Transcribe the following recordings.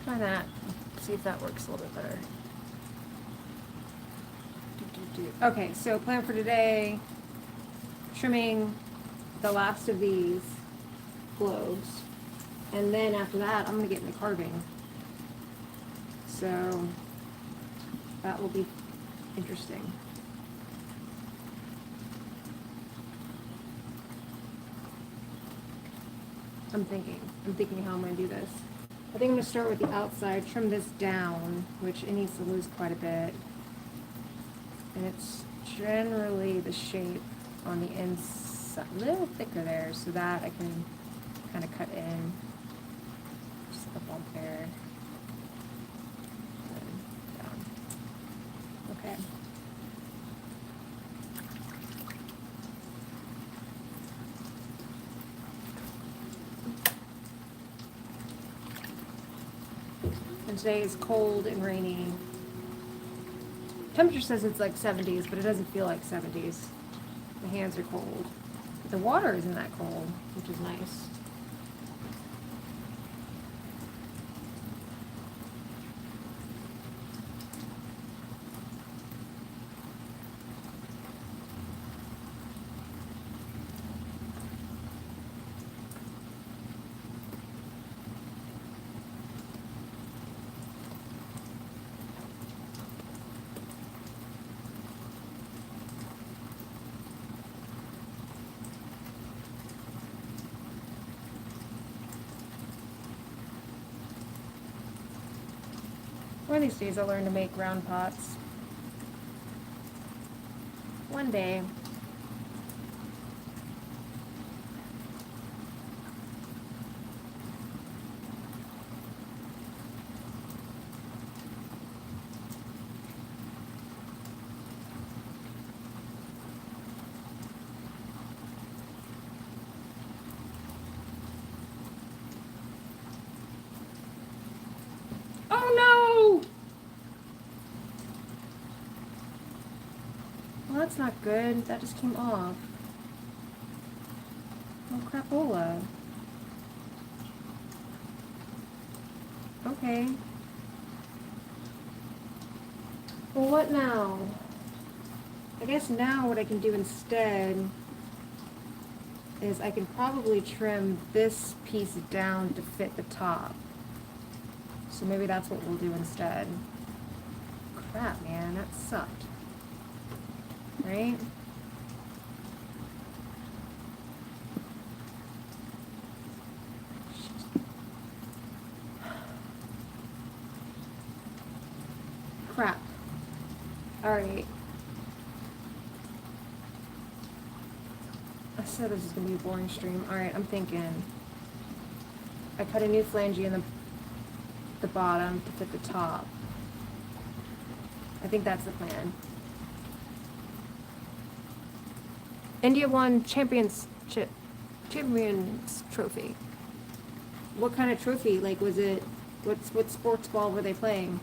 try that. See if that works a little bit better. Okay, so plan for today, trimming the last of these globes. And then after that, I'm going to get into carving. So that will be interesting. I'm thinking how I'm going to do this. I think I'm going to start with the outside, trim this down, which it needs to lose quite a bit. And it's generally the shape on the inside, a little thicker there, so that I can kind of cut in. Just a bump there. And down. Okay. And today is cold and rainy. Temperature says it's like 70s, but it doesn't feel like 70s. My hands are cold. But the water isn't that cold, which is nice. One of these days I'll learn to make round pots. One day. Oh no! Well, that's not good. That just came off. Oh, crapola. Okay. Well, what now? I guess now what I can do instead is I can probably trim this piece down to fit the top. So maybe that's what we'll do instead. Crap, man, that sucked. Right? Crap. Alright. I said this is going to be a boring stream. Alright, I'm thinking. I cut a new flange in the bottom to fit the top. I think that's the plan. India won Champions Trophy. What kind of trophy? Like, was it, what sports ball were they playing?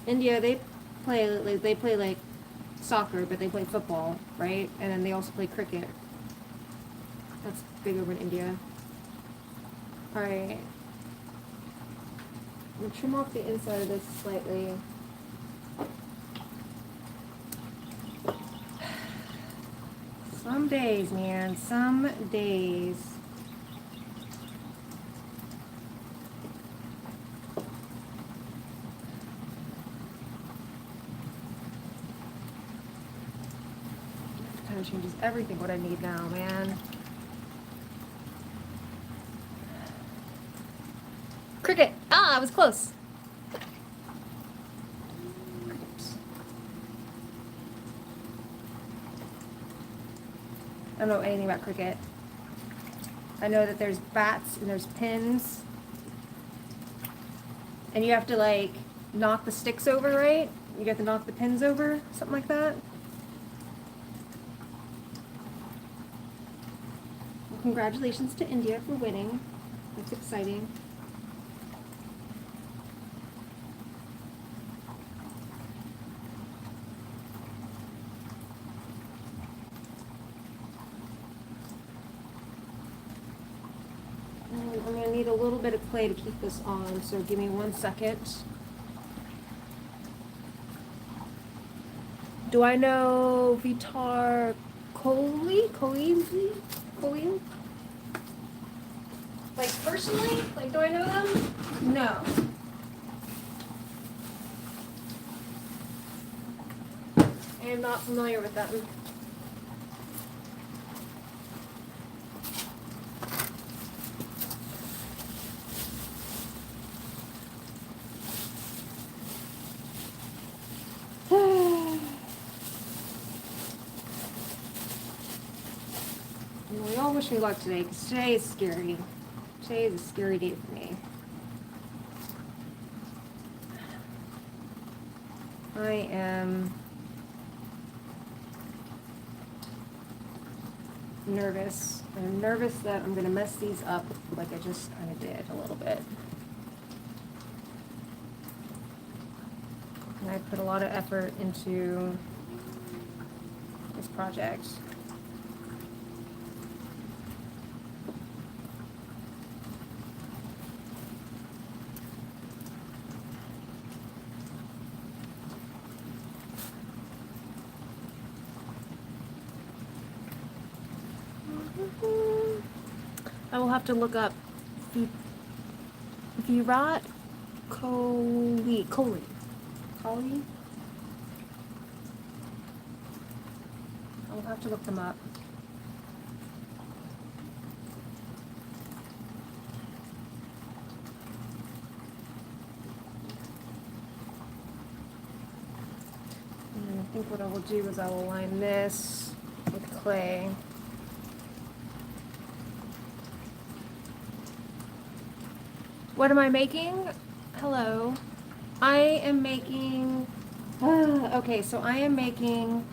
India, they play like soccer, but they play football, right? And then they also play cricket. That's big over in India. Alright. I'm gonna trim off the inside of this slightly. Some days, man. Some days. Kind of changes everything what I need now, man. Cricket! Ah, I was close. I don't know anything about cricket. I know that there's bats and there's pins. And you have to, like, knock the sticks over, right? You have to knock the pins over, something like that. Well, congratulations to India for winning. That's exciting. And I'm going to need a little bit of clay to keep this on, so give me 1 second. Do I know Vitar Coley? Like personally? Like, do I know them? No. I am not familiar with them. We all wish me luck today, because today is scary. Today is a scary day for me. I am nervous. I'm nervous that I'm going to mess these up like I just kind of did a little bit. And I put a lot of effort into this project. I will have to look up Virat Kohli. I'll have to look them up. And I think what I will do is I will line this with clay. What am I making? Hello. I am making, okay, so I am making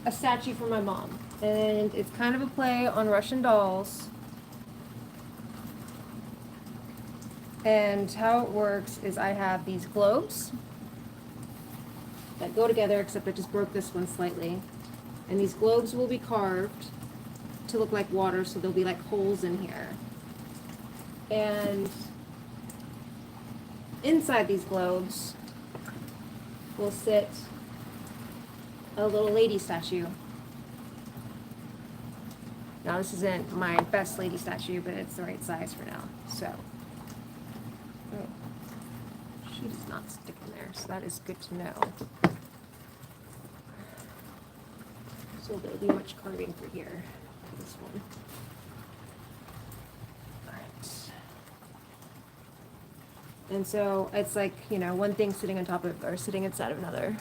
a statue for my mom. And it's kind of a play on Russian dolls. And how it works is I have these globes that go together, except I just broke this one slightly. And these globes will be carved to look like water, so there'll be like holes in here. And inside these globes will sit a little lady statue. Now this isn't my best lady statue, but it's the right size for now. So, she does not stick in there, so that is good to know. So there'll be much carving for here, for this one. And so it's like, you know, one thing sitting on top of, or sitting inside of another.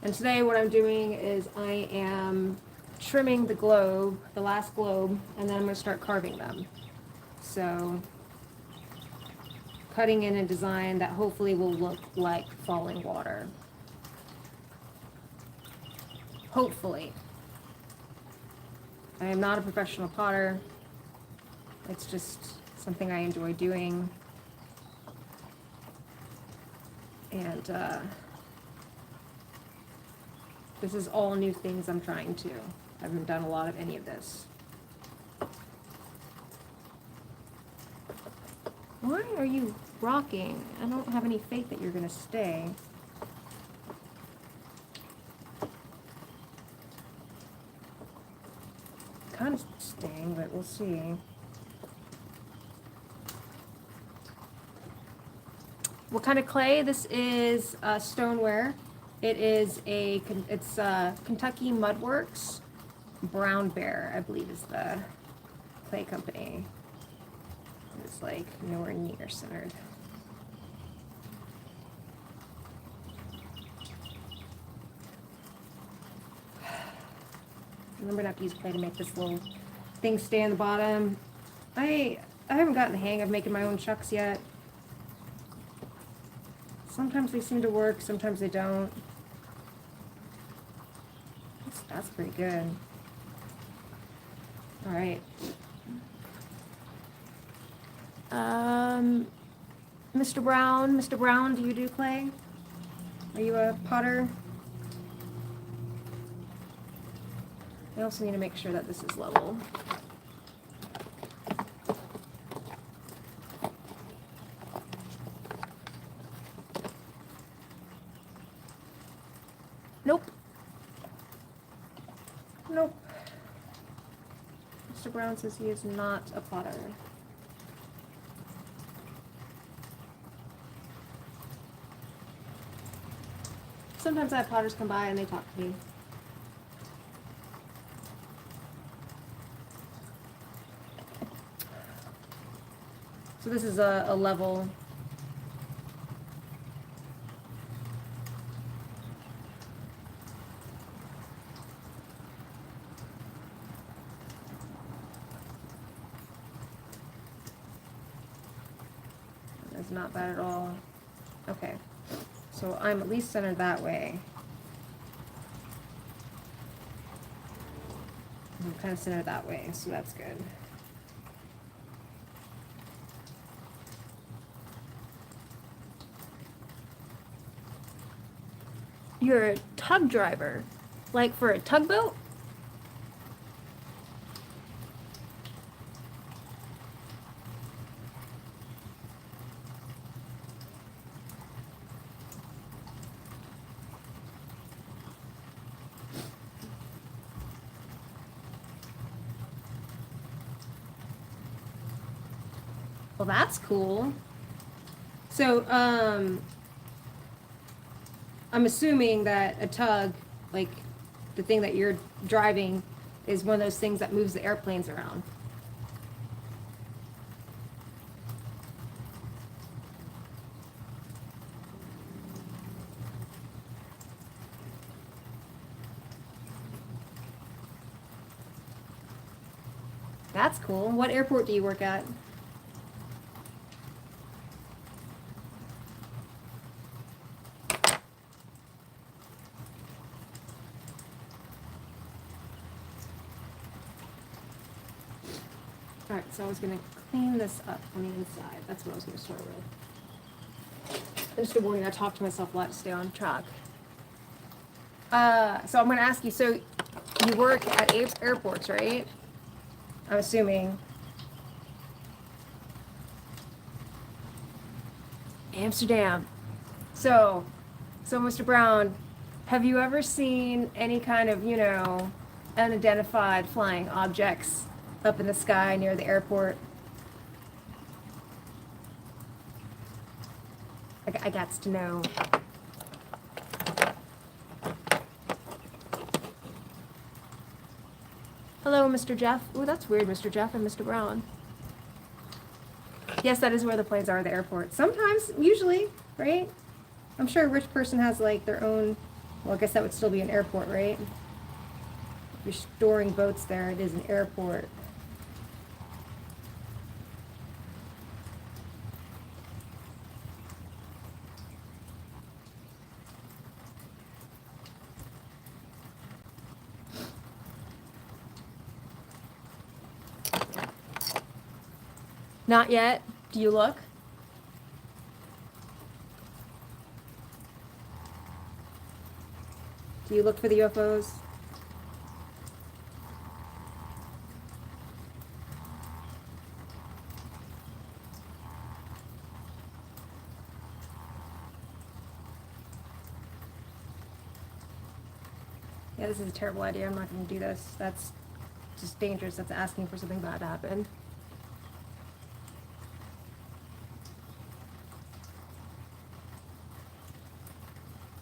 And today what I'm doing is I am trimming the globe, the last globe, and then I'm going to start carving them. So cutting in a design that hopefully will look like falling water. Hopefully. I am not a professional potter. It's just something I enjoy doing. And this is all new things I'm trying to. I haven't done a lot of any of this. Why are you rocking? I don't have any faith that you're going to stay. Kind of staying, but we'll see. What kind of clay? This is stoneware. It is it's Kentucky Mudworks. Brown Bear, I believe, is the clay company. It's like nowhere near centered. I'm gonna have to use clay to make this little thing stay on the bottom. I haven't gotten the hang of making my own chucks yet. Sometimes they seem to work, sometimes they don't. That's pretty good. All right. Mr. Brown, do you do clay? Are you a potter? I also need to make sure that this is level. Mr. Brown says he is not a potter. Sometimes I have potters come by and they talk to me. So this is a level. That's not bad at all. Okay, so I'm at least centered that way. I'm kind of centered that way, so that's good. You're a tug driver, like for a tugboat? Well, that's cool. So, I'm assuming that a tug, like the thing that you're driving, is one of those things that moves the airplanes around. That's cool. What airport do you work at? Alright, so I was going to clean this up on the inside. That's what I was going to start with. Just a warning, I talk to myself a lot to stay on track. So I'm going to ask you, so you work at airports, right? I'm assuming. Amsterdam. So Mr. Brown, have you ever seen any kind of, unidentified flying objects up in the sky near the airport? I got to know. Hello, Mr. Jeff. Ooh, that's weird, Mr. Jeff and Mr. Brown. Yes, that is where the planes are, the airport. Sometimes, usually, right? I'm sure a rich person has like their own, well, I guess that would still be an airport, right? If you're storing boats there, it is an airport. Not yet. Do you look? Do you look for the UFOs? Yeah, this is a terrible idea. I'm not going to do this. That's just dangerous. That's asking for something bad to happen.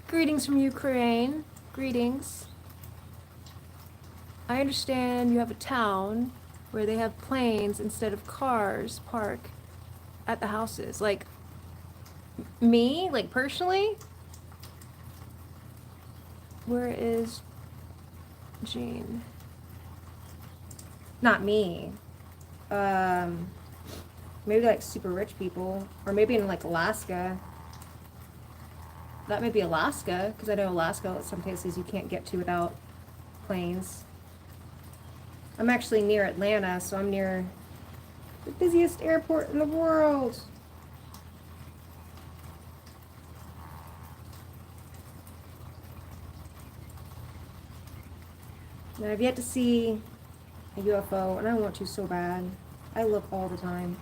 Greetings from Ukraine. Greetings. I understand you have a town where they have planes instead of cars park at the houses. Like, me? Like, personally? Where is Jean? Not me. Maybe like super rich people, or maybe in like Alaska. That may be Alaska, because I know Alaska, some places you can't get to without planes. I'm actually near Atlanta, so I'm near the busiest airport in the world. And I've yet to see a UFO, and I want to so bad. I look all the time.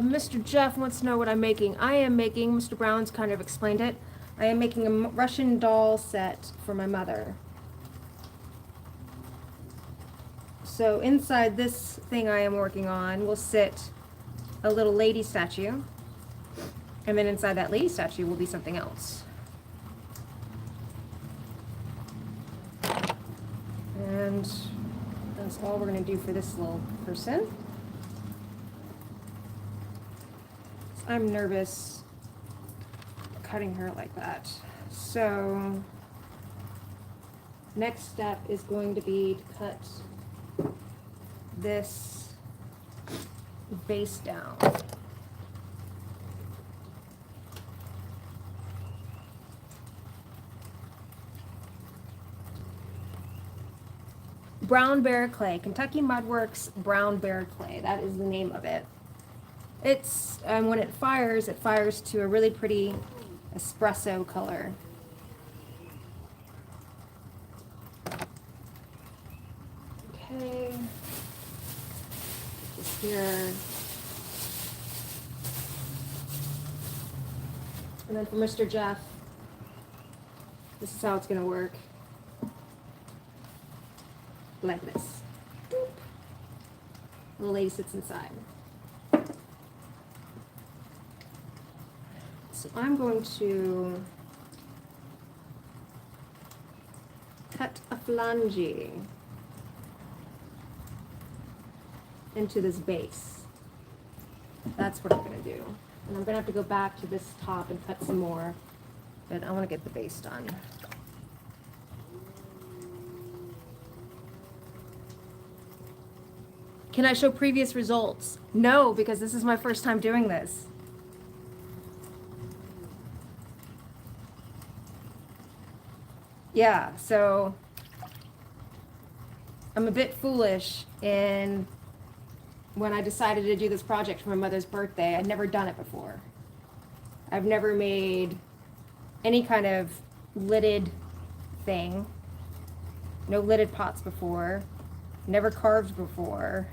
Mr. Jeff wants to know what I'm making. I am making, Mr. Brown's kind of explained it, I am making a Russian doll set for my mother. So inside this thing I am working on will sit a little lady statue, and then inside that lady statue will be something else. And that's all we're going to do for this little person. I'm nervous cutting her like that. So next step is going to be to cut this base down. Brown Bear Clay, Kentucky Mudworks Brown Bear Clay. That is the name of it. It's, when it fires to a really pretty espresso color. Okay. Just here. And then for Mr. Jeff, this is how it's going to work. Like this. Boop. The lady sits inside. So I'm going to cut a flange into this base. That's what I'm going to do. And I'm going to have to go back to this top and cut some more, but I want to get the base done. Can I show previous results? No, because this is my first time doing this. Yeah, so I'm a bit foolish in when I decided to do this project for my mother's birthday. I'd never done it before. I've never made any kind of lidded thing. No lidded pots before. Never carved before.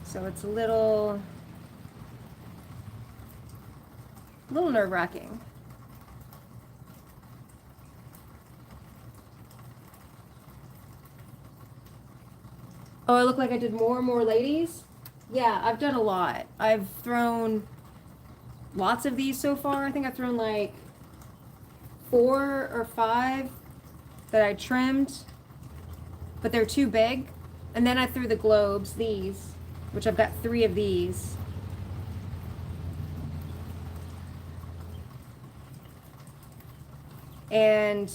So it's a little nerve-wracking. Oh, I look like I did more and more ladies? Yeah, I've done a lot. I've thrown lots of these so far. I think I've thrown like 4 or 5 that I trimmed, but they're too big. And then I threw the globes, these, which I've got 3 of these. And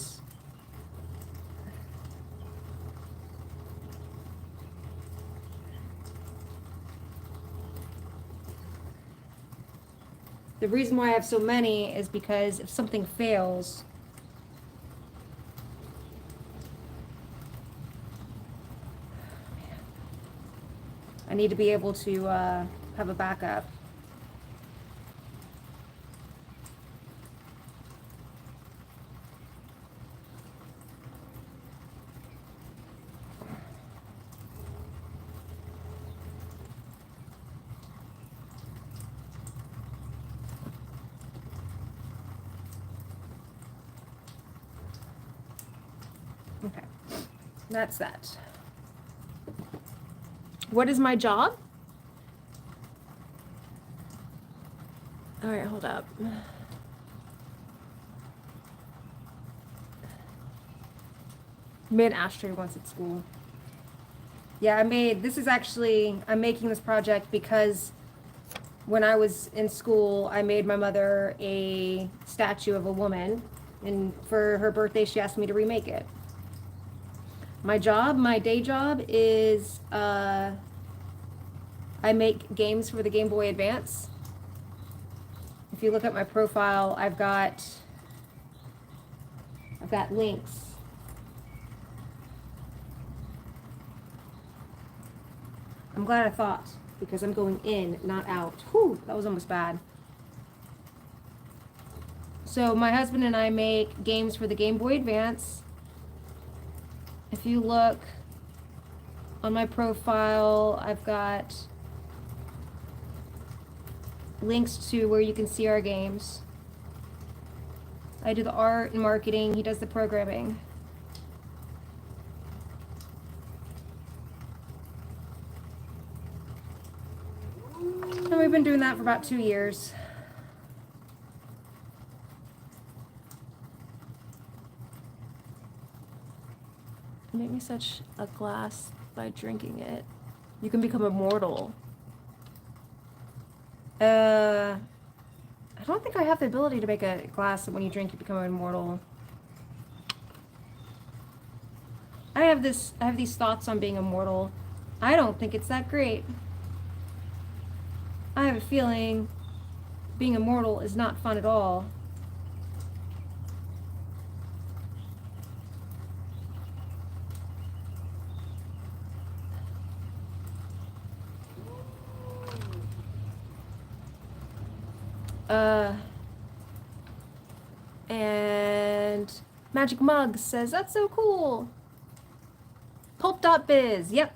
the reason why I have so many is because if something fails, I need to be able to have a backup. Okay, that's that. What is my job? All right, hold up. Made ashtray once at school. Yeah, I'm making this project because when I was in school, I made my mother a statue of a woman, and for her birthday, she asked me to remake it. My day job is I make games for the Game Boy Advance. If you look at my profile, I've got I've got links. I'm glad I thought, because I'm going in, not out. Whew, that was almost bad. So my husband and I make games for the Game Boy Advance. If you look on my profile, I've got links to where you can see our games. I do the art and marketing, he does the programming. And we've been doing that for about 2 years. Make me such a glass by drinking it. You can become immortal. I don't think I have the ability to make a glass that when you drink you become immortal. I have these thoughts on being immortal. I don't think it's that great. I have a feeling being immortal is not fun at all. And Magic Mug says, that's so cool. Pulp.biz. Yep,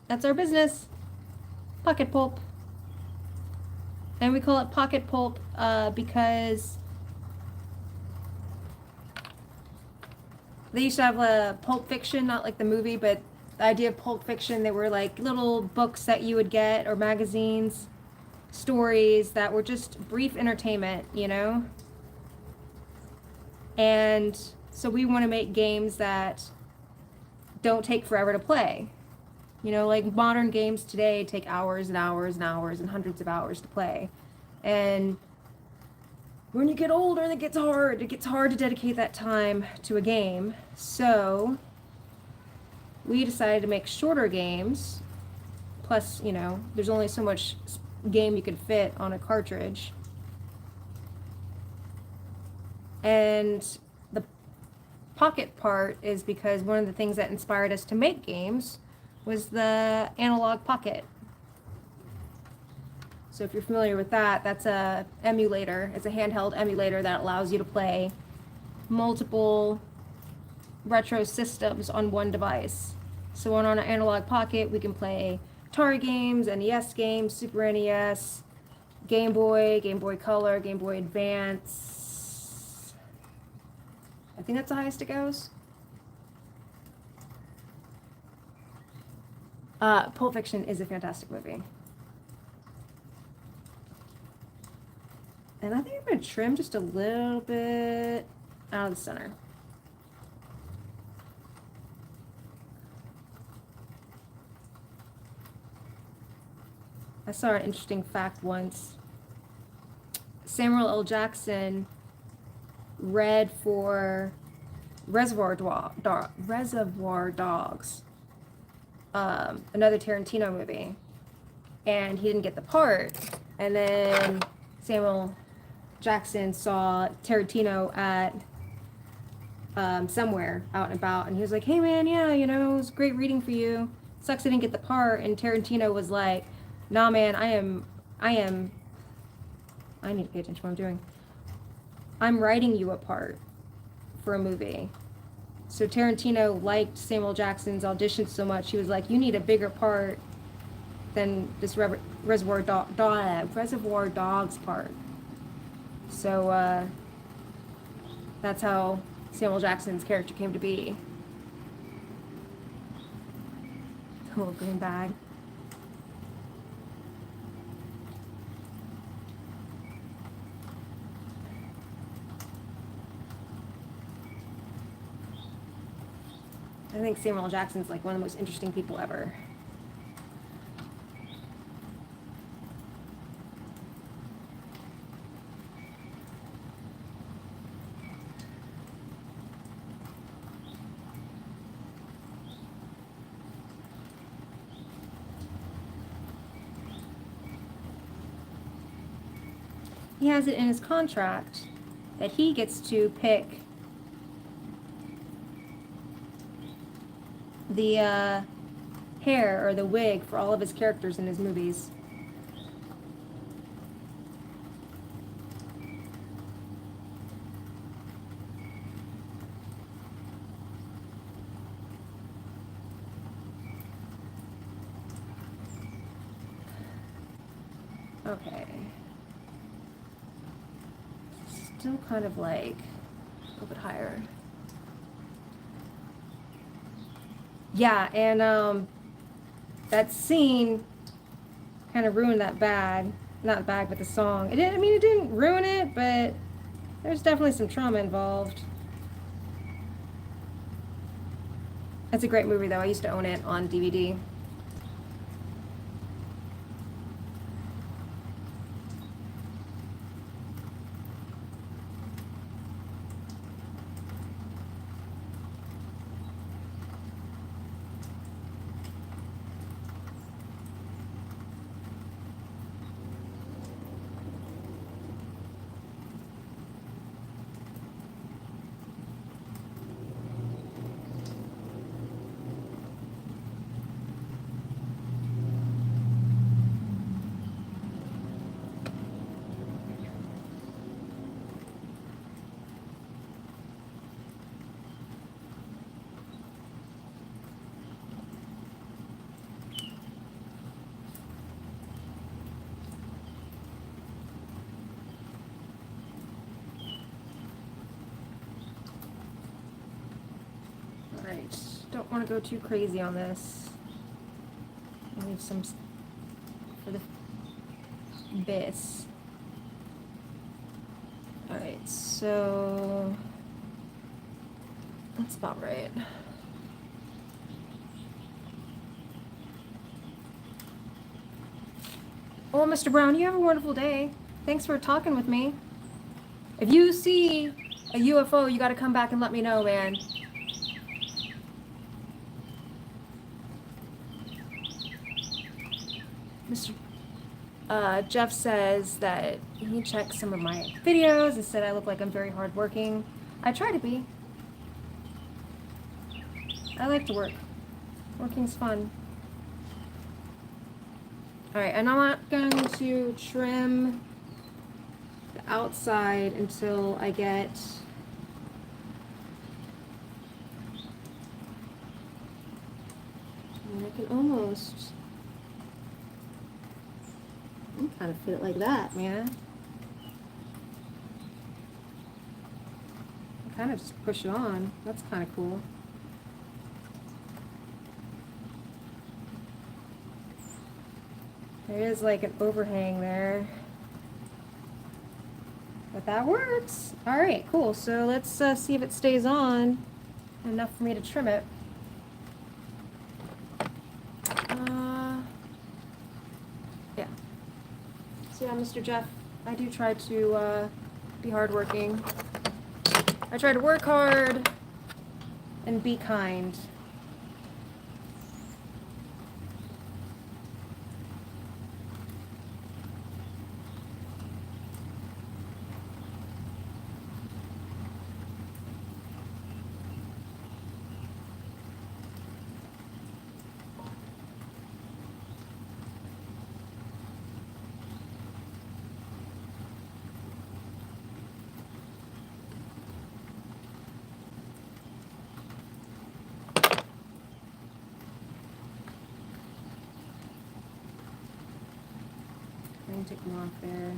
that's our business. Pocket Pulp. And we call it Pocket Pulp because they used to have a Pulp Fiction, not like the movie, but the idea of Pulp Fiction, they were like little books that you would get, or magazines, stories that were just brief entertainment, you know? And so we want to make games that don't take forever to play. You know, like modern games today take hours and hours and hours and hundreds of hours to play. And when you get older, it gets hard. It gets hard to dedicate that time to a game. So we decided to make shorter games. Plus, you know, there's only so much game you could fit on a cartridge. And the pocket part is because one of the things that inspired us to make games was the analog pocket. So if you're familiar with that, that's a emulator. It's a handheld emulator that allows you to play multiple retro systems on one device. So on our analog pocket, we can play Atari games, NES games, Super NES, Game Boy, Game Boy Color, Game Boy Advance. I think that's the highest it goes. Pulp Fiction is a fantastic movie. And I think I'm going to trim just a little bit out of the center. I saw an interesting fact once. Samuel L. Jackson read for Reservoir Dogs, another Tarantino movie, and he didn't get the part. And then Samuel Jackson saw Tarantino at somewhere out and about, and he was like, "Hey man, yeah, you know, it was great reading for you. Sucks I didn't get the part." And Tarantino was like, "Nah, man, I need to pay attention to what I'm doing. I'm writing you a part for a movie." So Tarantino liked Samuel Jackson's audition so much, he was like, "You need a bigger part than this Reservoir Dogs part." So that's how Samuel Jackson's character came to be. A little green bag. I think Samuel L. Jackson's like one of the most interesting people ever. He has it in his contract that he gets to pick the hair or the wig for all of his characters in his movies. Okay. Still kind of like a little bit higher. Yeah, and that scene kind of ruined that bag. Not the bag, but the song. It didn't, I mean, it didn't ruin it, but there's definitely some trauma involved. It's a great movie, though. I used to own it on DVD. Alright, don't want to go too crazy on this. I need some for the bits. Alright, so that's about right. Well, Mr. Brown, you have a wonderful day. Thanks for talking with me. If you see a UFO, you gotta come back and let me know, man. Mr. Jeff says that he checked some of my videos and said I look like I'm very hardworking. I try to be. I like to work. Working's fun. Alright, and I'm not going to trim the outside until I get and I can almost kind of fit it like that, man. I kind of just push it on. That's kind of cool. There is like an overhang there. But that works. Alright, cool. So let's see if it stays on enough for me to trim it. Yeah. So yeah, Mr. Jeff, I do try to be hardworking. I try to work hard and be kind. Take them off there.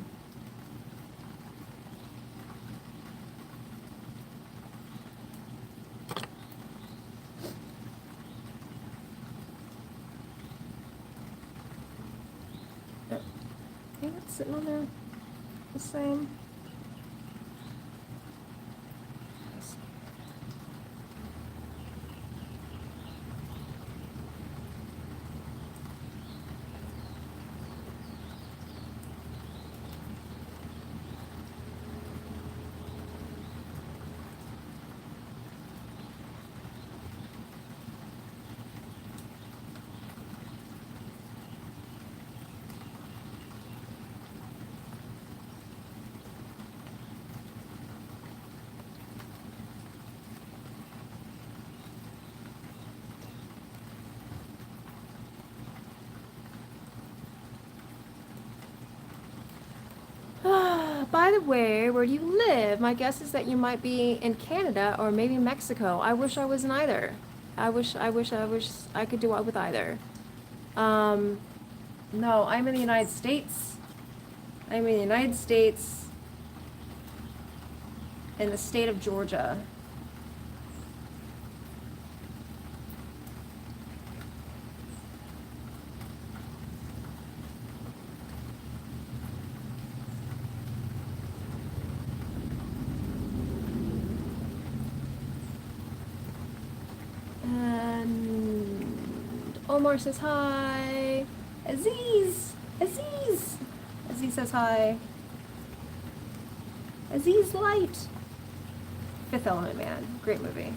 Yeah, it's sitting on there the same. By the way, where do you live? My guess is that you might be in Canada or maybe Mexico. I wish I was in either. I wish I could do it with either. No, I'm in the United States. I'm in the United States, in the state of Georgia. And Omar says hi. Aziz! Aziz! Aziz says hi. Aziz Light. Fifth Element, man. Great movie.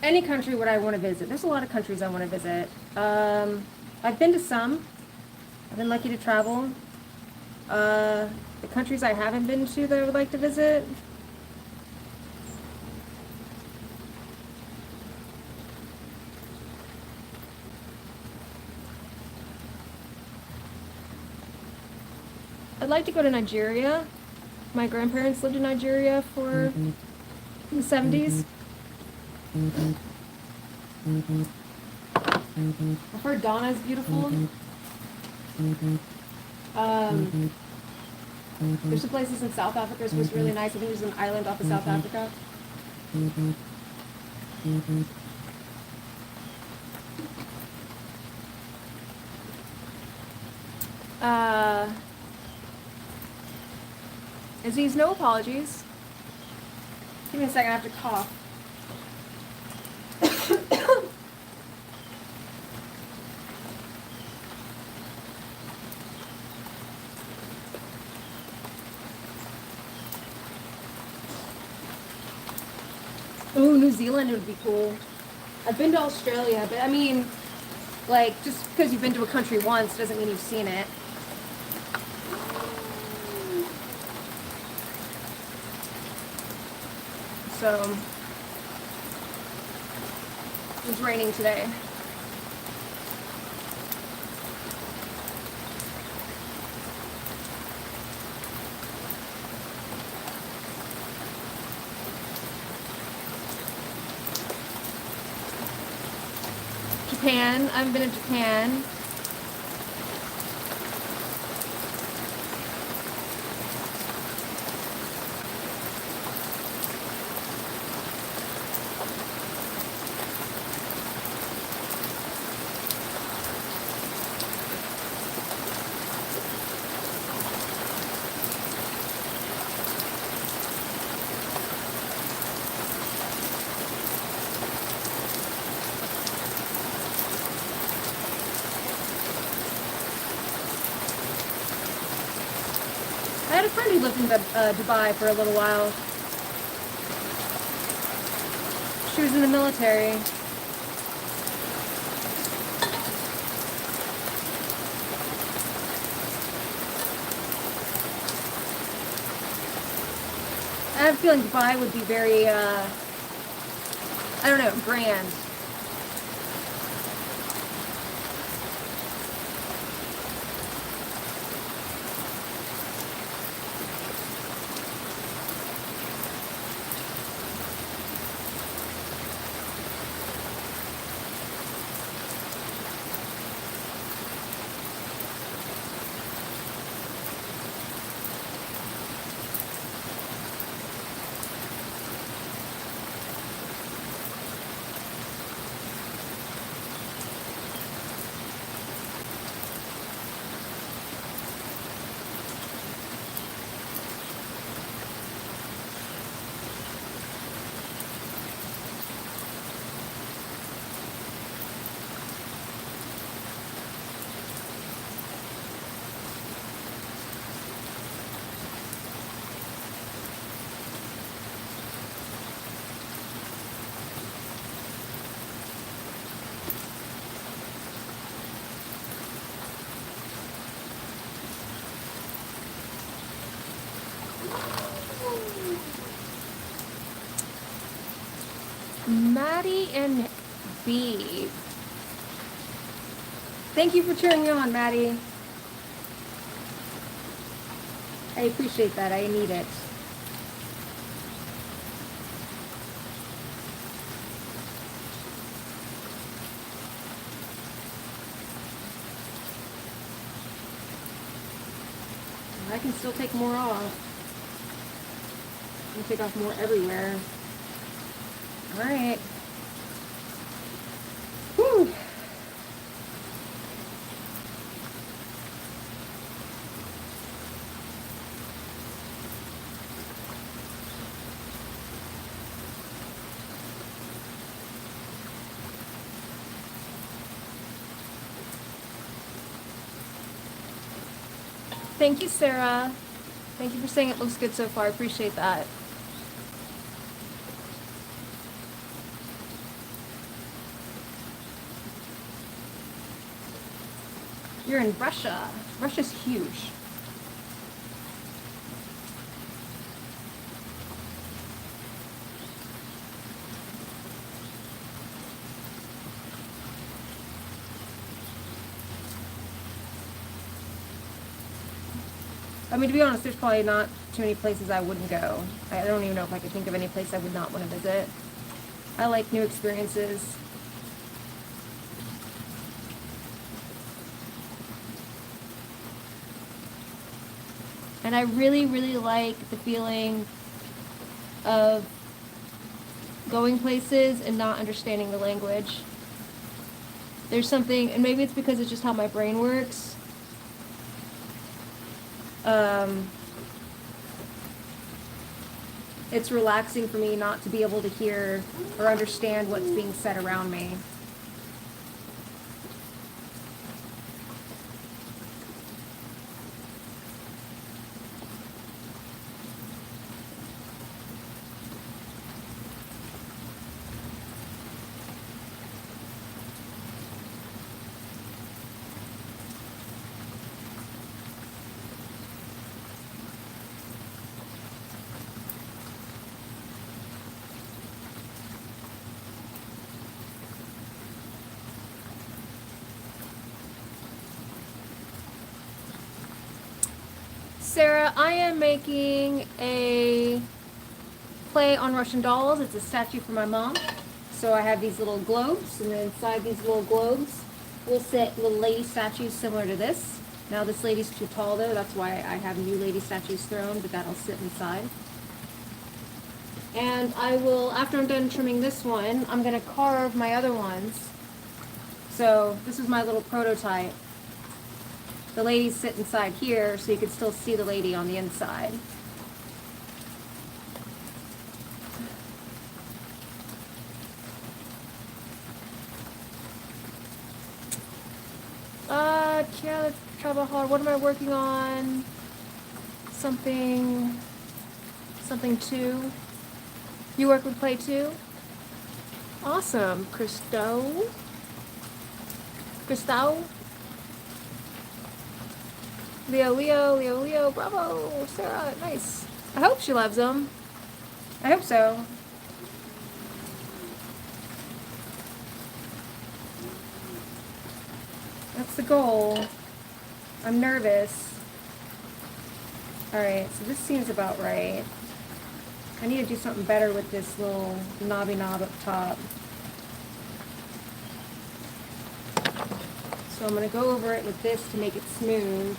Any country would I want to visit? There's a lot of countries I want to visit. I've been to some. I've been lucky to travel. The countries I haven't been to that I would like to visit. I'd like to go to Nigeria. My grandparents lived in Nigeria for the 70s. I've heard Ghana is beautiful. There's some places in South Africa that's supposed to be really nice. I think there's an island off of South Africa. Aziz, no apologies. Give me a second, I have to cough. Ooh, New Zealand would be cool. I've been to Australia, but I mean, like, just because you've been to a country once doesn't mean you've seen it. So, it's raining today. Japan. I've been to Japan. I had a friend who lived in Dubai for a little while. She was in the military. I have a feeling Dubai would be very, I don't know, grand. Maddie and B. Thank you for cheering me on, Maddie. I appreciate that. I need it. I can still take more off. I can take off more everywhere. All right. Whew. Thank you, Sarah. Thank you for saying it looks good so far. I appreciate that. You're in Russia. Russia's huge. I mean, to be honest, there's probably not too many places I wouldn't go. I don't even know if I could think of any place I would not want to visit. I like new experiences. And I really, really like the feeling of going places and not understanding the language. There's something, and maybe it's because it's just how my brain works. It's relaxing for me not to be able to hear or understand what's being said around me. Sarah, I am making a play on Russian dolls. It's a statue for my mom. So I have these little globes, and then inside these little globes will sit little lady statues similar to this. Now this lady's too tall though, that's why I have new lady statues thrown, but that'll sit inside. And I will, after I'm done trimming this one, I'm gonna carve my other ones. So this is my little prototype. The ladies sit inside here, so you can still see the lady on the inside. Yeah, let's travel hard. What am I working on? Something too. You work with clay too? Awesome, Christo. Leo, bravo, Sarah, nice. I hope she loves them. I hope so. That's the goal. I'm nervous. Alright, so this seems about right. I need to do something better with this little knobby knob up top. So I'm going to go over it with this to make it smooth.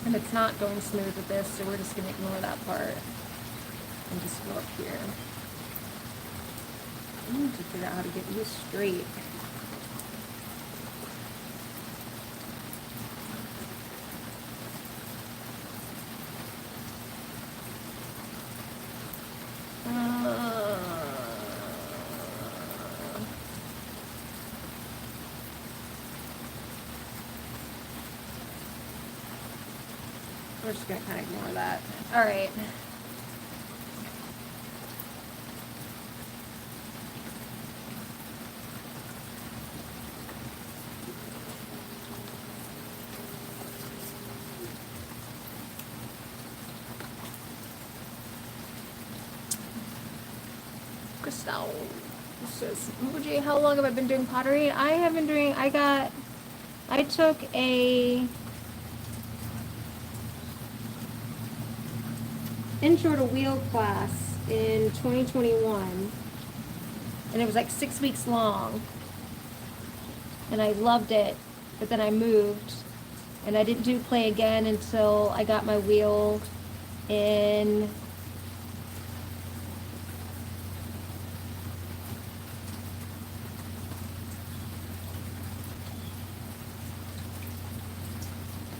And it's not going smooth with this, so we're just going to ignore that part and just go up here. I need to figure out how to get you straight. We're just gonna kind of ignore that. All right. Crystal. This says, Muji, how long have I been doing pottery? I took a intro to wheel class in 2021, and it was like 6 weeks long, and I loved it, but then I moved, and I didn't do clay again until I got my wheel in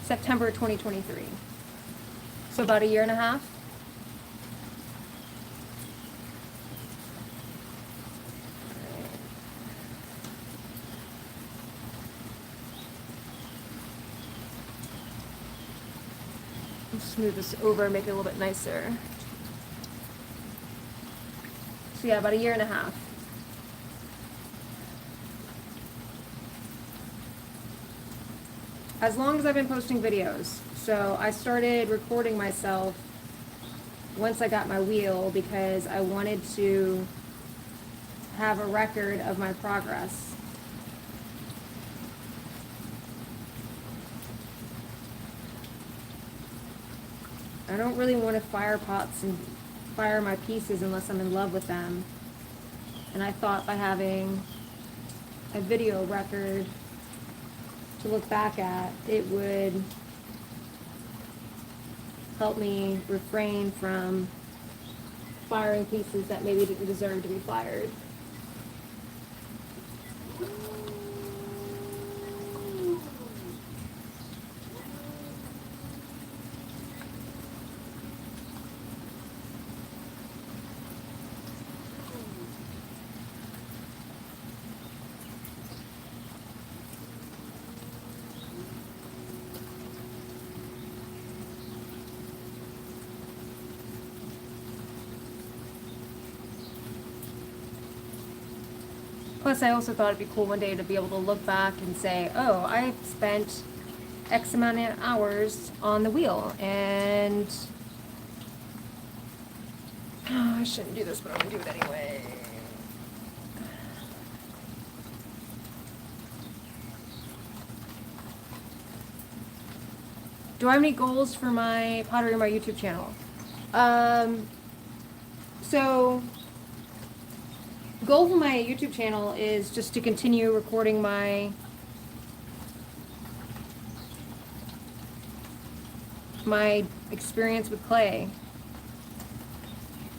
September 2023. So about a year and a half. Smooth this over and make it a little bit nicer. So yeah, about a year and a half. As long as I've been posting videos. So I started recording myself once I got my wheel because I wanted to have a record of my progress. I don't really want to fire pots and fire my pieces unless I'm in love with them. And I thought by having a video record to look back at, it would help me refrain from firing pieces that maybe didn't deserve to be fired. Plus, I also thought it'd be cool one day to be able to look back and say, oh, I spent X amount of hours on the wheel, and oh, I shouldn't do this, but I'm gonna do it anyway. Do I have any goals for my pottery or my YouTube channel? So goal for my YouTube channel is just to continue recording my experience with clay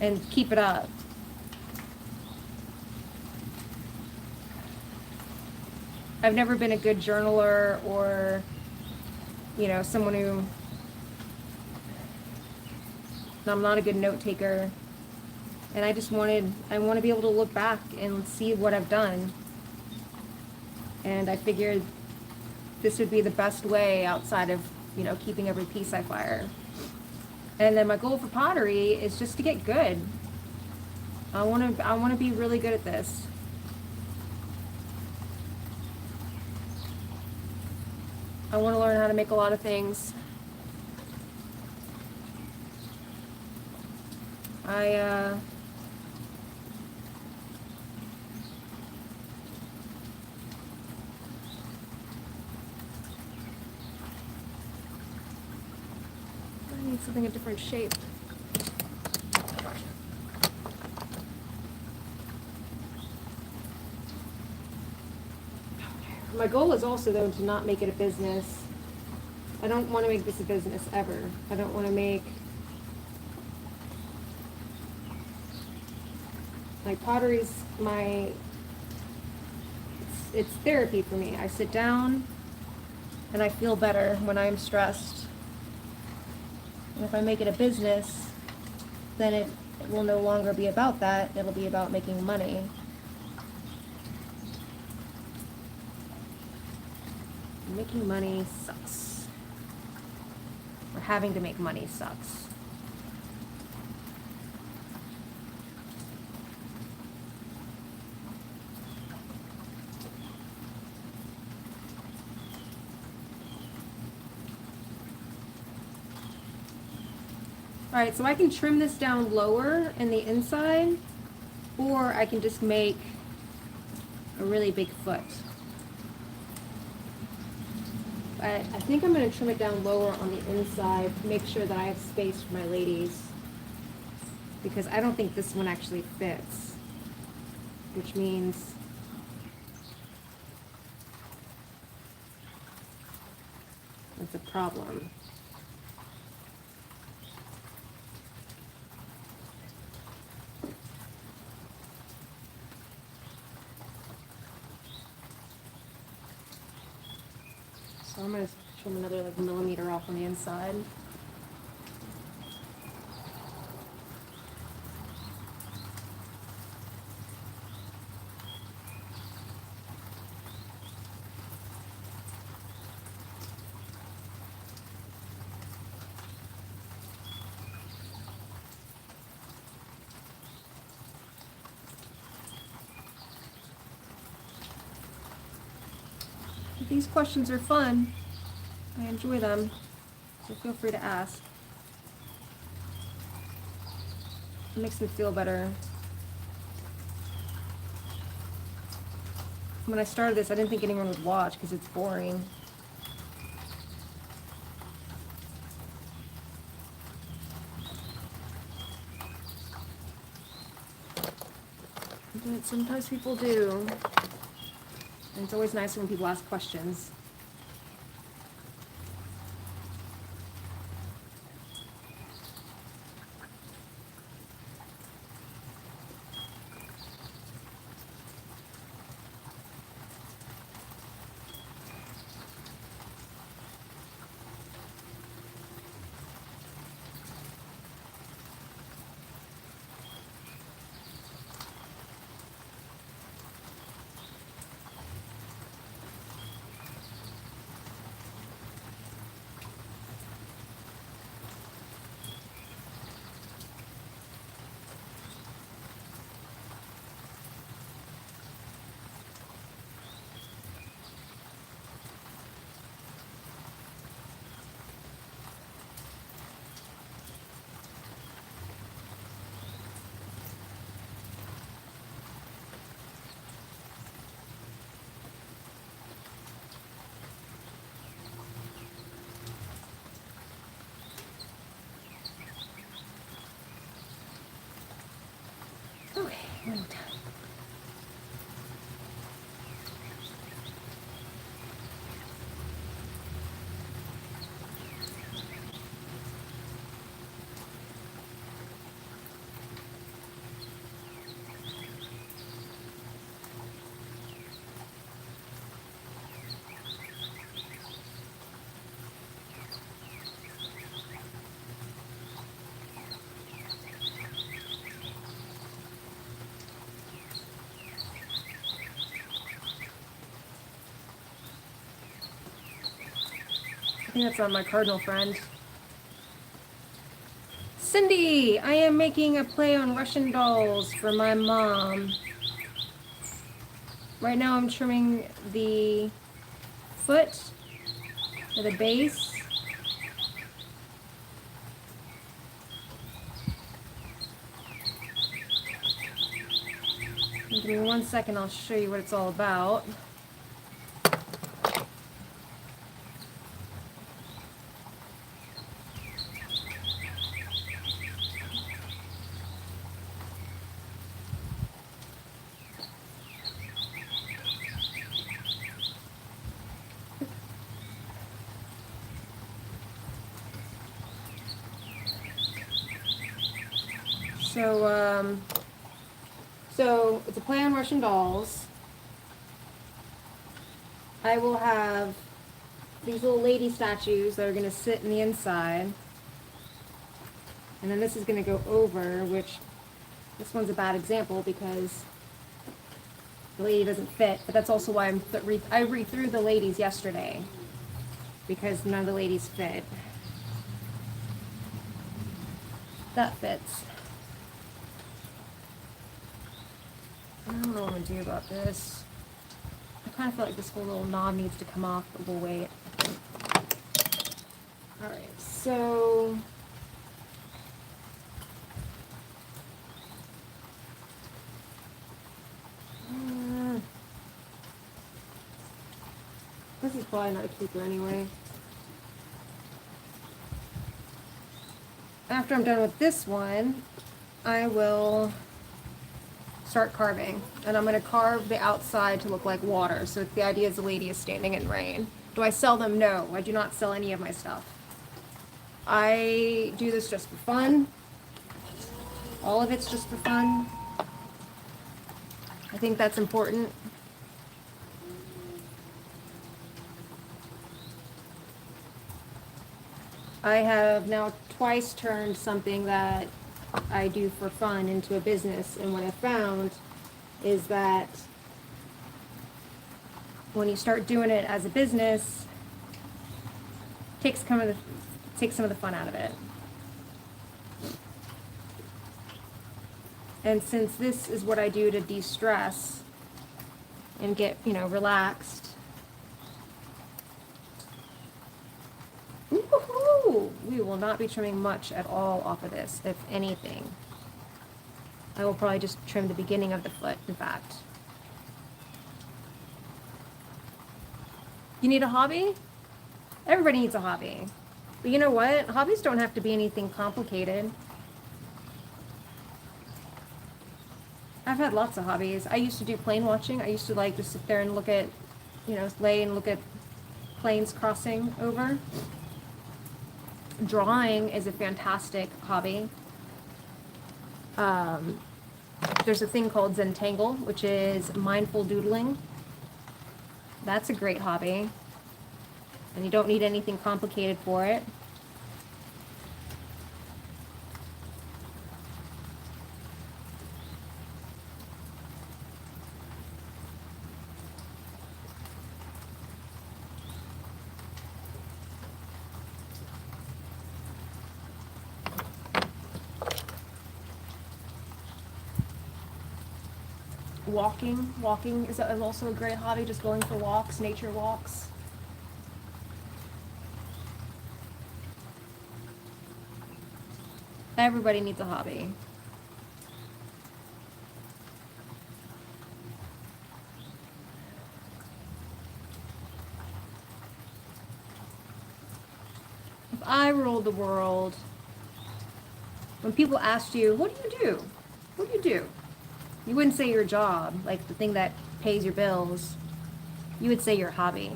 and keep it up. I've never been a good journaler or, you know, someone who, I'm not a good note taker. And I want to be able to look back and see what I've done. And I figured this would be the best way outside of, you know, keeping every piece I fire. And then my goal for pottery is just to get good. I want to be really good at this. I want to learn how to make a lot of things. I need something a different shape. My goal is also, though, to not make it a business. I don't want to make this a business ever. I don't want to make pottery's it's therapy for me. I sit down and I feel better when I'm stressed. And if I make it a business, then it will no longer be about that. It'll be about making money. Making money sucks. Or having to make money sucks. Alright, so I can trim this down lower in the inside, or I can just make a really big foot. I think I'm going to trim it down lower on the inside to make sure that I have space for my ladies, because I don't think this one actually fits, which means that's a problem. So I'm going to trim another like millimeter off on the inside. These questions are fun. I enjoy them, so feel free to ask. It makes me feel better. When I started this, I didn't think anyone would watch because it's boring. But sometimes people do. And it's always nicer when people ask questions. Okay, one more time. I think that's on my cardinal friend. Cindy, I am making a play on Russian dolls for my mom. Right now I'm trimming the foot or the base. Give me 1 second, I'll show you what it's all about. So it's a play on Russian dolls. I will have these little lady statues that are going to sit in the inside. And then this is going to go over, which this one's a bad example because the lady doesn't fit. But that's also why I rethrew the ladies yesterday because none of the ladies fit. That fits. I don't know what I'm gonna do about this. I kind of feel like this whole little knob needs to come off, but we'll wait. Alright, so... this is probably not a keeper anyway. After I'm done with this one, I will start carving. And I'm going to carve the outside to look like water. So the idea is the lady is standing in rain. Do I sell them? No, I do not sell any of my stuff. I do this just for fun. All of it's just for fun. I think that's important. I have now twice turned something that I do for fun into a business, and what I found is that when you start doing it as a business, takes some of the fun out of it. And since this is what I do to de-stress and get, relaxed. Woo-hoo-hoo! We will not be trimming much at all off of this, if anything. I will probably just trim the beginning of the foot, in fact. You need a hobby? Everybody needs a hobby. But you know what? Hobbies don't have to be anything complicated. I've had lots of hobbies. I used to do plane watching. I used to like just sit there and look at, lay and look at planes crossing over. Drawing is a fantastic hobby. There's a thing called Zentangle, which is mindful doodling. That's a great hobby. And you don't need anything complicated for it. Walking is also a great hobby, just going for walks, nature walks. Everybody needs a hobby. If I ruled the world, when people asked you, what do you do? What do you do? You wouldn't say your job, like the thing that pays your bills. You would say your hobby.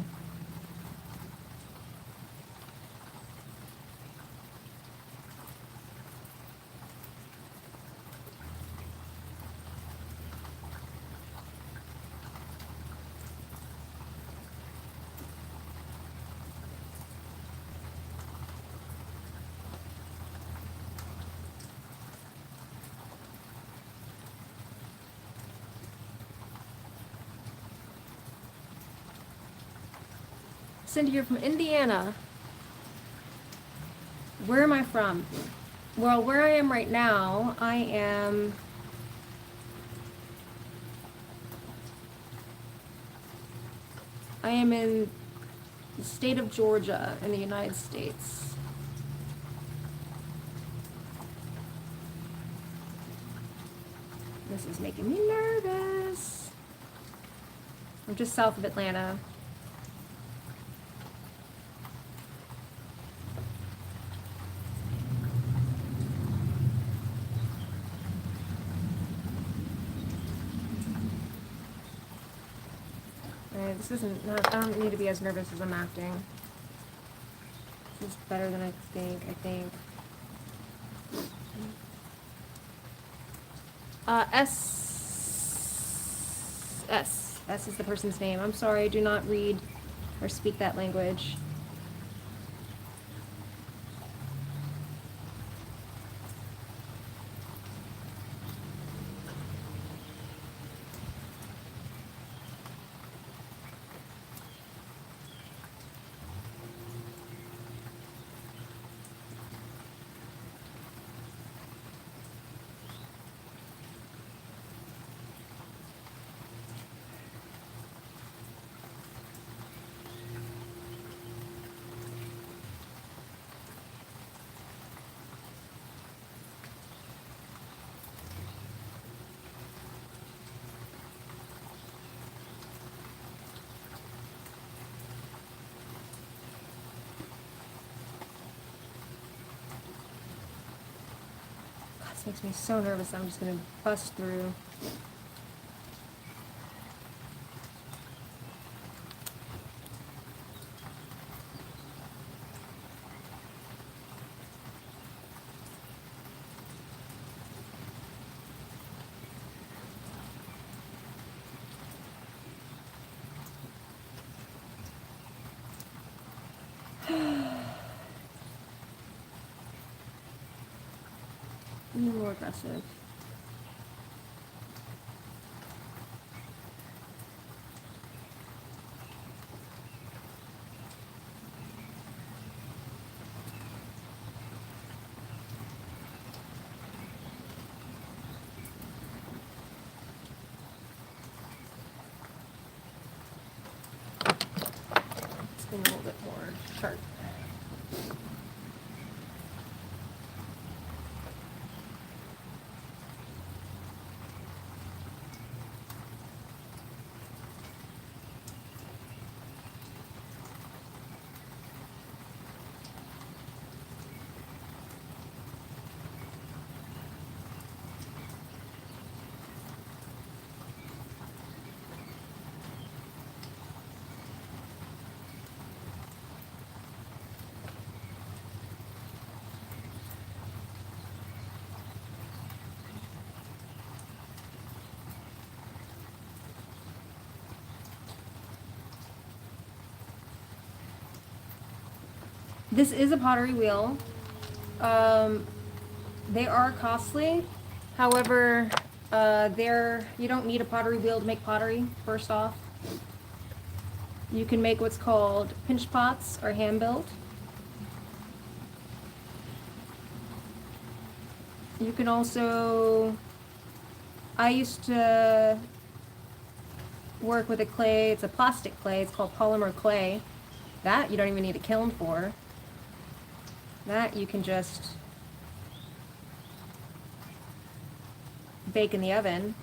Cindy, you're from Indiana. Where am I from? Well, where I am right now, I am in the state of Georgia in the United States. This is making me nervous. I'm just south of Atlanta. This isn't, I don't need to be as nervous as I'm acting. This is better than I think. S is the person's name. I'm sorry, I do not read or speak that language. Makes me so nervous. I'm just gonna bust through. Be more aggressive. It's been a little bit more sharp. This is a pottery wheel. They are costly. However, you don't need a pottery wheel to make pottery, first off. You can make what's called pinch pots or hand built. You can also, I used to work with a clay, it's a plastic clay, it's called polymer clay. That you don't even need a kiln for. That you can just bake in the oven.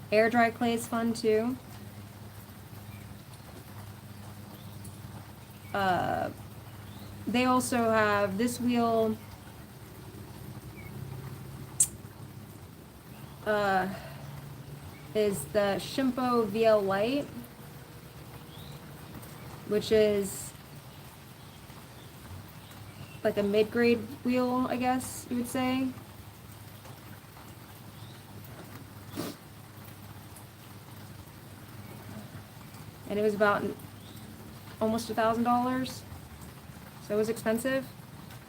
Air dry clay is fun too. They also have this wheel. Is the Shimpo VL Light, which is like a mid-grade wheel, I guess you would say. And it was about almost $1,000, so it was expensive.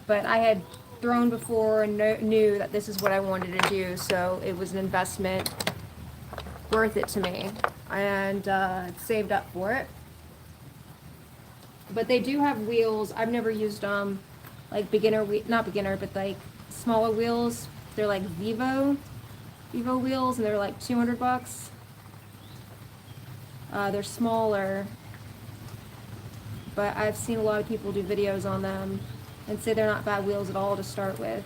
But I had thrown before and knew that this is what I wanted to do, so it was an investment worth it to me, and saved up for it. But they do have wheels. I've never used them, like not beginner, but like smaller wheels. They're like Vivo wheels, and they're like $200. They're smaller, but I've seen a lot of people do videos on them and say they're not bad wheels at all to start with.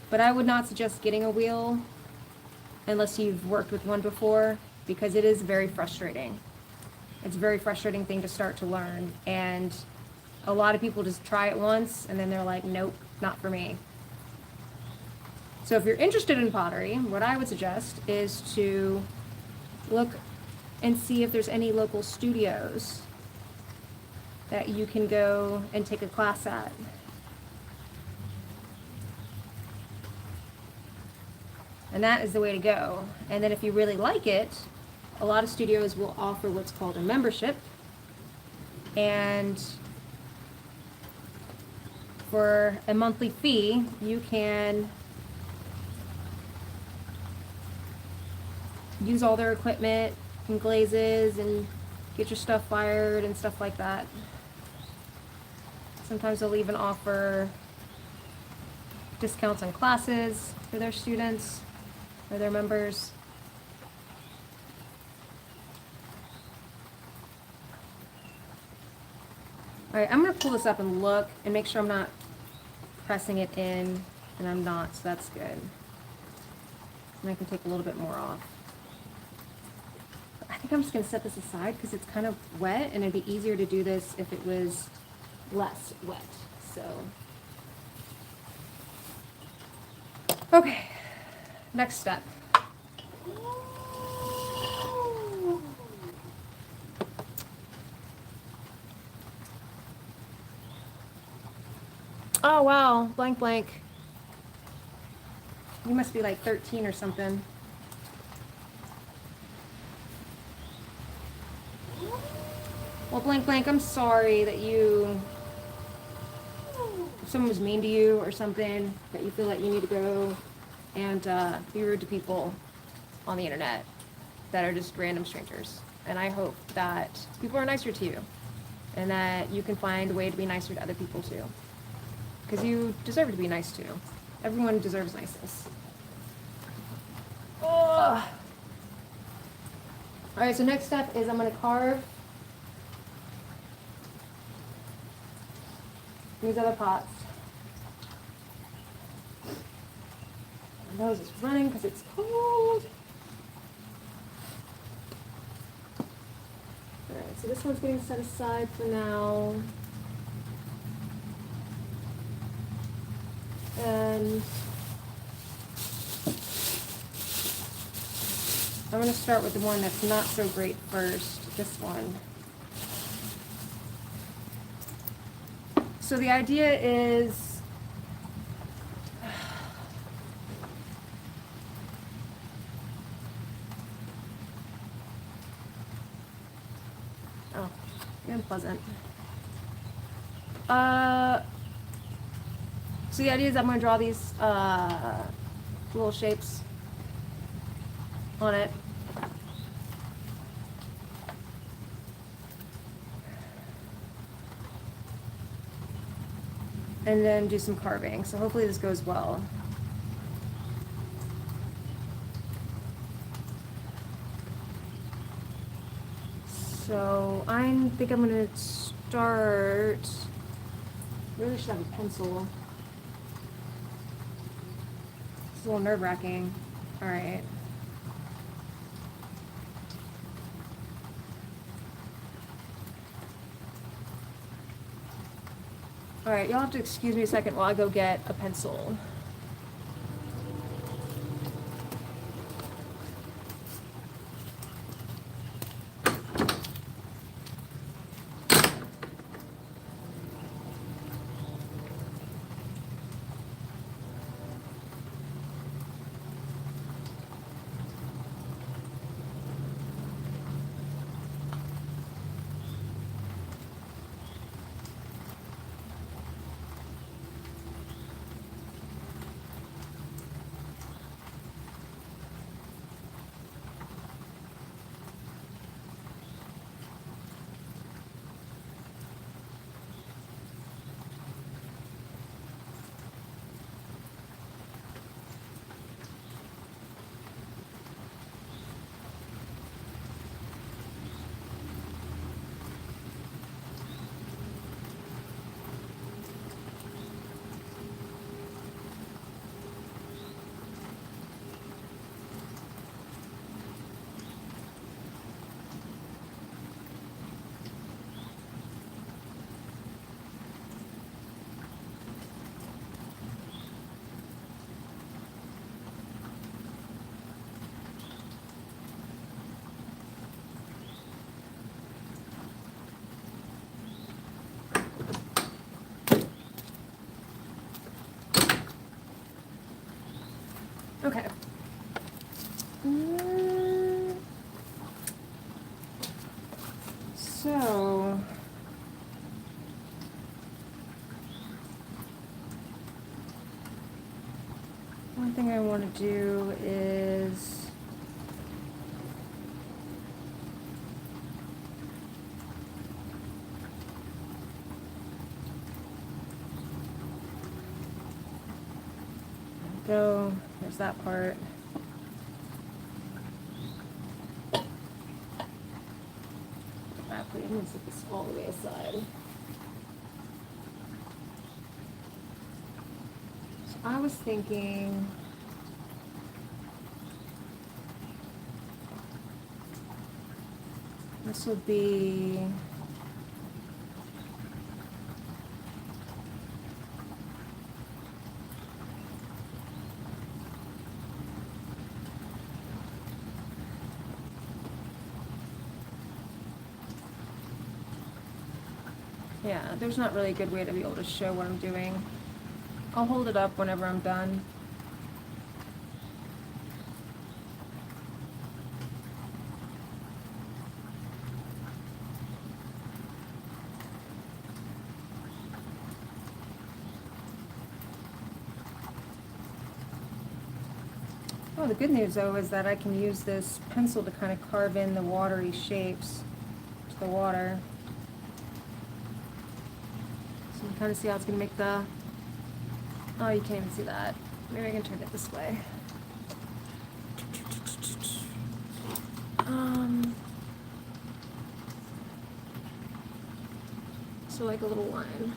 But I would not suggest getting a wheel unless you've worked with one before, because it is very frustrating. It's a very frustrating thing to start to learn, and a lot of people just try it once and then they're like, nope, not for me. So if you're interested in pottery, what I would suggest is to look and see if there's any local studios that you can go and take a class at. And that is the way to go. And then if you really like it, a lot of studios will offer what's called a membership. And for a monthly fee, you can use all their equipment and glazes and get your stuff fired and stuff like that. Sometimes they'll even offer discounts on classes for their students or their members. Alright, I'm going to pull this up and look and make sure I'm not pressing it in, and I'm not, so that's good. And I can take a little bit more off. I think I'm just going to set this aside because it's kind of wet, and it'd be easier to do this if it was less wet. So Okay, next step. Oh wow, blank blank. You must be like 13 or something. Well, blank blank, I'm sorry that if someone was mean to you or something, that you feel like you need to go and be rude to people on the internet that are just random strangers. And I hope that people are nicer to you and that you can find a way to be nicer to other people too. Because you deserve to be nice too. Everyone deserves niceness. Ugh. Alright, so next step is I'm going to carve these other pots. My nose is running because it's cold. Alright, so this one's getting set aside for now. And I'm going to start with the one that's not so great first, this one. So the idea is oh, unpleasant. So the idea is I'm going to draw these little shapes on it. And then do some carving. So hopefully this goes well. So I think I'm going to start. Really should have a pencil. It's a little nerve-wracking. All right. All right, y'all have to excuse me a second while I go get a pencil. Okay. So one thing I want to do is go, there's that part. I'm going to set this all the way aside. So I was thinking this would be Yeah, there's not really a good way to be able to show what I'm doing. I'll hold it up whenever I'm done. Oh, the good news though is that I can use this pencil to kind of carve in the watery shapes to the water. So you can kind of see how it's going to make the... Oh, you can't even see that. Maybe I can turn it this way. So like a little line.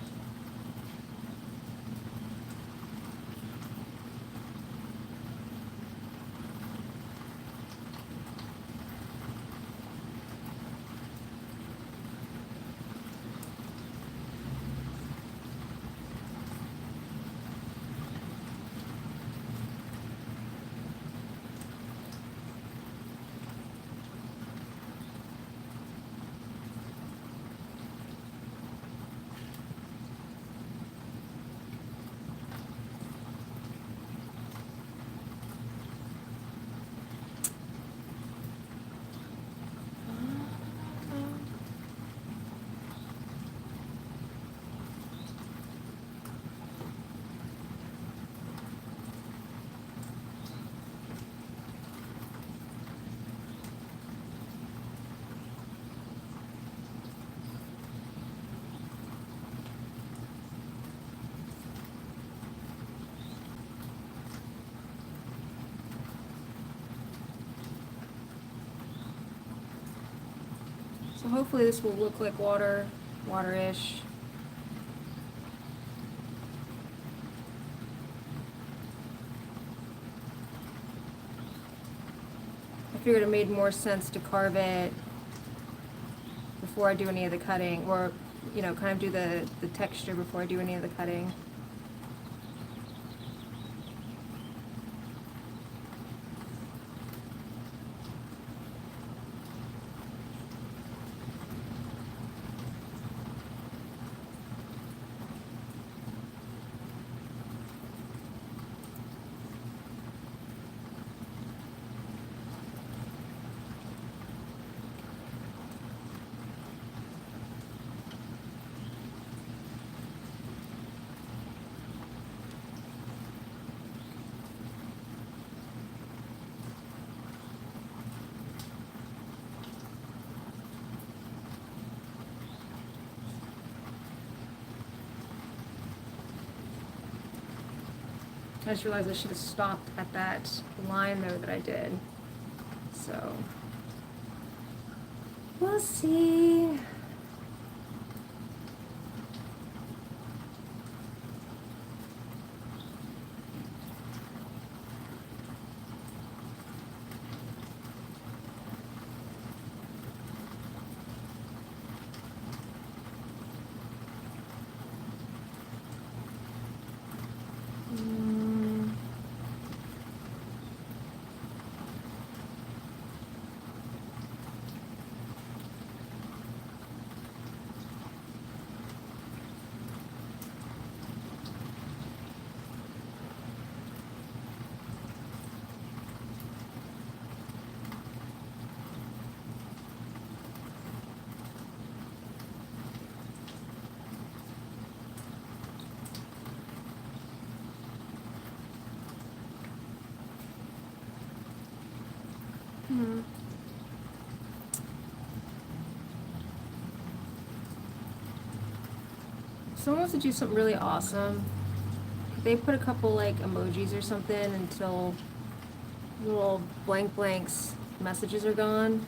So hopefully this will look like water-ish. I figured it made more sense to carve it before I do any of the cutting, or, you know, kind of do the texture before I do any of the cutting. I just realized I should have stopped at that line though that I did. So, we'll see. Someone wants to do something really awesome. Could they put a couple like emojis or something until little blanks messages are gone?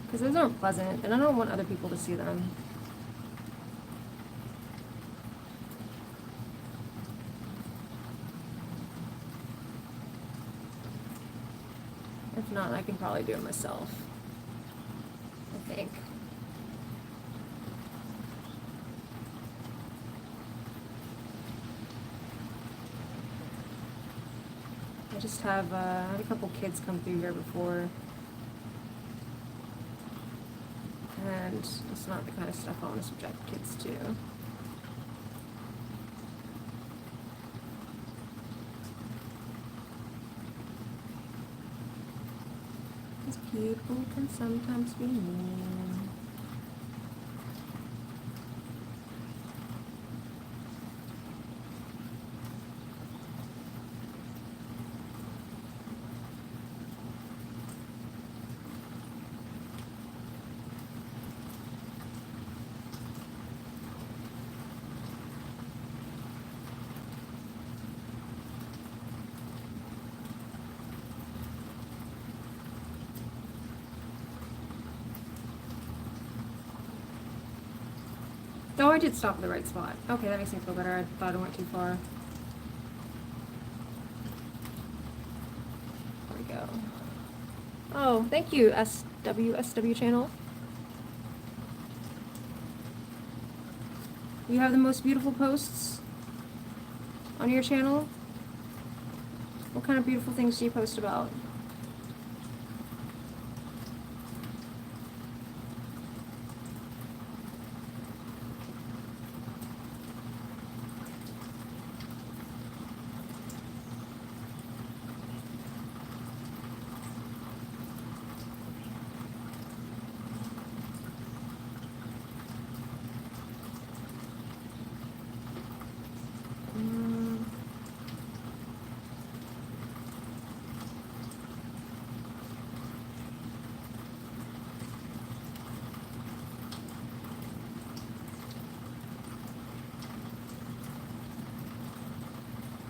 Because those aren't pleasant, and I don't want other people to see them. If not, I can probably do it myself, I think. I just have I had a couple kids come through here before, and and it's not the kind of stuff I want to subject kids to. Because people can sometimes be mean. Oh, I did stop at the right spot. Okay, that makes me feel better. I thought I went too far. There we go. Oh, thank you, SW channel. You have the most beautiful posts on your channel. What kind of beautiful things do you post about?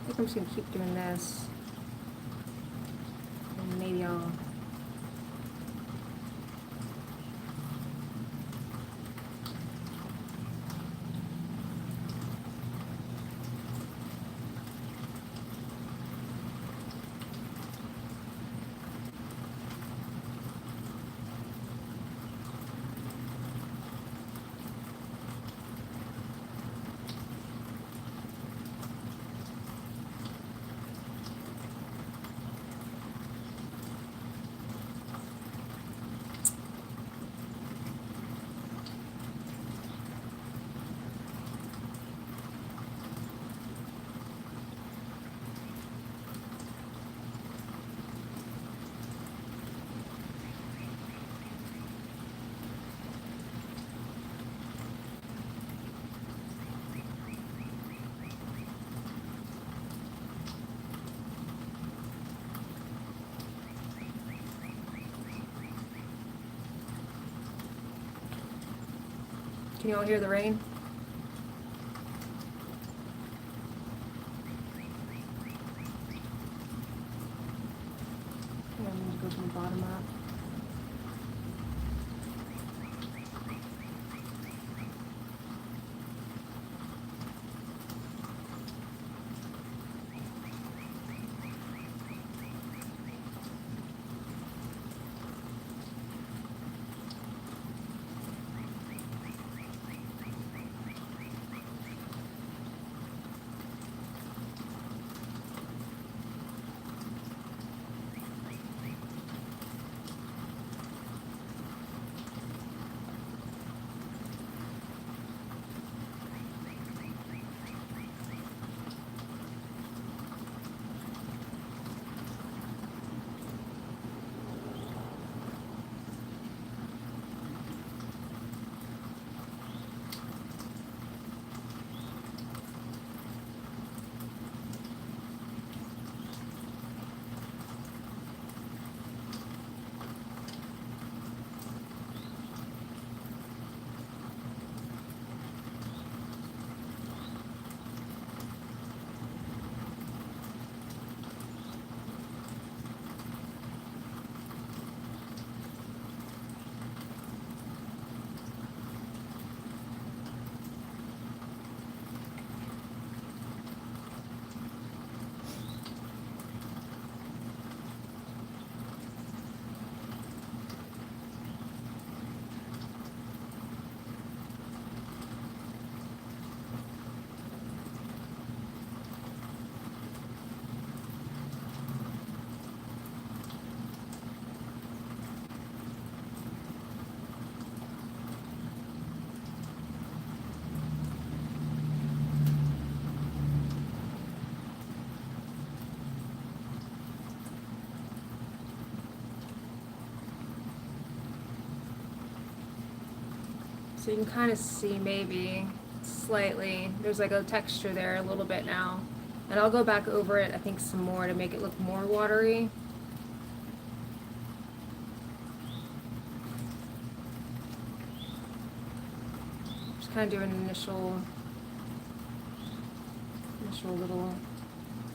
I think I'm just gonna keep doing this. And maybe I'll... Can you all hear the rain? I'm going to go from the bottom up. So you can kind of see maybe slightly, there's like a texture there a little bit now. And I'll go back over it, I think, some more to make it look more watery. Just kind of doing initial little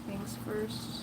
things first.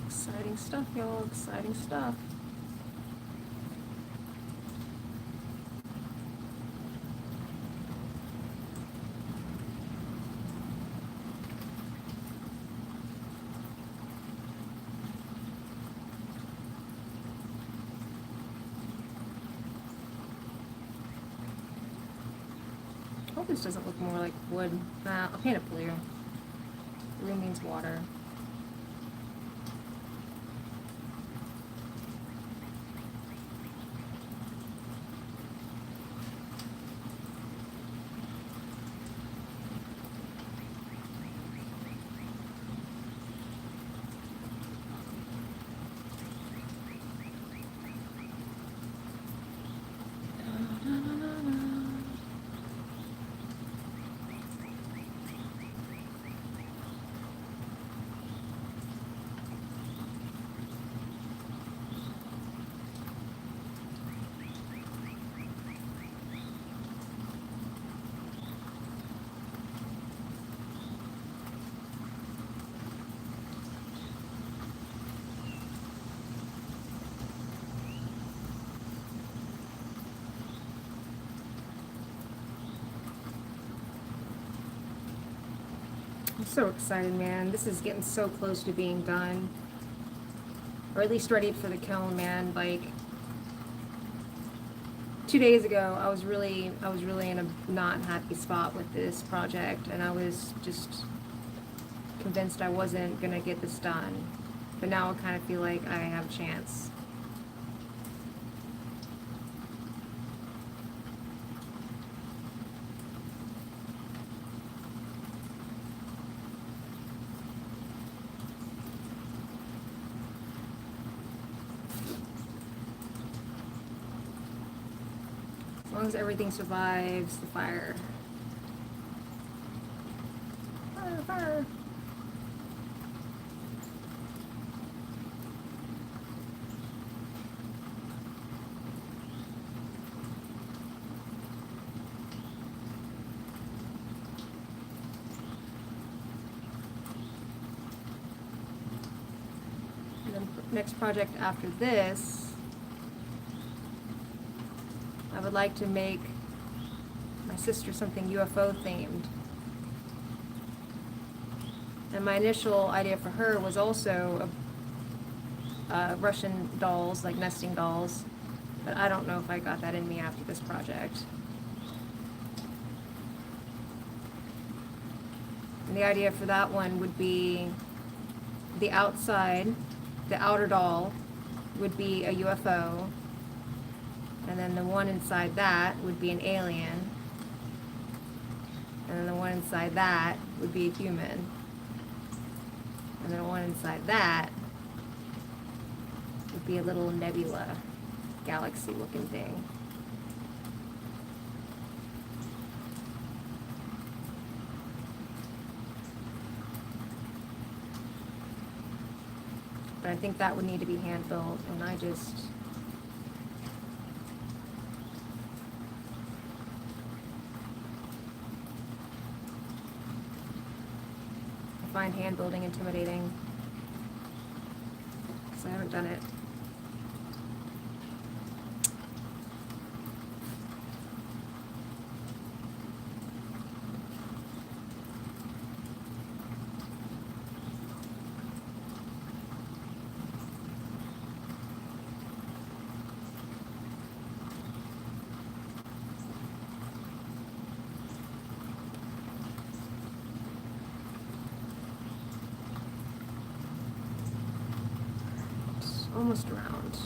Exciting stuff, y'all. Exciting stuff. I hope this doesn't look more like wood. Nah, I'll paint it blue. Blue means water. I'm so excited, man. This is getting so close to being done. Or at least ready for the kiln, man. Like 2 days ago, I was really in a not happy spot with this project, and I was just convinced I wasn't gonna get this done. But now I kind of feel like I have a chance. As long as everything survives the fire. Fire, fire. And then next project after this, I would like to make my sister something UFO themed. And my initial idea for her was also Russian dolls, like nesting dolls. But I don't know if I got that in me after this project. And the idea for that one would be the outside, the outer doll would be a UFO. And then the one inside that would be an alien. And then the one inside that would be a human. And then the one inside that would be a little nebula, galaxy looking thing. but I think that would need to be hand built, and I find hand building intimidating, because I haven't done it. Almost around.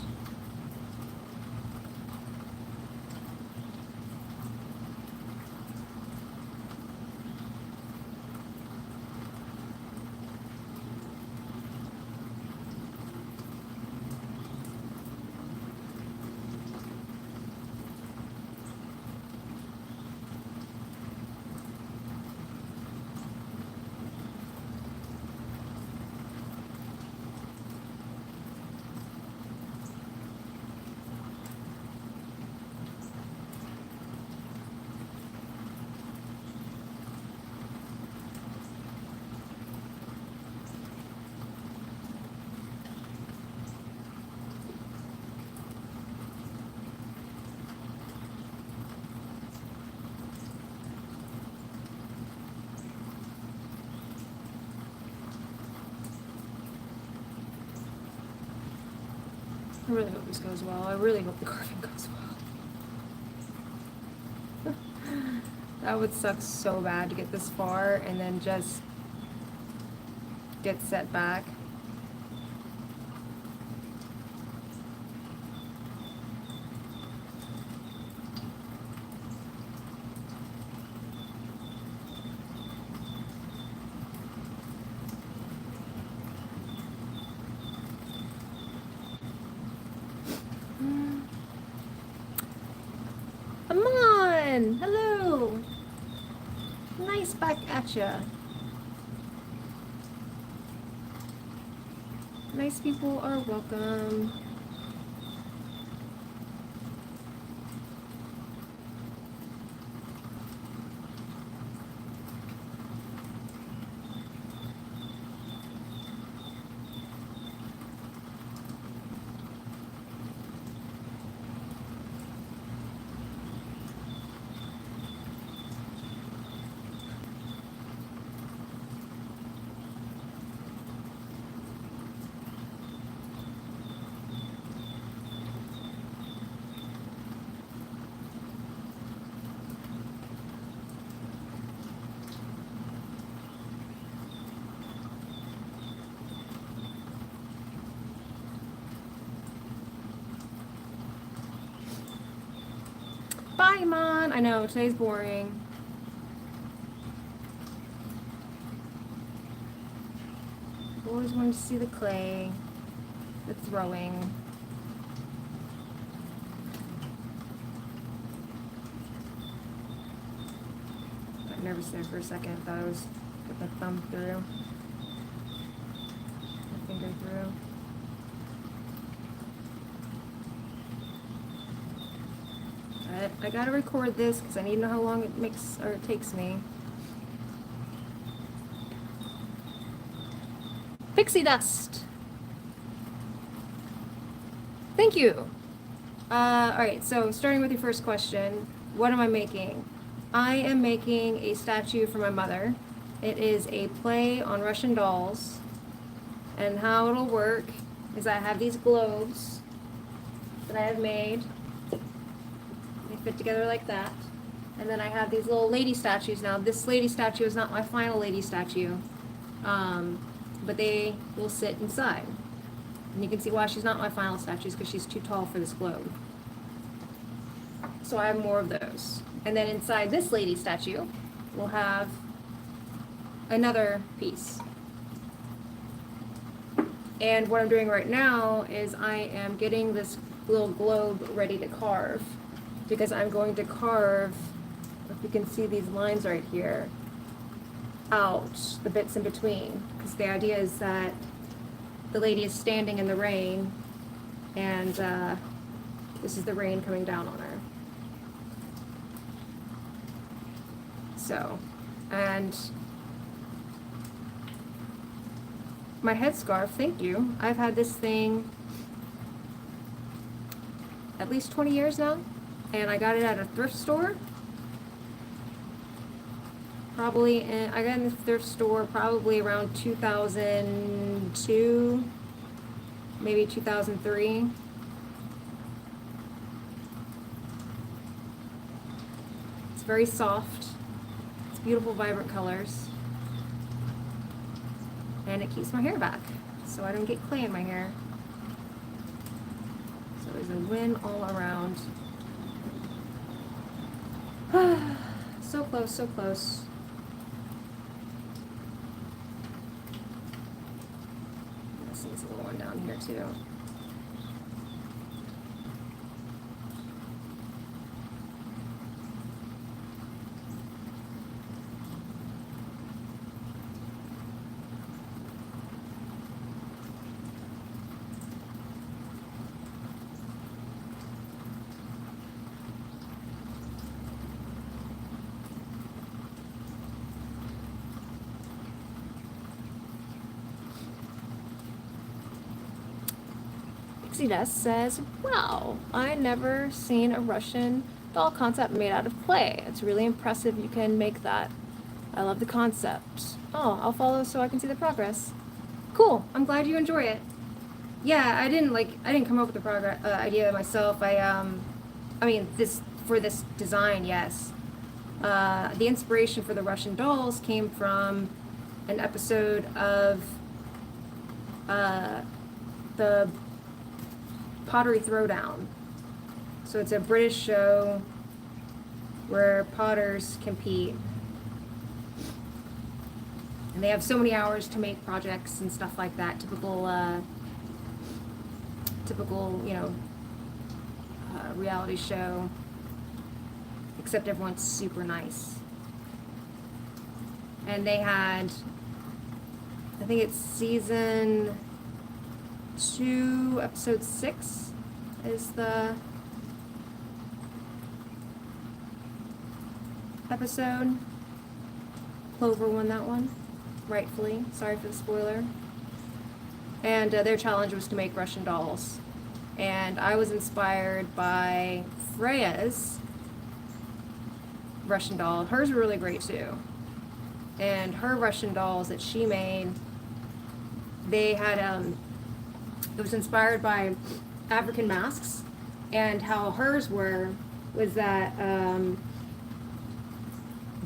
I really hope this goes well. I really hope the carving goes well. That would suck so bad to get this far and then just get set back. Come on! Hello! Nice back at ya. Nice people are welcome. Bye, Mon! I know, today's boring. Always wanted to see the clay, the throwing. Got nervous there for a second. Thought I was put my thumb through, my finger through. I gotta record this because I need to know how long it takes me. Pixie dust. Thank you. Alright, so starting with your first question, what am I making? I am making a statue for my mother. It is a play on Russian dolls. And how it'll work is I have these globes that I have made. They fit together like that. And then I have these little lady statues. Now, this lady statue is not my final lady statue. But they will sit inside. And you can see why she's not my final statue, because she's too tall for this globe. So I have more of those. And then inside this lady statue, we'll have another piece. And what I'm doing right now is I am getting this little globe ready to carve, because I'm going to carve, if you can see these lines right here, out the bits in between, because the idea is that the lady is standing in the rain, and this is the rain coming down on her. So, and my headscarf, thank you. I've had this thing at least 20 years now, and I got it at a thrift store. I got it in the thrift store probably around 2002, maybe 2003. It's very soft. It's beautiful, vibrant colors. And it keeps my hair back, so I don't get clay in my hair. So there's a win all around. So close, so close. This needs a little one down here too. Cicadas says, wow, I never seen a Russian doll concept made out of clay. It's really impressive you can make that. I love the concept. Oh, I'll follow so I can see the progress. Cool, I'm glad you enjoy it. Yeah, I didn't come up with the idea myself. I mean, for this design, yes. The inspiration for the Russian dolls came from an episode of the Pottery Throwdown. So it's a British show where potters compete. And they have so many hours to make projects and stuff like that. Typical, reality show. Except everyone's super nice. And they had, I think it's season 2, episode 6 is the episode. Clover won that one, rightfully. Sorry for the spoiler. And their challenge was to make Russian dolls. And I was inspired by Freya's Russian doll. Hers were really great too. And her Russian dolls that she made, they had it was inspired by African masks, and how hers was that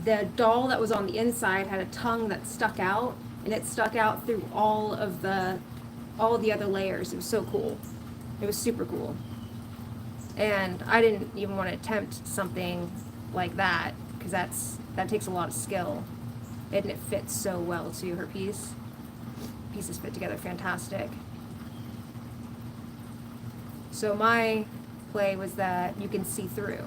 the doll that was on the inside had a tongue that stuck out, and it stuck out through all the other layers. It was so cool. It was super cool. And I didn't even want to attempt something like that, because that takes a lot of skill. And it fits so well to her piece. Pieces fit together fantastic. So my play was that you can see through.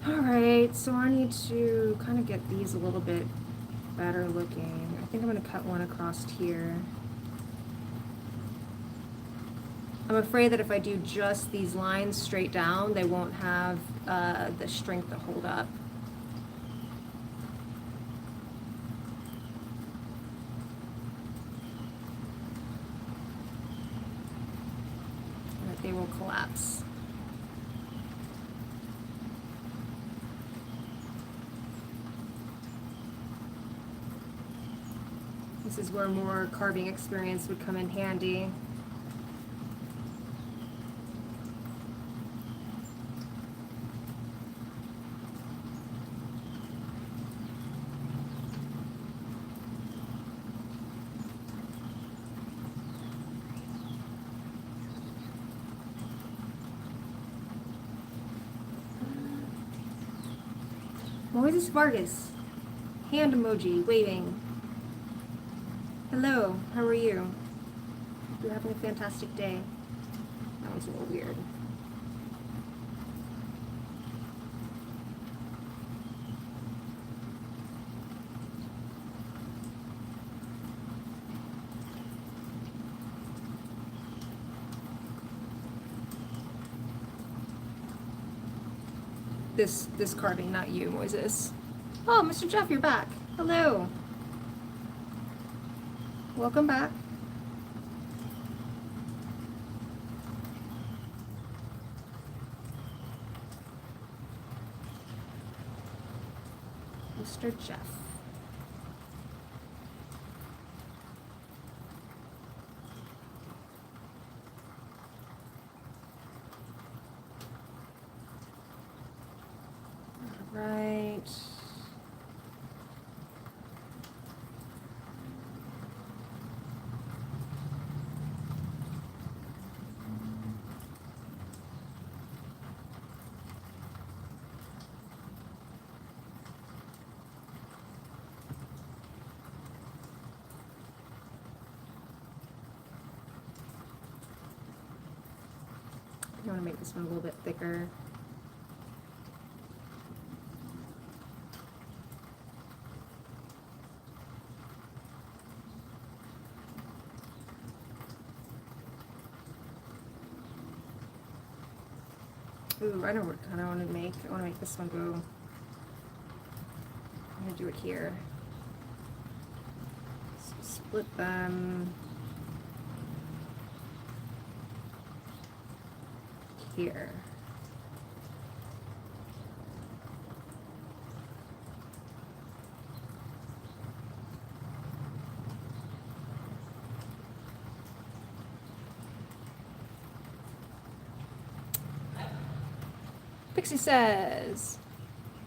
Alright, so I need to kind of get these a little bit better looking. I think I'm going to cut one across here. I'm afraid that if I do just these lines straight down, they won't have the strength to hold up. That they will collapse. This is where more carving experience would come in handy. Moises Vargas. Hand emoji, waving. Hello, how are you? Hope you're having a fantastic day. That was a little weird. This carving, not you, Moises. Oh, Mr. Jeff, you're back. Hello. Welcome back. Mr. Jeff. All right. I want to make this one a little bit thicker. Ooh, I know what kind I want to make. I want to make this one go. I'm going to do it here. So split them here. Pixie says,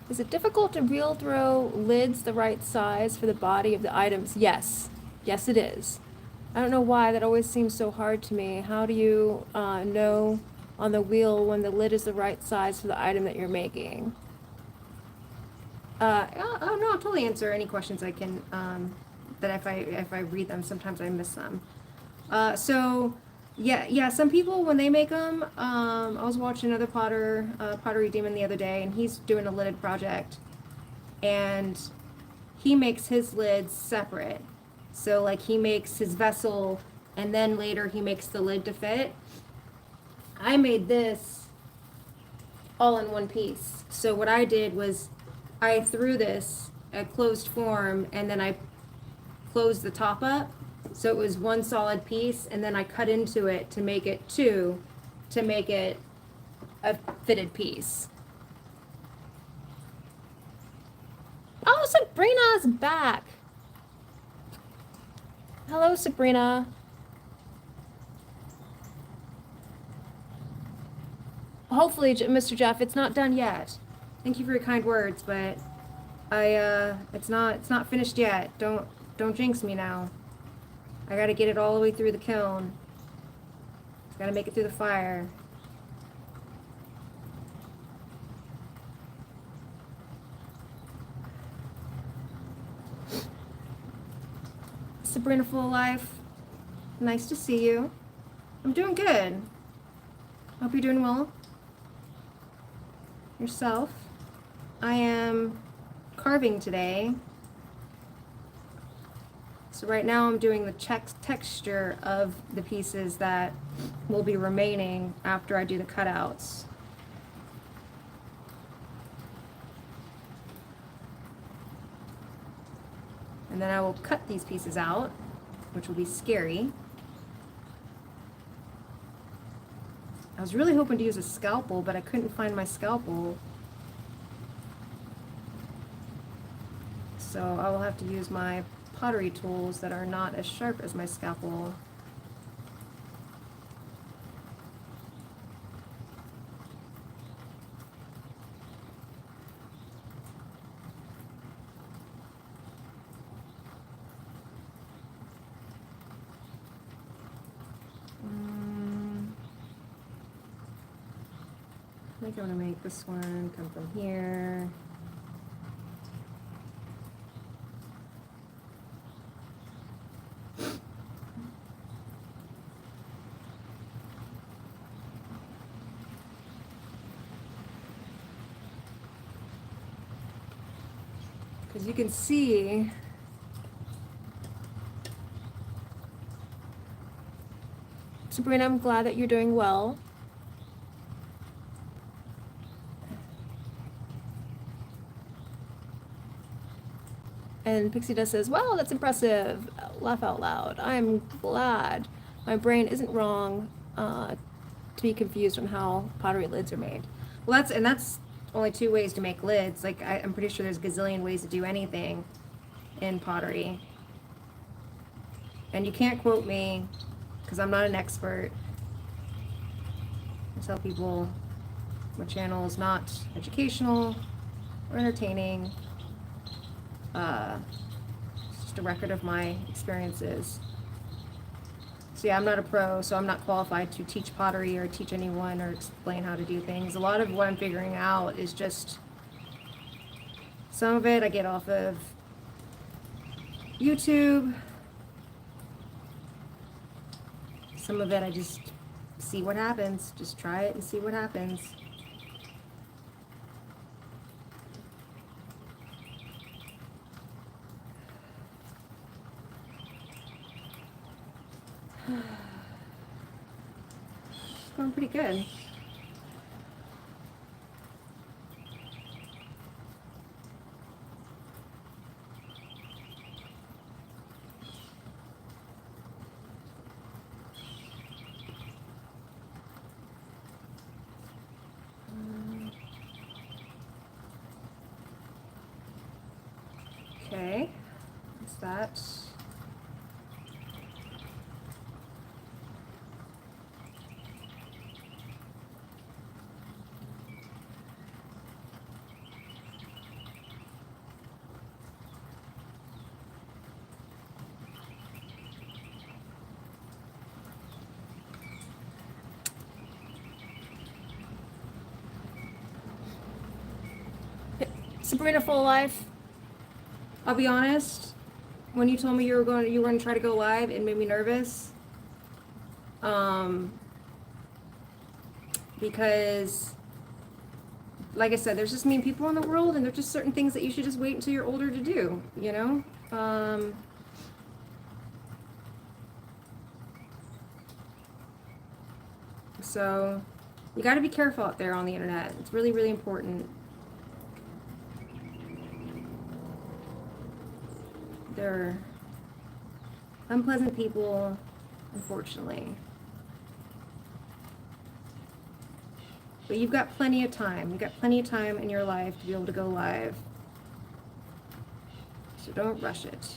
is it difficult to reel throw lids the right size for the body of the items? Yes. Yes, it is. I don't know why that always seems so hard to me. How do you know on the wheel when the lid is the right size for the item that you're making? Oh no, I'll totally answer any questions I can, that if I read them, sometimes I miss them. So yeah, some people, when they make them, I was watching another pottery demon the other day, and he's doing a lidded project, and he makes his lids separate. So like he makes his vessel, and then later he makes the lid to fit. I made this all in one piece. So what I did was I threw this at closed form, and then I closed the top up. So it was one solid piece, and then I cut into it to make it two, to make it a fitted piece. Oh, Sabrina's back. Hello, Sabrina. Hopefully, Mr. Jeff, it's not done yet. Thank you for your kind words, but it's not finished yet. Don't jinx me now. I gotta get it all the way through the kiln. Gotta make it through the fire. Sabrina Full Life, nice to see you. I'm doing good. Hope you're doing well. Yourself. I am carving today. So right now I'm doing the texture of the pieces that will be remaining after I do the cutouts. And then I will cut these pieces out, which will be scary. I was really hoping to use a scalpel, but I couldn't find my scalpel. So I will have to use my pottery tools that are not as sharp as my scalpel. I think I'm going to make this one come from here. Because you can see Sabrina, I'm glad that you're doing well. And Pixie Dust says, wow, that's impressive. Laugh out loud. I'm glad my brain isn't wrong to be confused on how pottery lids are made. Well, that's only 2 ways to make lids. Like, I'm pretty sure there's a gazillion ways to do anything in pottery. And you can't quote me because I'm not an expert. I tell people my channel is not educational or entertaining. It's just a record of my experiences. So yeah, I'm not a pro, so I'm not qualified to teach pottery or teach anyone or explain how to do things. A lot of what I'm figuring out is just, some of it I get off of YouTube. Some of it I just see what happens. Just try it and see what happens. It's going pretty good. Okay, what's that? Sabrina Full Life. I'll be honest, when you told me you were going to try to go live, it made me nervous. Because, like I said, there's just mean people in the world, and there's just certain things that you should just wait until you're older to do, you know? So, you gotta be careful out there on the internet. It's really, really important. They're unpleasant people, unfortunately. But you've got plenty of time. You've got plenty of time in your life to be able to go live. So don't rush it.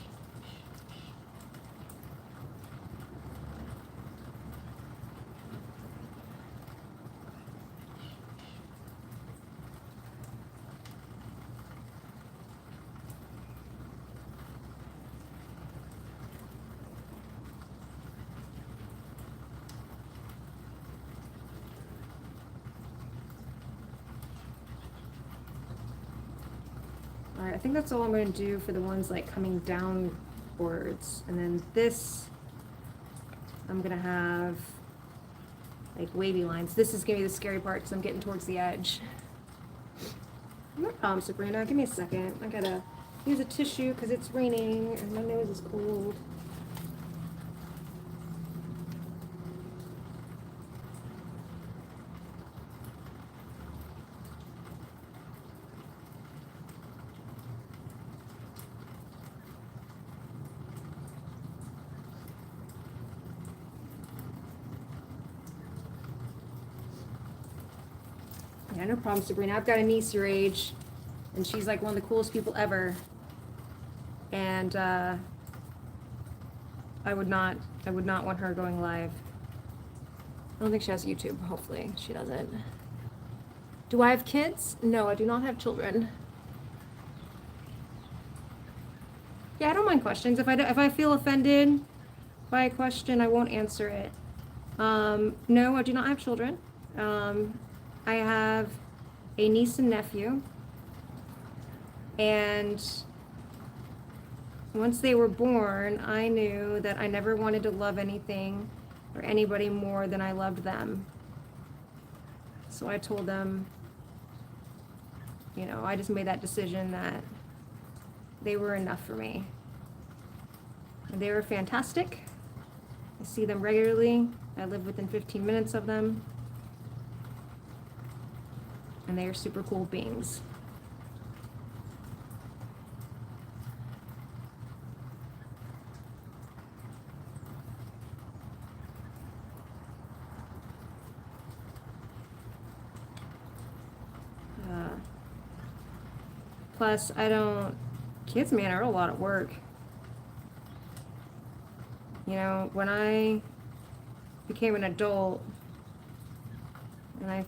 Alright, I think that's all I'm going to do for the ones like coming downwards. And then this, I'm going to have like wavy lines. This is going to be the scary part because I'm getting towards the edge. No problem, Sabrina. Give me a second. I gotta use a tissue because it's raining and my nose is cold. Yeah, no problem, Sabrina. I've got a niece your age, and she's like one of the coolest people ever. And I would not want her going live. I don't think she has YouTube. Hopefully, she doesn't. Do I have kids? No, I do not have children. Yeah, I don't mind questions. If I feel offended by a question, I won't answer it. No, I do not have children. I have a niece and nephew, and once they were born, I knew that I never wanted to love anything or anybody more than I loved them. So I told them, you know, I just made that decision that they were enough for me. And they were fantastic. I see them regularly. I live within 15 minutes of them. And they are super cool beings. Plus, kids, man, are a lot of work. You know, when I became an adult and I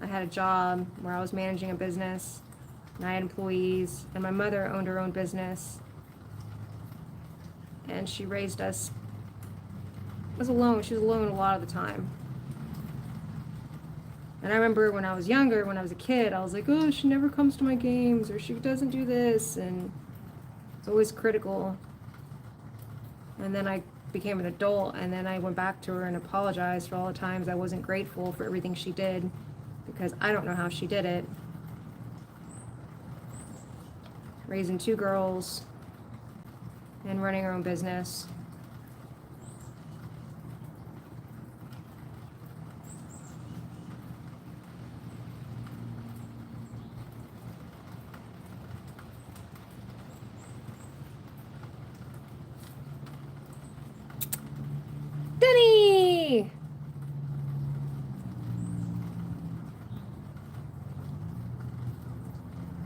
had a job where I was managing a business and I had employees, and my mother owned her own business, and she raised us. She was alone a lot of the time. And I remember when I was younger, when I was a kid, I was like, oh, she never comes to my games, or she doesn't do this, and it's always critical. And then I became an adult, and then I went back to her and apologized for all the times I wasn't grateful for everything she did, because I don't know how she did it. Raising 2 girls and running her own business. Denny!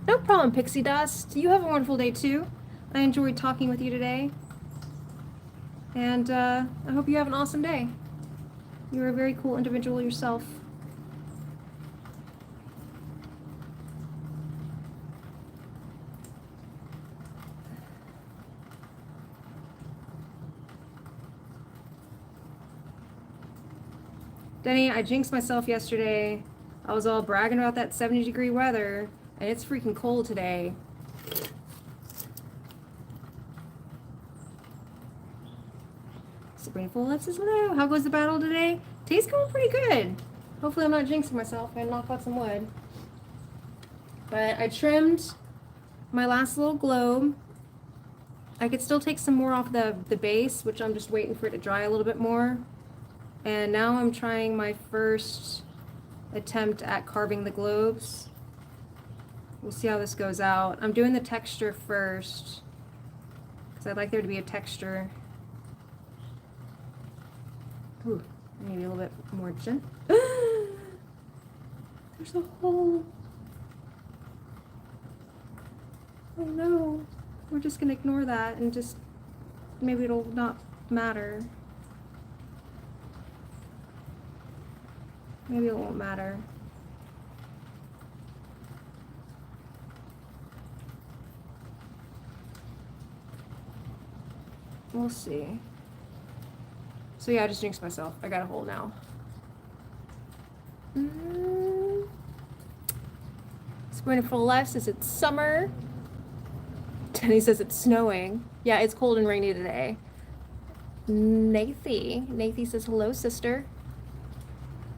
No problem, Pixie Dust. You have a wonderful day too. I enjoyed talking with you today. And I hope you have an awesome day. You're a very cool individual yourself. Denny, I jinxed myself yesterday. I was all bragging about that 70-degree weather, and it's freaking cold today. Sabrina Full Lips says hello. How goes the battle today? Today's going pretty good. Hopefully I'm not jinxing myself and knock out some wood. But I trimmed my last little globe. I could still take some more off the base, which I'm just waiting for it to dry a little bit more. And now I'm trying my first attempt at carving the globes. We'll see how this goes out. I'm doing the texture first, because I'd like there to be a texture. Ooh, maybe a little bit more gentle. There's a hole. Oh no. We're just gonna ignore that and just, maybe it'll not matter. Maybe it won't matter. We'll see. So yeah, I just jinxed myself. I got a hole now. Sabrina Full Life says it's summer. Tenny says it's snowing. Yeah, it's cold and rainy today. Nathy says hello, sister.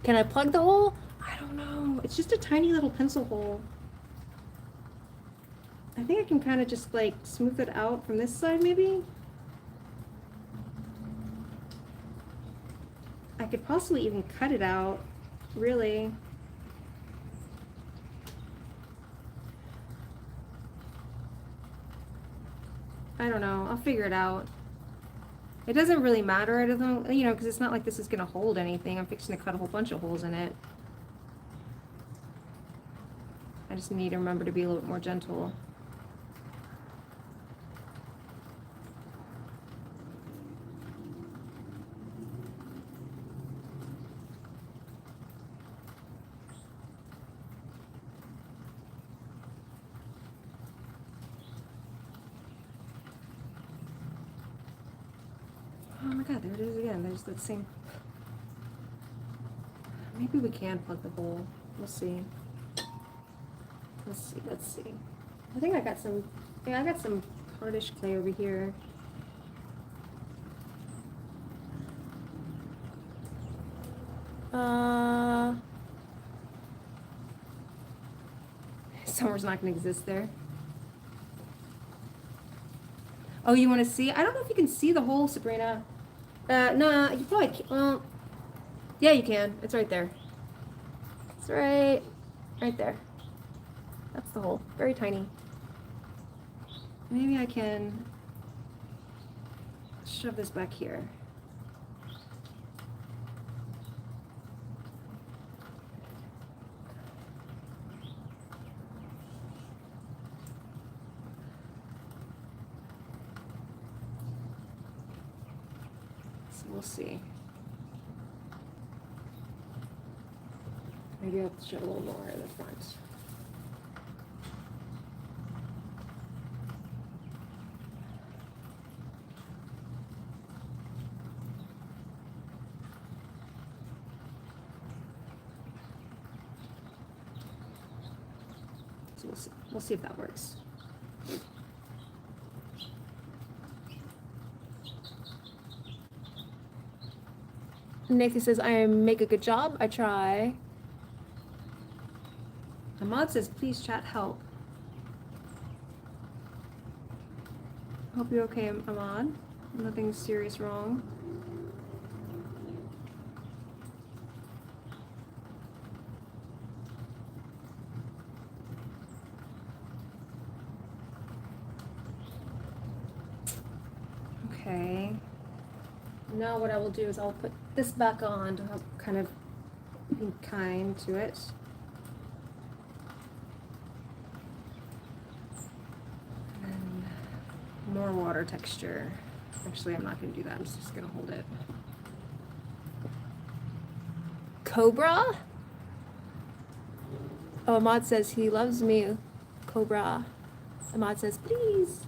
Can I plug the hole? I don't know. It's just a tiny little pencil hole. I think I can kind of just like smooth it out from this side maybe. I could possibly even cut it out, really. I don't know. I'll figure it out. It doesn't really matter, I don't, you know, because it's not like this is going to hold anything. I'm fixing to cut a whole bunch of holes in it. I just need to remember to be a little bit more gentle. Oh my god, there it is again. There's that same... Maybe we can plug the hole. We'll see. Let's see. I think I got some... Yeah, I got some hardish clay over here. Summer's not going to exist there. Oh, you want to see? I don't know if you can see the hole, Sabrina. No, you probably can't. Well, yeah, you can. It's right there. It's right there. That's the hole. Very tiny. Maybe I can shove this back here. So we'll see. Maybe I'll shove a little more in the front. So we'll see. We'll see if that works. Nathan says, I make a good job. I try. Ahmad says, please chat help. Hope you're okay, Ahmad. Nothing serious wrong. Okay. Now what I will do is I'll put this back on to help kind of be kind to it. And more water texture. Actually, I'm not going to do that. I'm just going to hold it. Cobra? Oh, Ahmad says he loves me. Cobra. Ahmad says, please.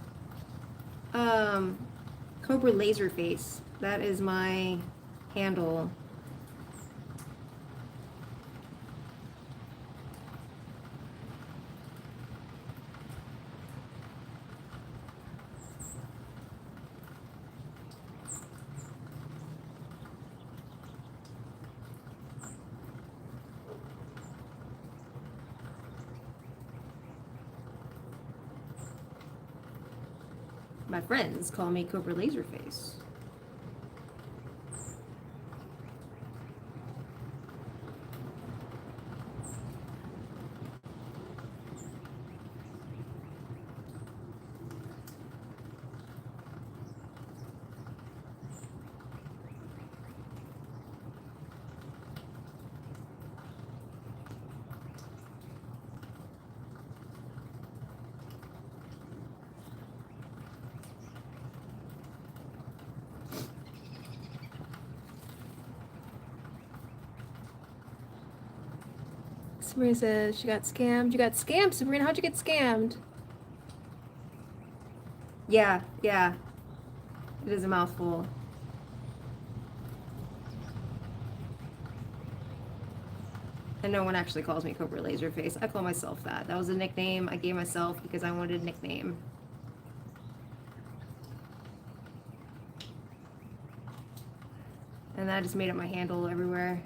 Cobra Laserface. That is my handle. My friends call me Cobra Laserface. Sabrina says she got scammed. You got scammed, Sabrina. How'd you get scammed? Yeah. It is a mouthful. And no one actually calls me Cobra Laserface. I call myself that. That was a nickname I gave myself because I wanted a nickname. And I just made it my handle everywhere.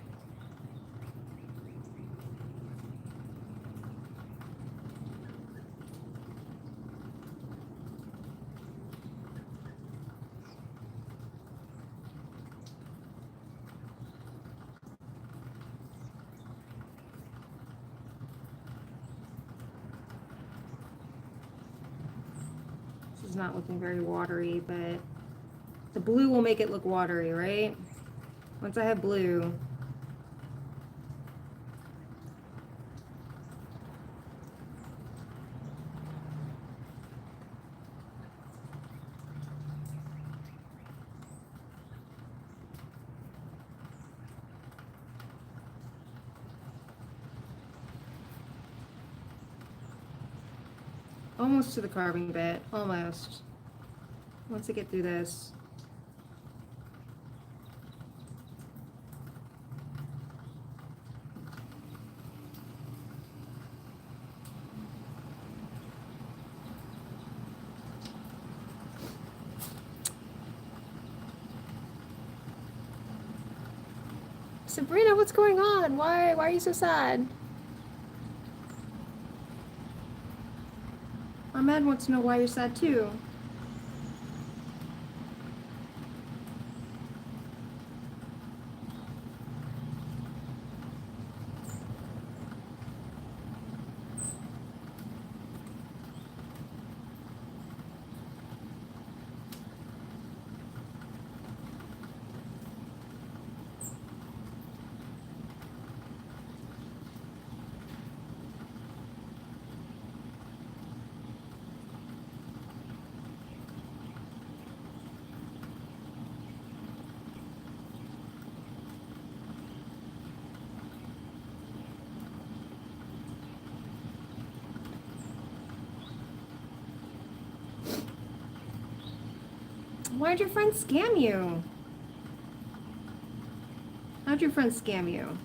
Not looking very watery, but the blue will make it look watery, right? Once I have blue. Almost to the carving bit, almost. Once I get through this. Sabrina, what's going on? Why are you so sad? Ahmed wants to know why you're sad too. Why'd your friend scam you? How'd your friend scam you?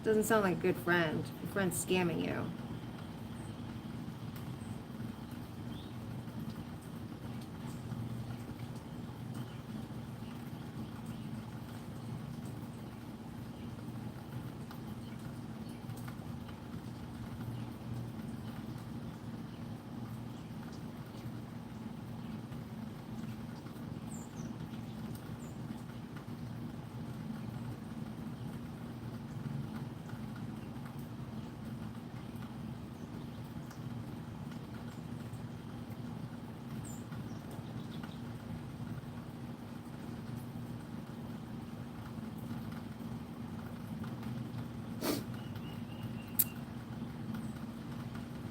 Doesn't sound like a good friend. Your friend's scamming you.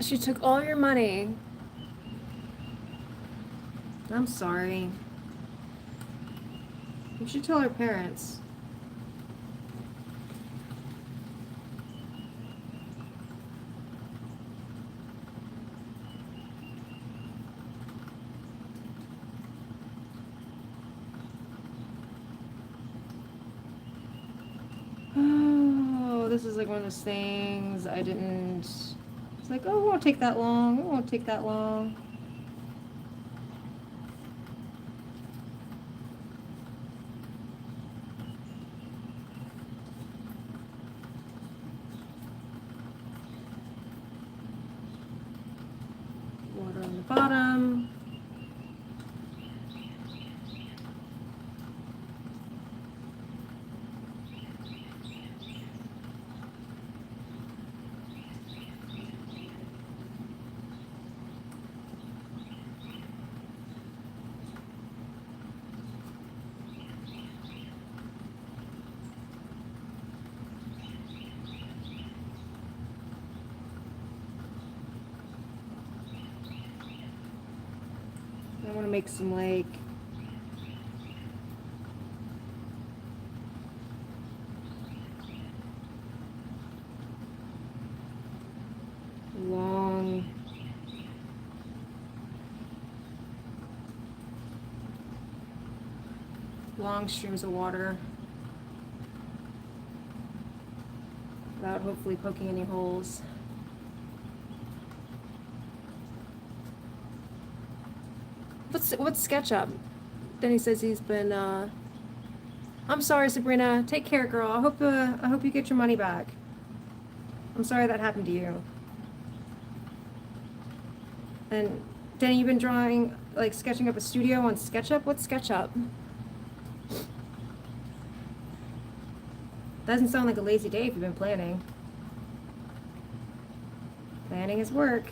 She took all your money. I'm sorry. You should tell her parents. Oh, this is like one of those things I didn't. It's like, oh, it won't take that long. It won't take that long. Water on the bottom. I want to make some like long streams of water without hopefully poking any holes. What's SketchUp? Denny says he's been. I'm sorry, Sabrina. Take care, girl. I hope you get your money back. I'm sorry that happened to you. And Denny, you've been drawing, like sketching up a studio on SketchUp. What's SketchUp? Doesn't sound like a lazy day if you've been planning. Planning is work.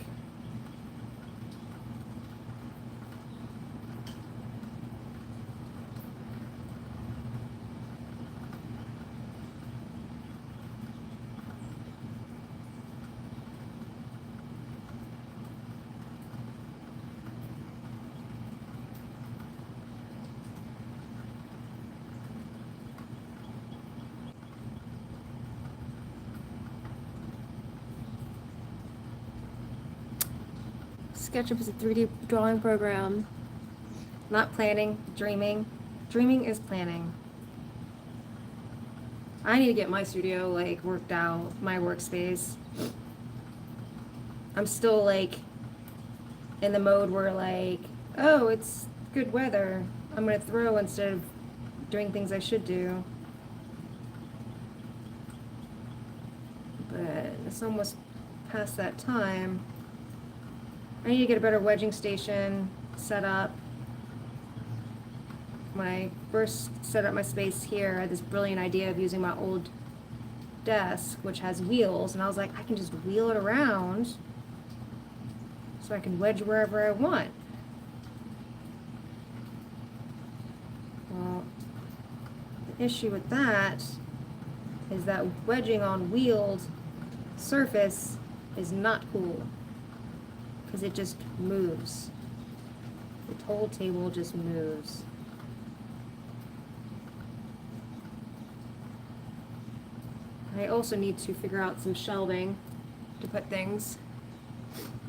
SketchUp is a 3D drawing program. Not planning, dreaming. Dreaming is planning. I need to get my studio like worked out, my workspace. I'm still like in the mode where like, oh, it's good weather. I'm gonna throw instead of doing things I should do. But it's almost past that time. I need to get a better wedging station set up. When I first set up my space here, I had this brilliant idea of using my old desk, which has wheels, and I was like, I can just wheel it around so I can wedge wherever I want. Well, the issue with that is that wedging on wheeled surface is not cool. Because it just moves. The whole table just moves. I also need to figure out some shelving to put things.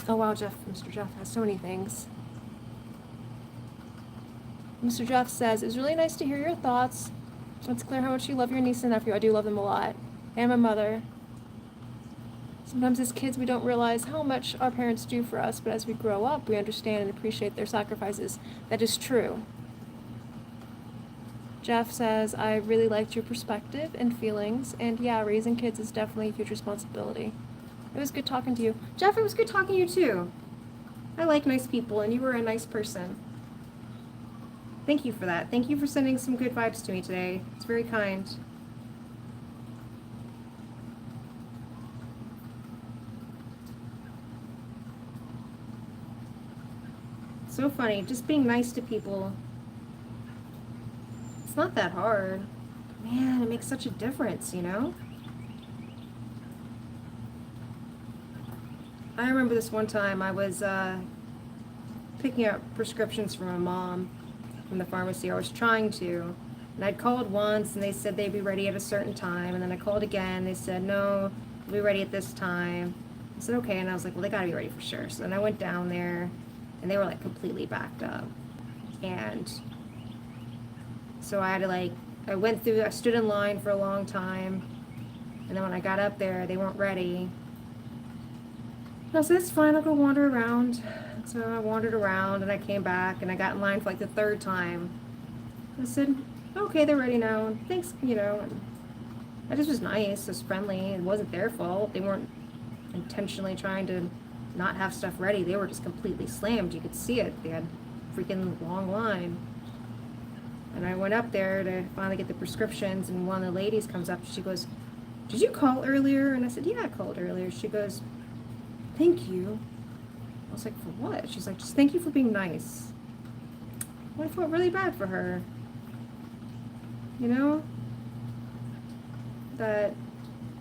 Oh wow, Mr. Jeff has so many things. Mr. Jeff says, "It's really nice to hear your thoughts. It's clear how much you love your niece and nephew. I do love them a lot. And my mother. Sometimes as kids we don't realize how much our parents do for us, but as we grow up we understand and appreciate their sacrifices." That is true. Jeff says, "I really liked your perspective and feelings, and yeah, raising kids is definitely a huge responsibility." It was good talking to you. Jeff, it was good talking to you too. I like nice people, and you were a nice person. Thank you for that. Thank you for sending some good vibes to me today. It's very kind. So funny, just being nice to people. It's not that hard. Man, it makes such a difference, you know? I remember this one time I was picking up prescriptions for my mom from the pharmacy. I was trying to. And I'd called once and they said they'd be ready at a certain time. And then I called again. They said, no, they'll be ready at this time. I said, okay. And I was like, well, they gotta be ready for sure. So then I went down there and they were like completely backed up. And so I had to I stood in line for a long time. And then when I got up there, they weren't ready. And I said, it's fine, I'll go wander around. So I wandered around and I came back and I got in line for like the third time. I said, okay, they're ready now. Thanks, you know. And I just was nice, was friendly. It wasn't their fault. They weren't intentionally trying to not have stuff ready. They were just completely slammed. You could see it. They had a freaking long line. And I went up there to finally get the prescriptions and one of the ladies comes up and she goes, did you call earlier? And I said, yeah, I called earlier. She goes, thank you. I was like, for what? She's like, just thank you for being nice. Well, I felt really bad for her. You know? That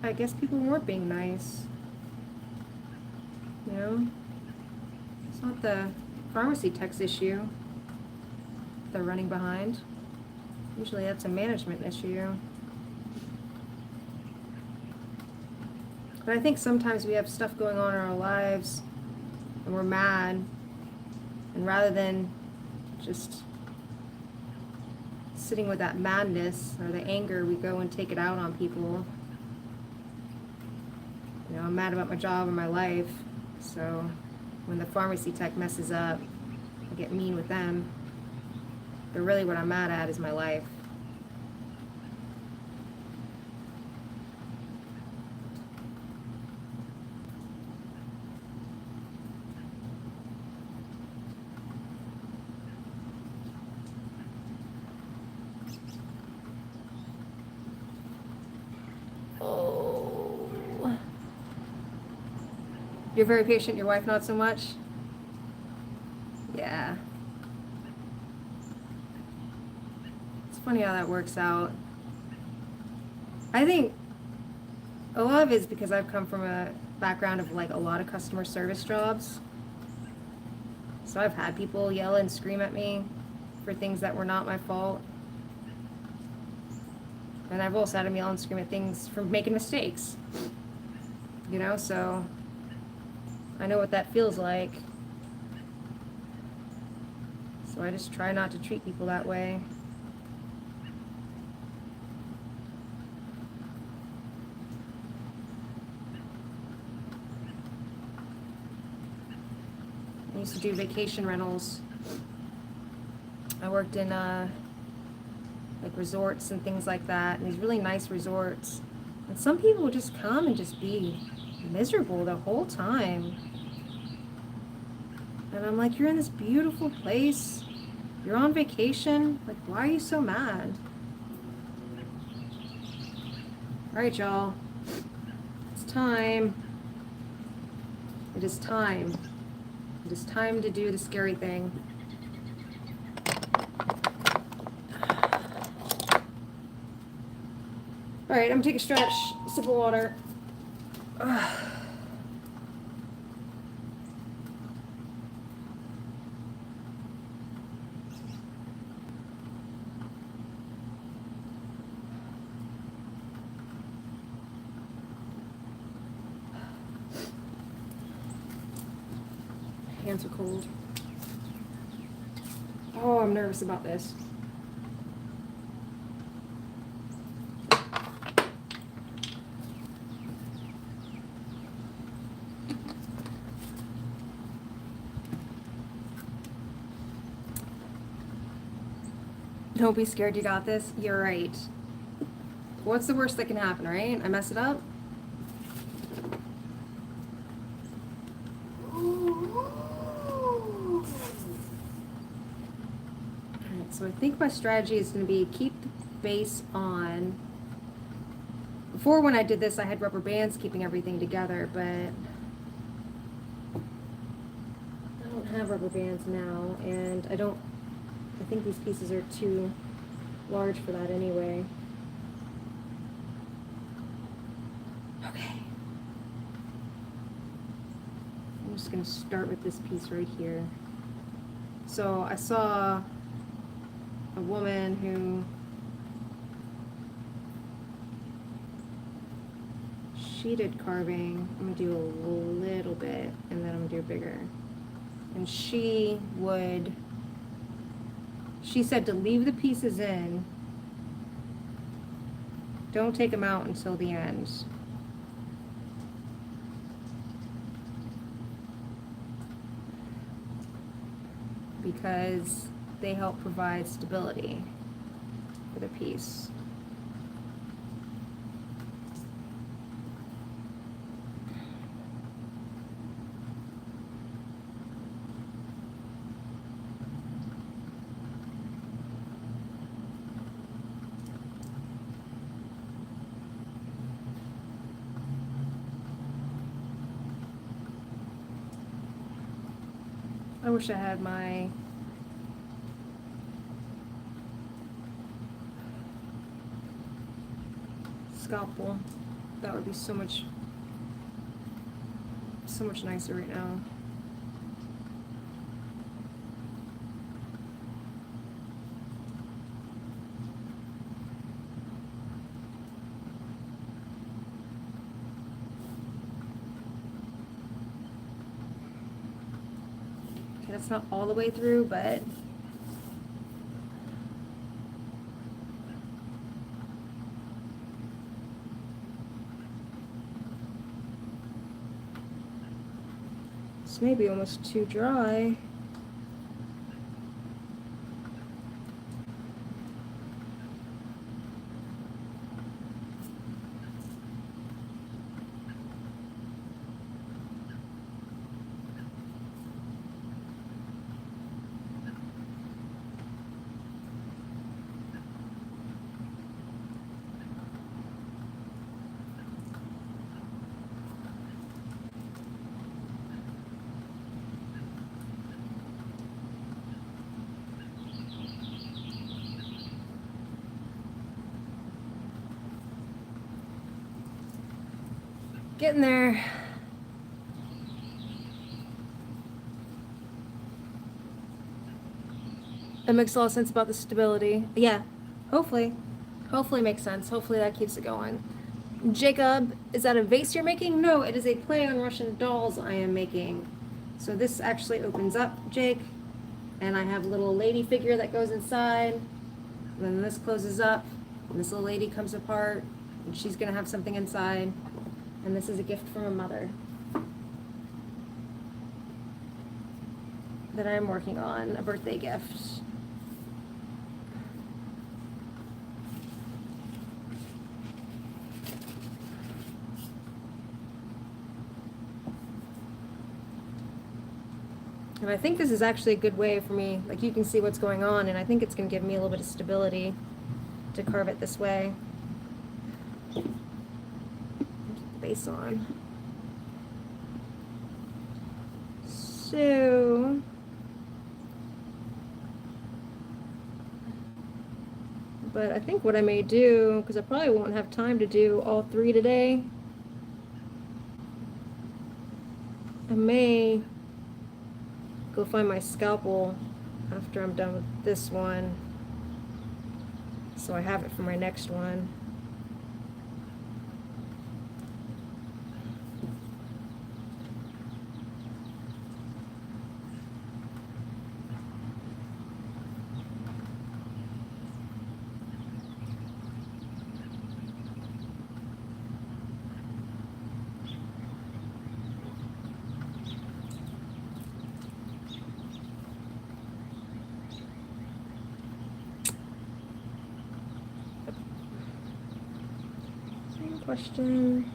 I guess people weren't being nice. You know? It's not the pharmacy tech's issue. They're running behind. Usually that's a management issue. But I think sometimes we have stuff going on in our lives and we're mad. And rather than just sitting with that madness or the anger, we go and take it out on people. You know, I'm mad about my job or my life. So when the pharmacy tech messes up, I get mean with them. But really what I'm mad at is my life. Oh. You're very patient, your wife not so much? Yeah. Funny how that works out. I think a lot of it is because I've come from a background of like a lot of customer service jobs. So I've had people yell and scream at me for things that were not my fault. And I've also had them yell and scream at things for making mistakes. You know, so I know what that feels like. So I just try not to treat people that way. I used to do vacation rentals. I worked in like resorts and things like that, and these really nice resorts. And some people would just come and just be miserable the whole time. And I'm like, you're in this beautiful place. You're on vacation. Like, why are you so mad? All right, y'all. It's time. It is time. It is time to do the scary thing. All right, I'm gonna take a stretch, sip of water. Ugh. hands are cold. Oh, I'm nervous about this. Don't be scared, you got this. You're right. What's the worst that can happen, right? I mess it up? Alright, so I think my strategy is going to be keep the base on. Before, when I did this, I had rubber bands keeping everything together, but I don't have rubber bands now, and I think these pieces are too large for that anyway. Okay. I'm just going to start with this piece right here. So I saw a woman who she did carving. I'm going to do a little bit and then I'm going to do bigger. And she said to leave the pieces in. Don't take them out until the end. Because they help provide stability for the piece. I wish I had my scalpel. That would be so much nicer right now. Okay, that's not all the way through, but this may be almost too dry. Getting there. That makes a lot of sense about the stability. Yeah, hopefully makes sense. Hopefully that keeps it going. Jacob, is that a vase you're making? No, it is a play on Russian dolls I am making. So this actually opens up, Jake, and I have a little lady figure that goes inside. And then this closes up, and this little lady comes apart, and she's gonna have something inside. And this is a gift from a mother that I'm working on, a birthday gift. And I think this is actually a good way for me, like you can see what's going on, and I think it's going to give me a little bit of stability to carve it this way. Base on. So but I think what I may do, because I probably won't have time to do all three today, I may go find my scalpel after I'm done with this one, so I have it for my next one. question.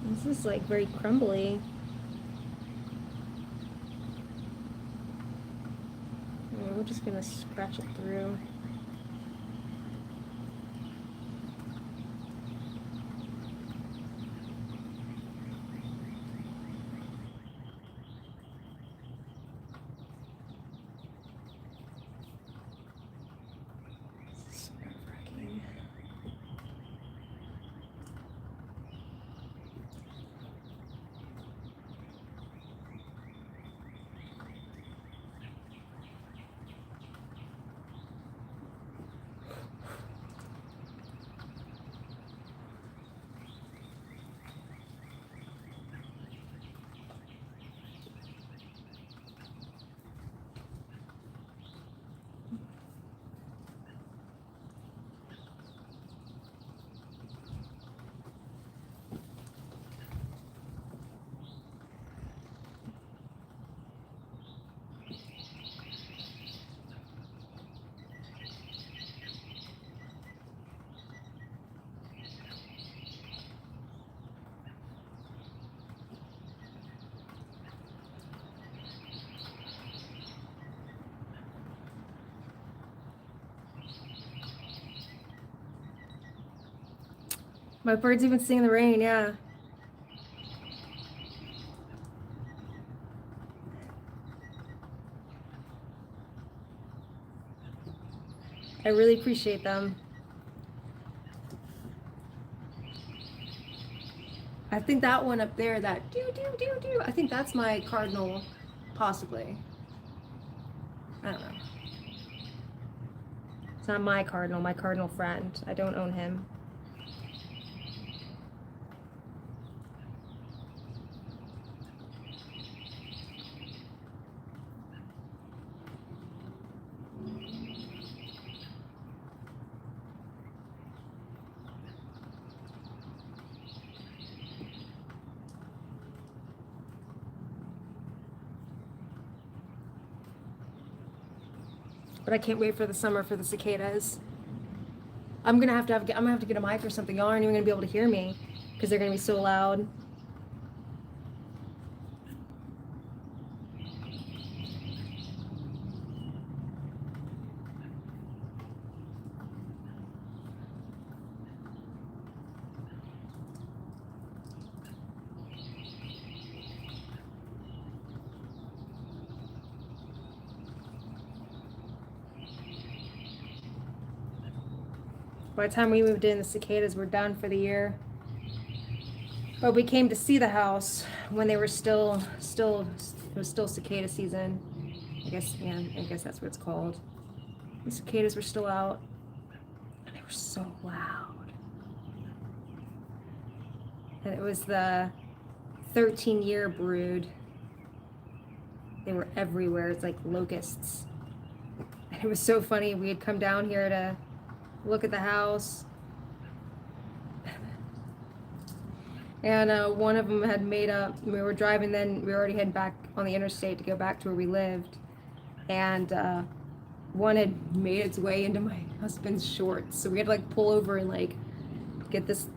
This is like very crumbly. We're just gonna scratch it through. My bird's even sing in the rain, yeah. I really appreciate them. I think that one up there, that do, I think that's my cardinal, possibly. I don't know. It's not my cardinal friend. I don't own him. But I can't wait for the summer for the cicadas. I'm gonna have to get a mic or something. Y'all aren't even gonna be able to hear me because they're gonna be so loud. By the time we moved in, the cicadas were done for the year. But we came to see the house when they were it was still cicada season. I guess that's what it's called. The cicadas were still out, and they were so loud. And it was the 13-year brood. They were everywhere. It's like locusts. And it was so funny. We had come down here to look at the house, and one of them had made up. We were driving, then we were already heading back on the interstate to go back to where we lived, and one had made its way into my husband's shorts, so we had to like pull over and like get this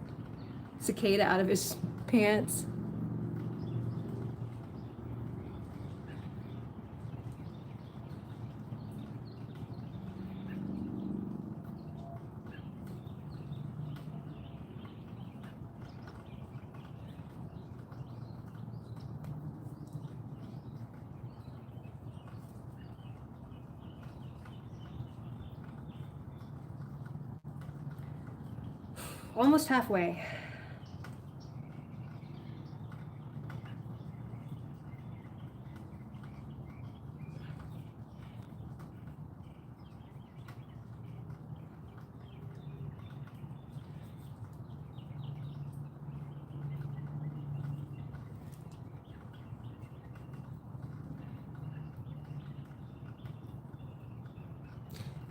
cicada out of his pants. Almost halfway.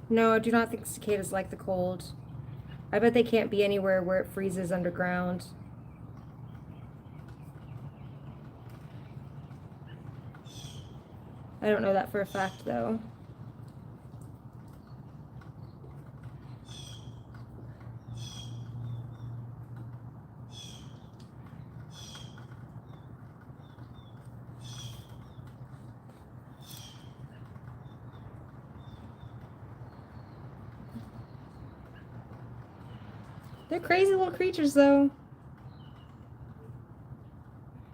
No, I do not think cicadas like the cold. I bet they can't be anywhere where it freezes underground. I don't know that for a fact, though. They're crazy little creatures, though.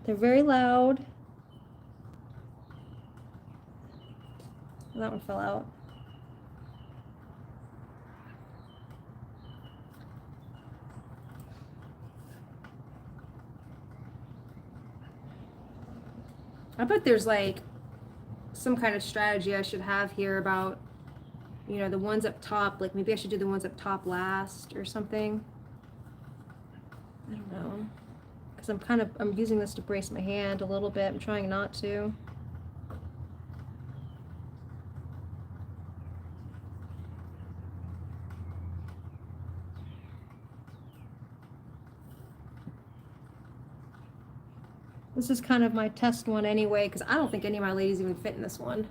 They're very loud. That one fell out. I bet there's like some kind of strategy I should have here about, you know, the ones up top. Like maybe I should do the ones up top last or something. I don't know. Because I'm using this to brace my hand a little bit. I'm trying not to. This is kind of my test one anyway, because I don't think any of my ladies even fit in this one.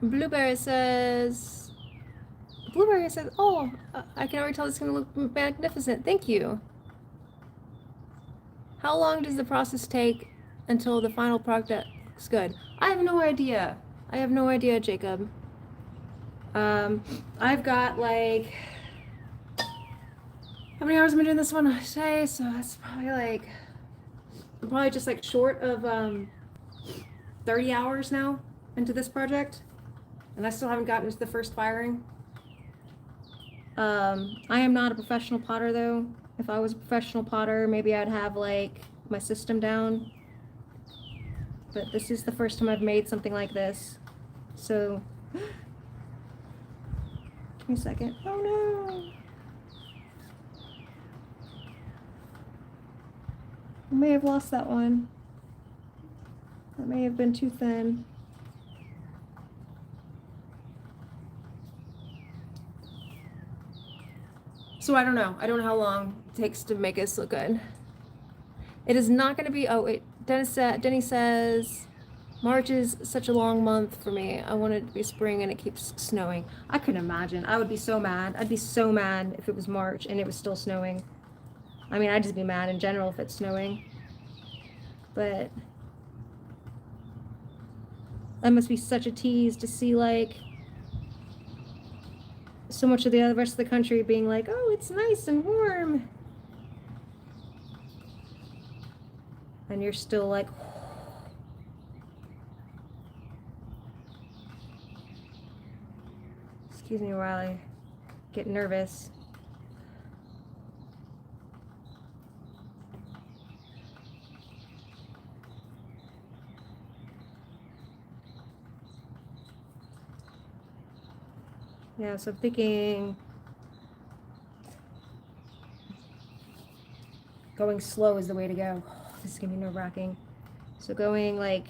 Blueberry says, oh, I can already tell it's going to look magnificent. Thank you. How long does the process take until the final product looks good? I have no idea. I have no idea, Jacob. I've got like, how many hours am I doing this one today? So that's probably like, I'm probably just like short of 30 hours now into this project. And I still haven't gotten to the first firing. I am not a professional potter though. If I was a professional potter, maybe I'd have like my system down. But this is the first time I've made something like this. So, give me a second. Oh no! I may have lost that one. That may have been too thin. So I don't know. I don't know how long it takes to make this look good. It is not going to be, oh wait, Denny says, March is such a long month for me. I want it to be spring and it keeps snowing. I couldn't imagine. I would be so mad. I'd be so mad if it was March and it was still snowing. I mean, I'd just be mad in general if it's snowing. But that must be such a tease to see like so much of the rest of the country being like, oh, it's nice and warm. And you're still like, excuse me while I get nervous. Yeah, so I'm thinking going slow is the way to go. This is gonna be nerve-wracking. So going like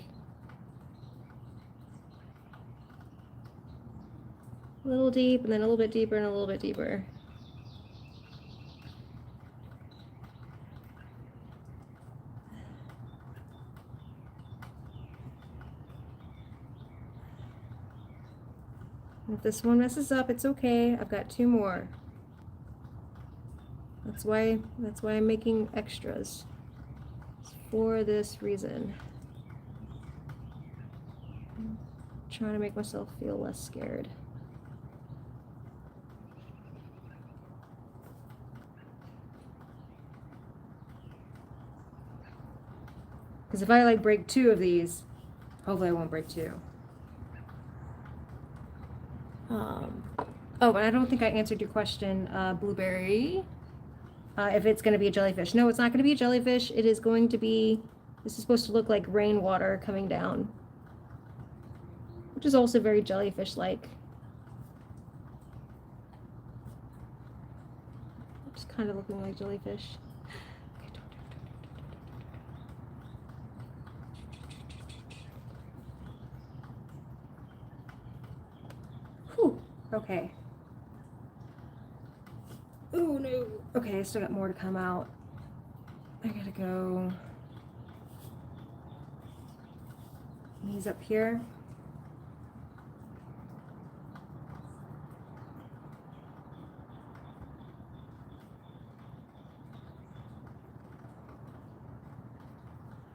a little deep and then a little bit deeper and a little bit deeper. If this one messes up, it's okay. I've got 2 more. That's why I'm making extras. It's for this reason. I'm trying to make myself feel less scared. Because if I like break 2 of these, hopefully I won't break 2. Oh, and I don't think I answered your question, Blueberry. If it's going to be a jellyfish. No, it's not going to be a jellyfish. It is going to be, this is supposed to look like rainwater coming down. Which is also very jellyfish-like. Just kind of looking like jellyfish. Whew. Okay. Oh no. Okay, I still got more to come out. I gotta go. Knees up here.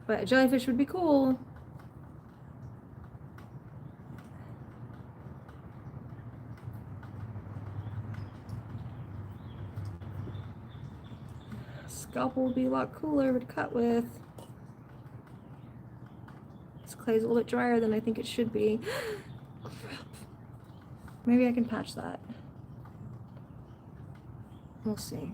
But a jellyfish would be cool. Scalpel would be a lot cooler to cut with. This clay's a little bit drier than I think it should be. Crap. Maybe I can patch that. We'll see.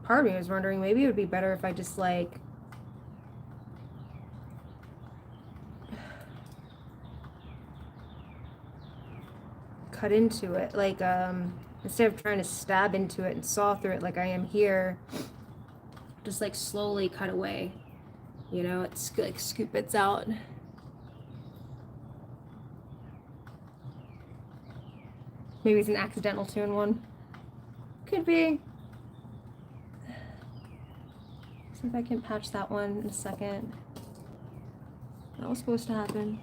Part of me was wondering maybe it would be better if I just like cut into it, like instead of trying to stab into it and saw through it like I am here, just like slowly cut away, you know, it's like scoop bits out. Maybe it's an accidental 2-in-1. Could be. See if I can patch that one in a second. That was supposed to happen.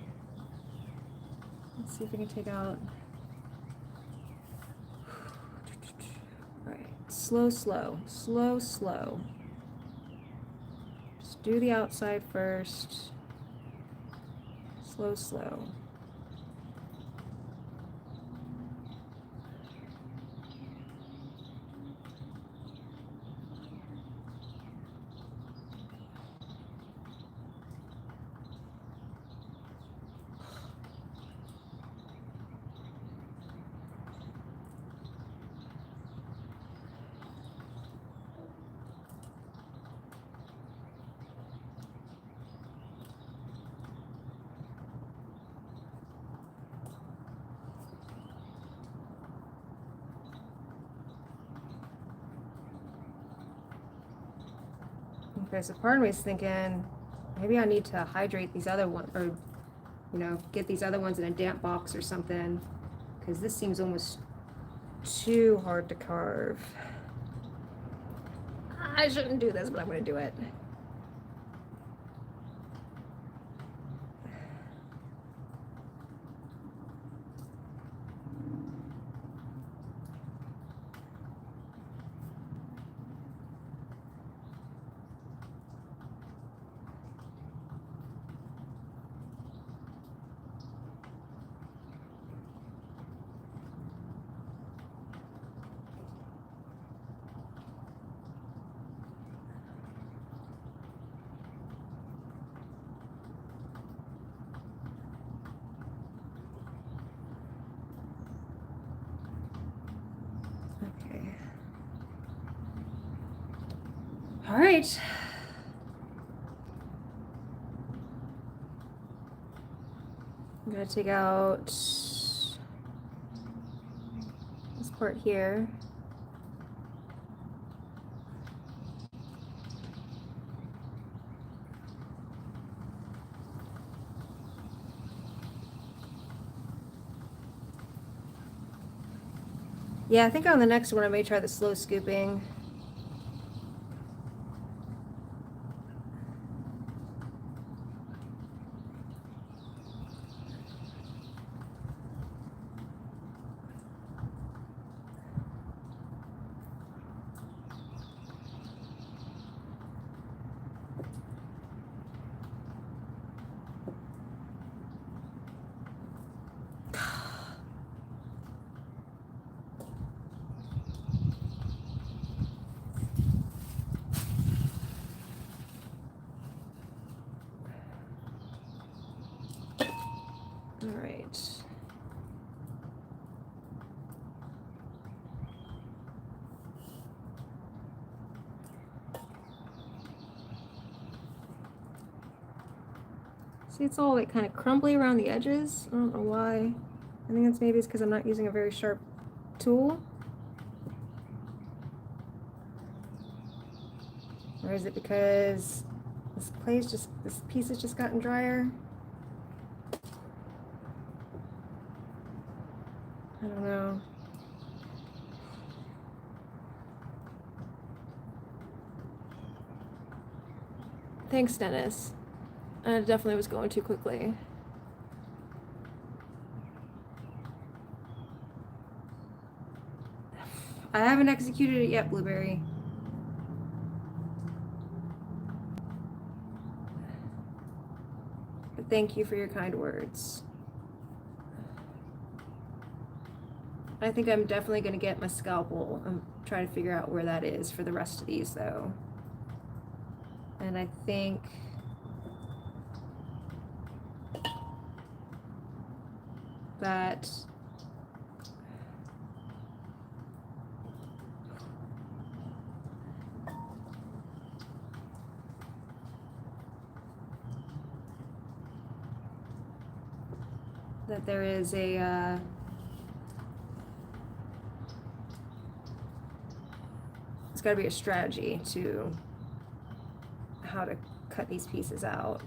Let's see if I can take out. Alright, slow, slow, slow, slow. Just do the outside first. Slow, slow. Okay, so part of me is thinking maybe I need to hydrate these other ones, or, you know, get these other ones in a damp box or something, because this seems almost too hard to carve. I shouldn't do this, but I'm going to do it. All right. I'm gonna take out this part here. Yeah, I think on the next one I may try the slow scooping. See, it's all like kind of crumbly around the edges. I don't know why. I think that's maybe it's because I'm not using a very sharp tool. Or is it because this piece has just gotten drier? I don't know. Thanks, Dennis. I definitely was going too quickly. I haven't executed it yet, Blueberry. But thank you for your kind words. I think I'm definitely going to get my scalpel and try to figure out where that is for the rest of these, though. And I think that there is a it's got to be a strategy to how to cut these pieces out.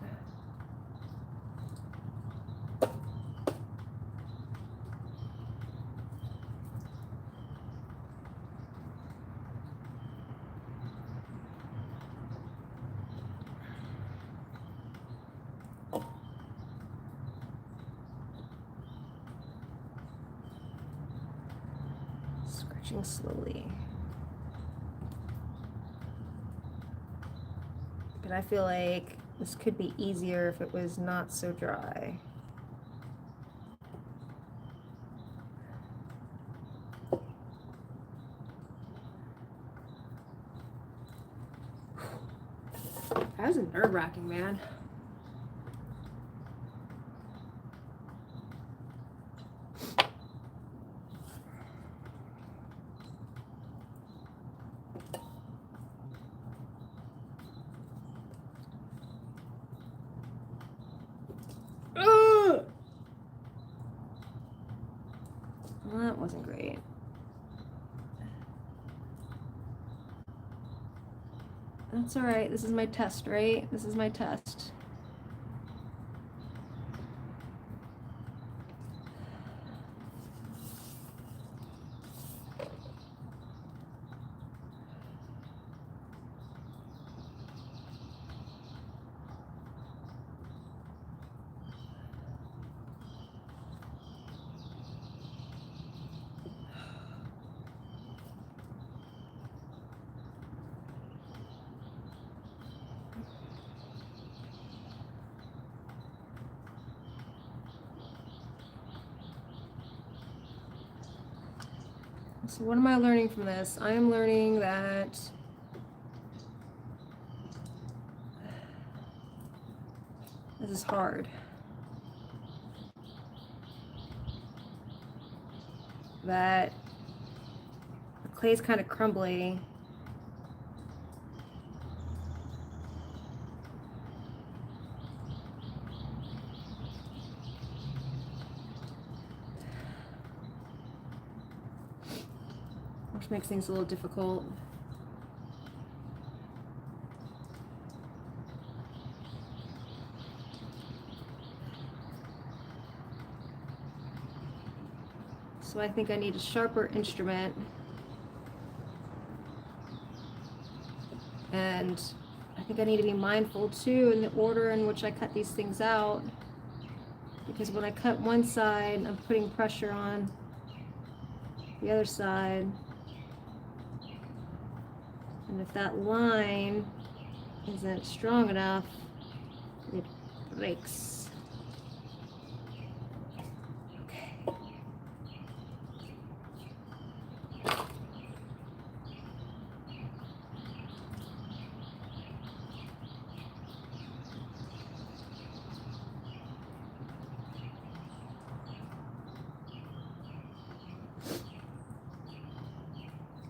Scratching slowly. But I feel like this could be easier if it was not so dry. That was nerve-wracking, man. Well, that wasn't great. That's all right. This is my test, right? This is my test. So what am I learning from this? I am learning that this is hard. That the clay's kind of crumbly. Which makes things a little difficult. So I think I need a sharper instrument. And I think I need to be mindful too in the order in which I cut these things out. Because when I cut one side, I'm putting pressure on the other side. And if that line isn't strong enough, it breaks. Okay.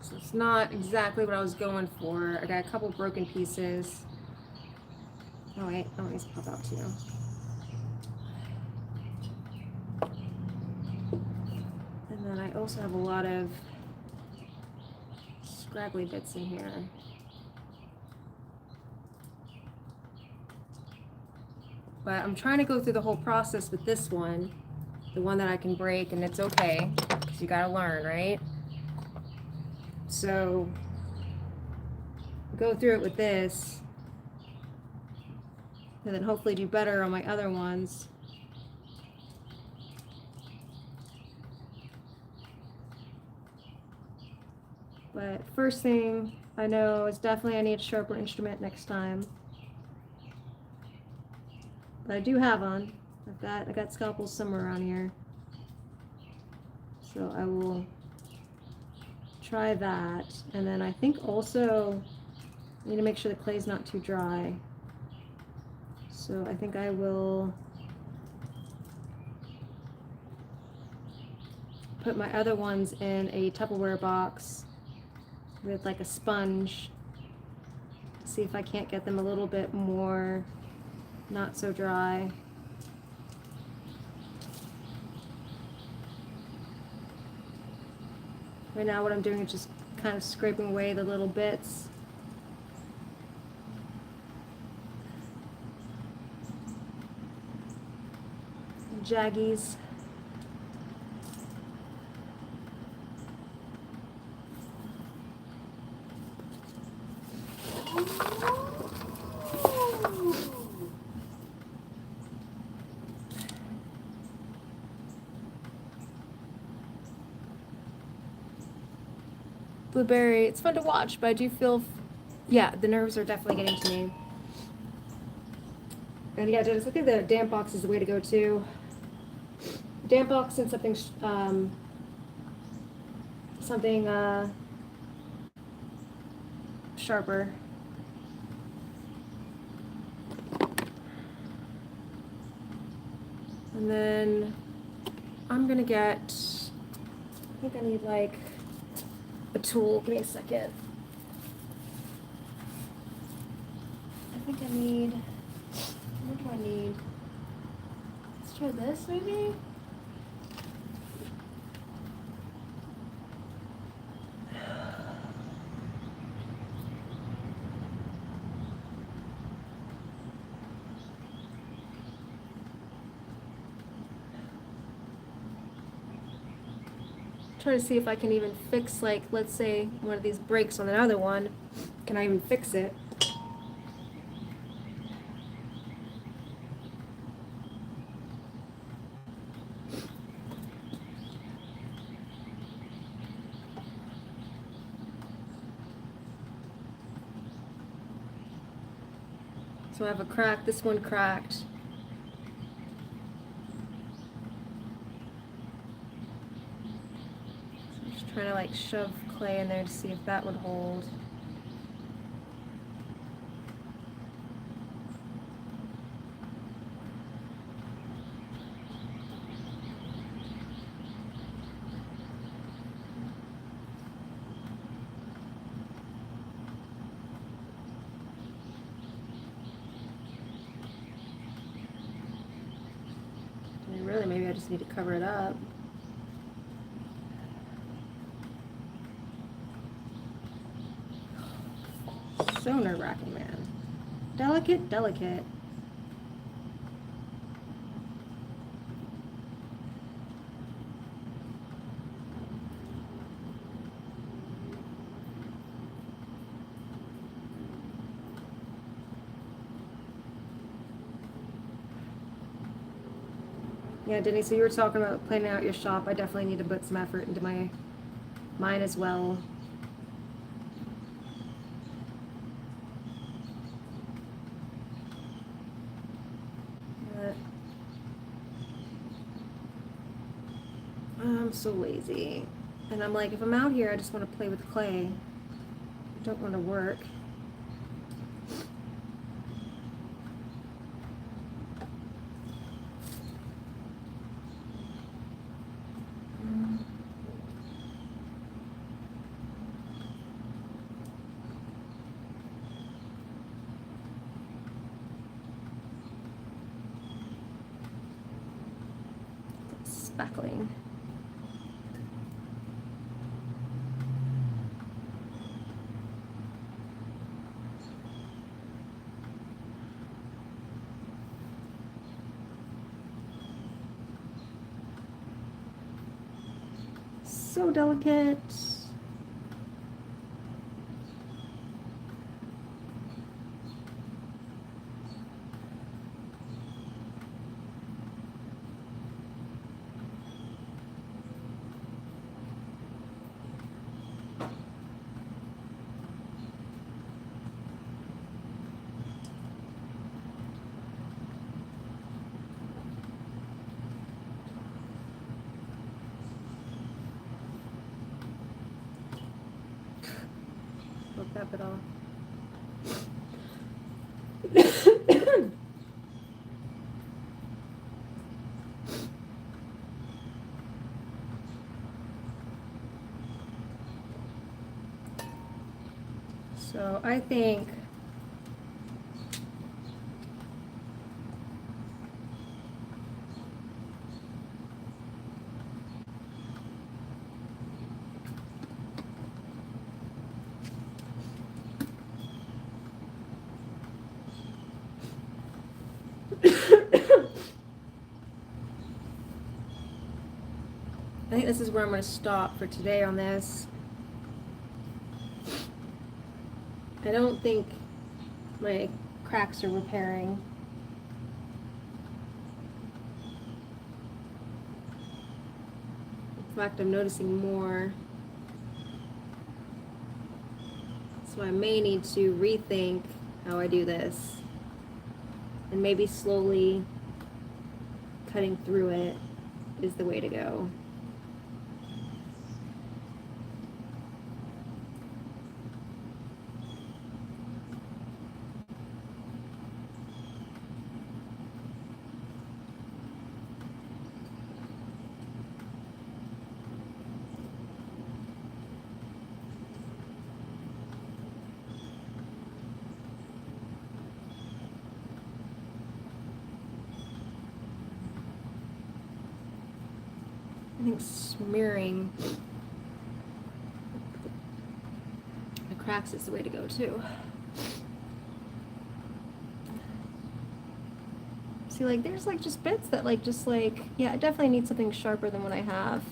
So it's not exactly what I was going for. I got a couple broken pieces. Oh wait, these pop out too. also have a lot of scraggly bits in here. But I'm trying to go through the whole process with this one, the one that I can break, and it's okay, because you gotta learn, right? So, go through it with this, and then hopefully do better on my other ones. But first thing I know is definitely I need a sharper instrument next time. But I do have one. I got scalpels somewhere around here. So I will try that. And then I think also I need to make sure the clay's not too dry. So I think I will put my other ones in a Tupperware box with like a sponge. See if I can't get them a little bit more not so dry. Right now what I'm doing is just kind of scraping away the little bits. Jaggies. Blueberry, it's fun to watch, but I do feel, yeah, the nerves are definitely getting to me. And yeah, Dennis, I think the damp box is the way to go too. Damp box and something, sharper. And then I'm gonna get, I think I need like a tool. Give me a second. I think I need, what do I need? Let's try this maybe? Try to see if I can even fix, like, let's say one of these breaks on another one. Can I even fix it? So I have a crack, this one cracked. So I'm just trying to like shove clay in there to see if that would hold. Really, maybe I just need to cover it up. So nerve-wracking, man. Delicate, delicate. Yeah, Denny, so you were talking about planning out your shop. I definitely need to put some effort into mine as well. I'm so lazy. And I'm like, if I'm out here, I just want to play with clay. I don't want to work. Spackling. so delicate. Broke that bit off. So I think I think this is where I'm going to stop for today on this. I don't think my cracks are repairing. In fact, I'm noticing more. So I may need to rethink how I do this. And maybe slowly cutting through it is the way to go. I think smearing the cracks is the way to go too. See, like there's like just bits that yeah, I definitely need something sharper than what I have.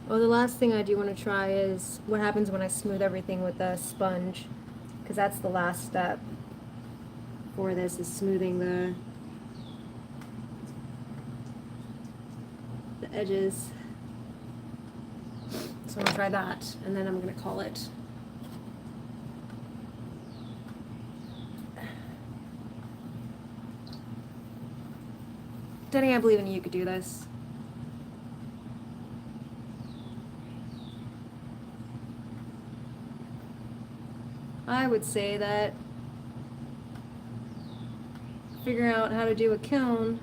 Oh, the last thing I do want to try is what happens when I smooth everything with a sponge, because that's the last step for this, is smoothing the edges. So I'm gonna try that, and then I'm gonna call it. Denny, I believe in you. You could do this. I would say that figuring out how to do a kiln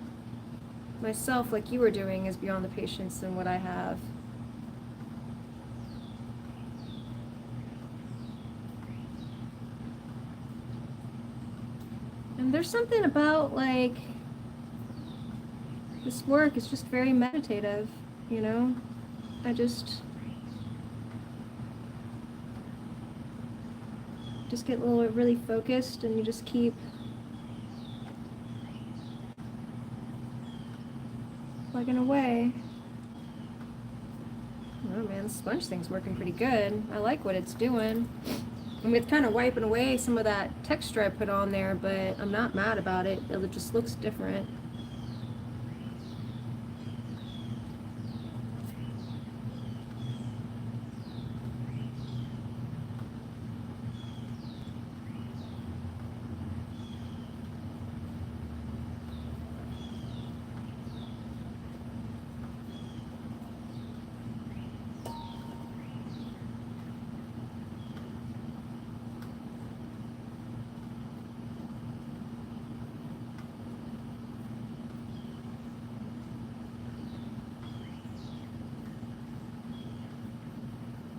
myself like you were doing is beyond the patience than what I have. And there's something about like this work is just very meditative, you know? I just get a little really focused, and you just keep plugging away. Oh man, the sponge thing's working pretty good. I like what it's doing. I mean, it's kind of wiping away some of that texture I put on there, but I'm not mad about it. It just looks different.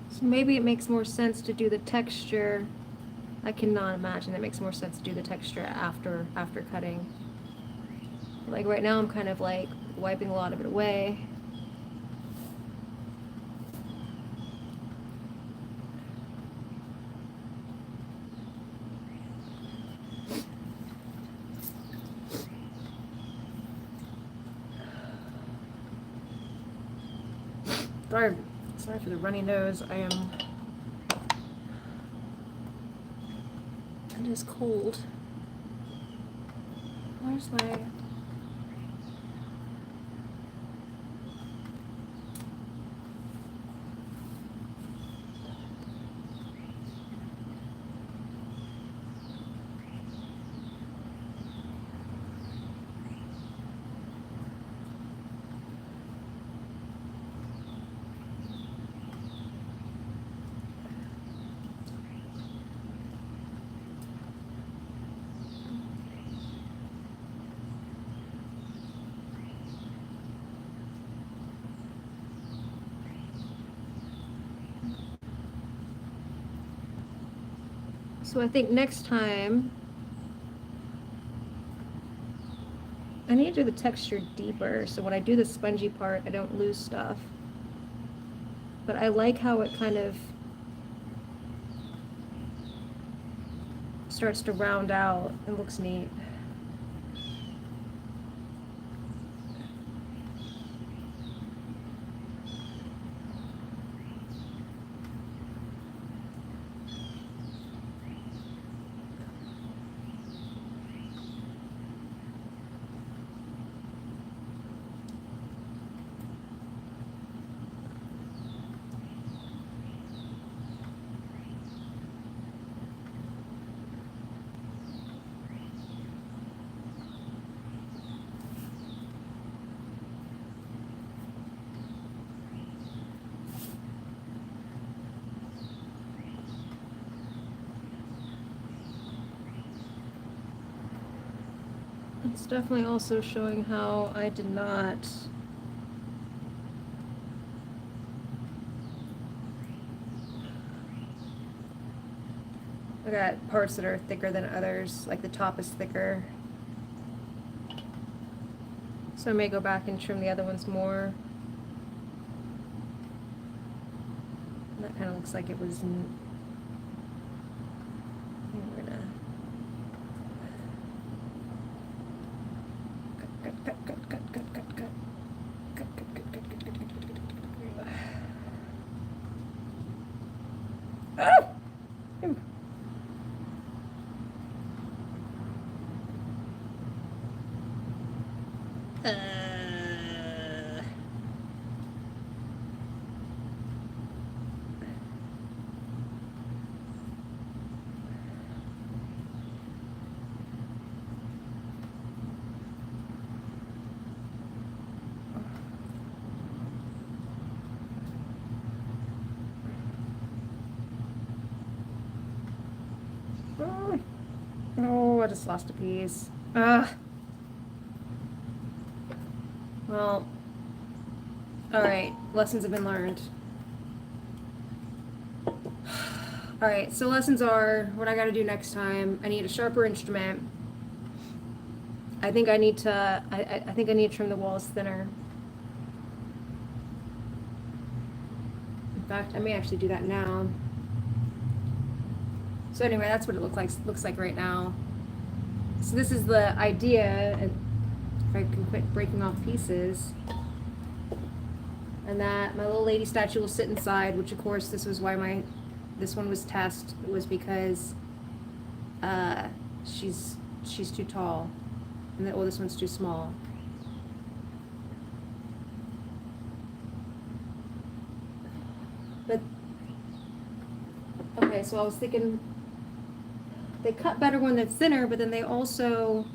So maybe it makes more sense to do the texture. I cannot imagine it makes more sense to do the texture after cutting. Like right now I'm kind of like wiping a lot of it away. Sorry for the runny nose. It is cold. Where's my... So I think next time I need to do the texture deeper, so when I do the spongy part, I don't lose stuff. But I like how it kind of starts to round out. It looks neat. It's definitely also showing how I did not I got parts that are thicker than others, like the top is thicker. So I may go back and trim the other ones more. And that kind of looks like it was we're gonna Ah! Oh, I just lost a piece. Ugh. Well, alright, lessons have been learned. Alright, so lessons are, what I gotta do next time, I need a sharper instrument. I think I need to, I think I need to trim the walls thinner. In fact, I may actually do that now. So anyway, that's what it looks like right now. So this is the idea, and if I can quit breaking off pieces. And that my little lady statue will sit inside, which of course this was why this one was test, was because she's too tall. And that, well, this one's too small. But okay, so I was thinking they cut better when they're thinner, but then they also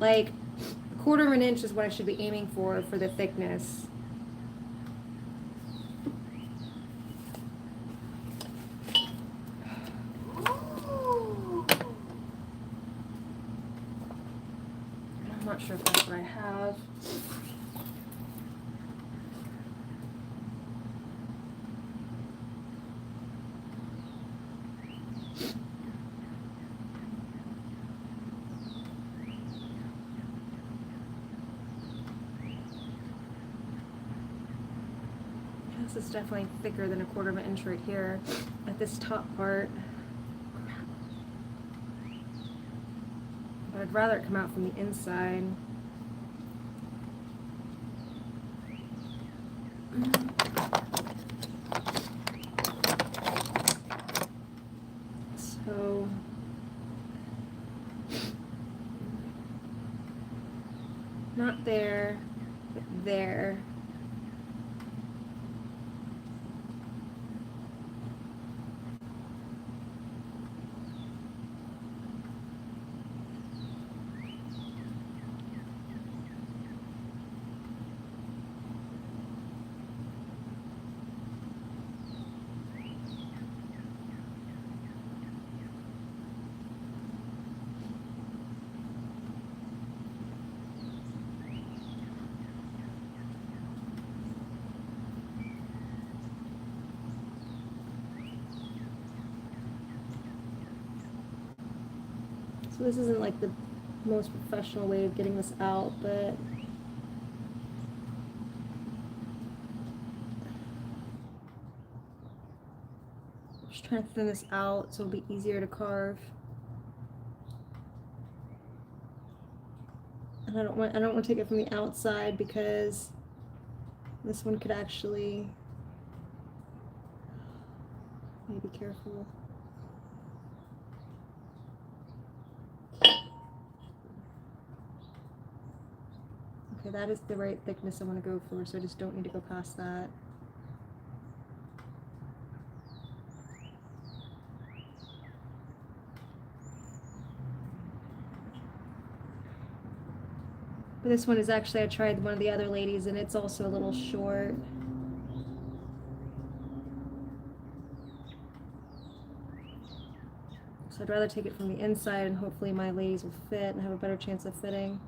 like 1/4 of an inch is what I should be aiming for the thickness. I'm not sure if that's what I have. This is definitely thicker than 1/4 of an inch right here at this top part. But I'd rather it come out from the inside. So not there, but there. So this isn't like the most professional way of getting this out, but just trying to thin this out so it'll be easier to carve. And I don't want to take it from the outside because this one could actually, be careful. Okay, that is the right thickness I want to go for, so I just don't need to go past that. But this one is actually, I tried one of the other ladies and it's also a little short. So I'd rather take it from the inside and hopefully my ladies will fit and have a better chance of fitting.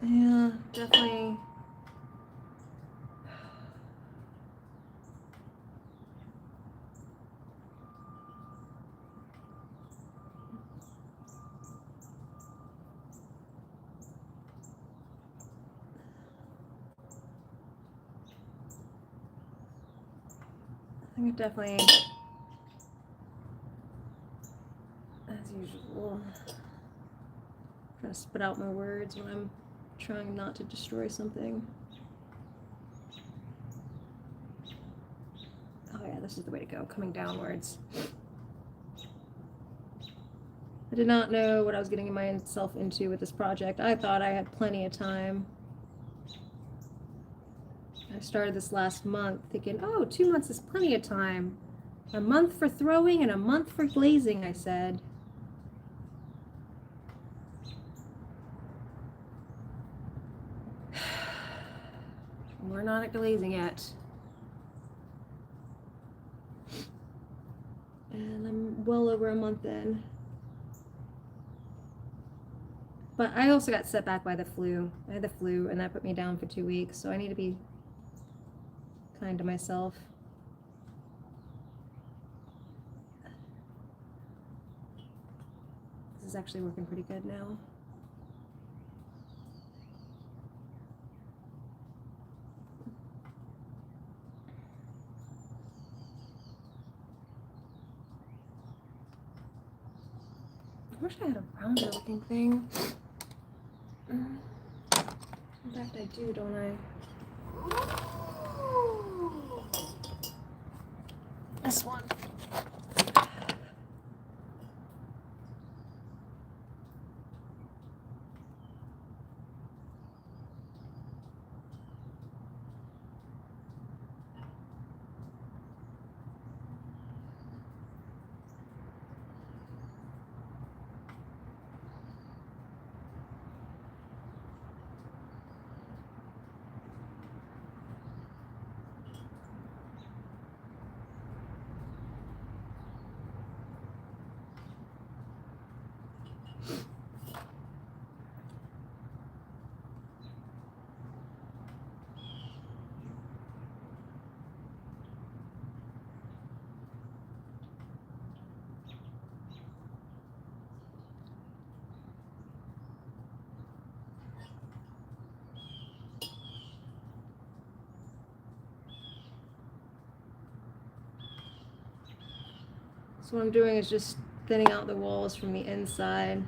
Yeah, definitely. I think it definitely, as usual, trying to spit out my words when I'm trying not to destroy something. Oh yeah, this is the way to go, coming downwards. I did not know what I was getting myself into with this project. I thought I had plenty of time. I started this last month thinking, oh, 2 months is plenty of time. A month for throwing and a month for glazing, I said. We're not at glazing yet. And I'm well over a month in. But I also got set back by the flu. I had the flu and that put me down for 2 weeks, so I need to be kind to myself. This is actually working pretty good now. I wish I had a rounder looking thing. In fact, I do, don't I? This one. So what I'm doing is just thinning out the walls from the inside.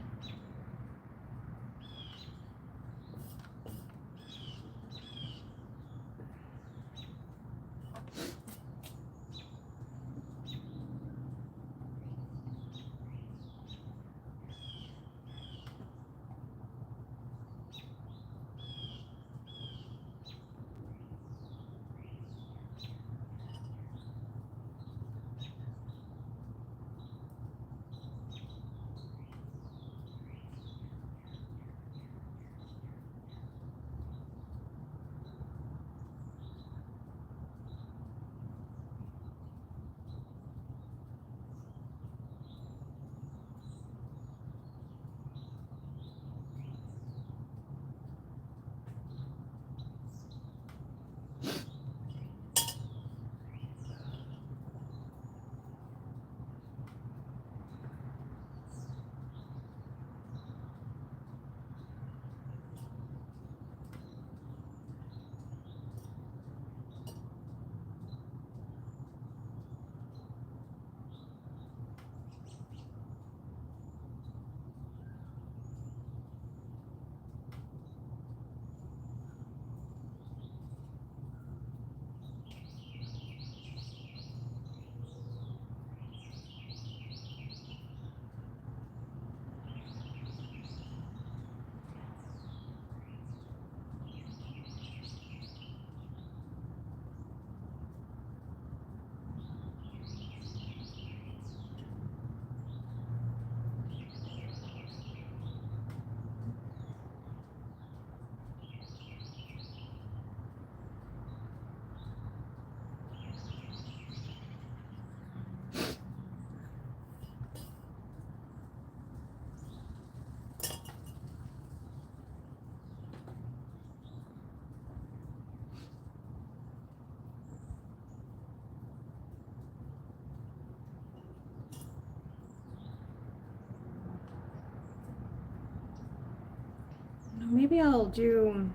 Maybe I'll do...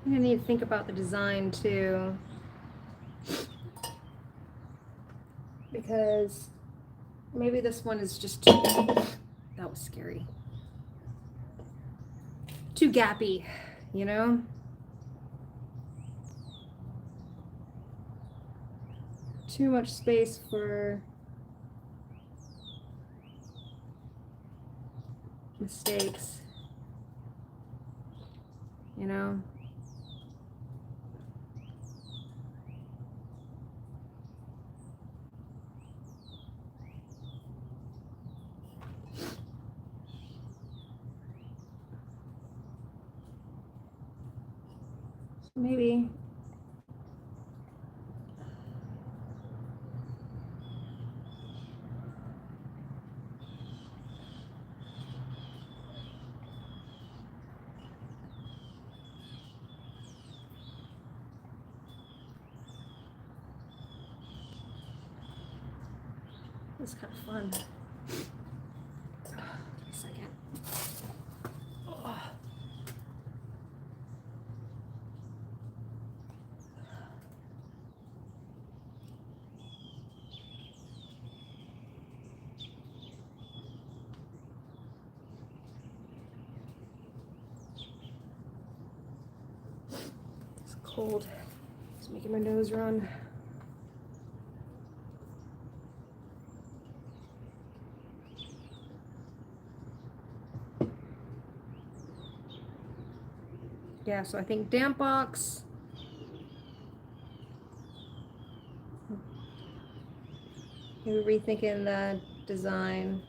I'm gonna need to think about the design too. Because maybe this one is just too... That was scary. Too gappy, you know? Too much space for mistakes, you know? So maybe it's kind of fun. Give me a second. Oh. It's cold. It's making my nose run. Yeah, so I think damp box. Maybe rethinking the design.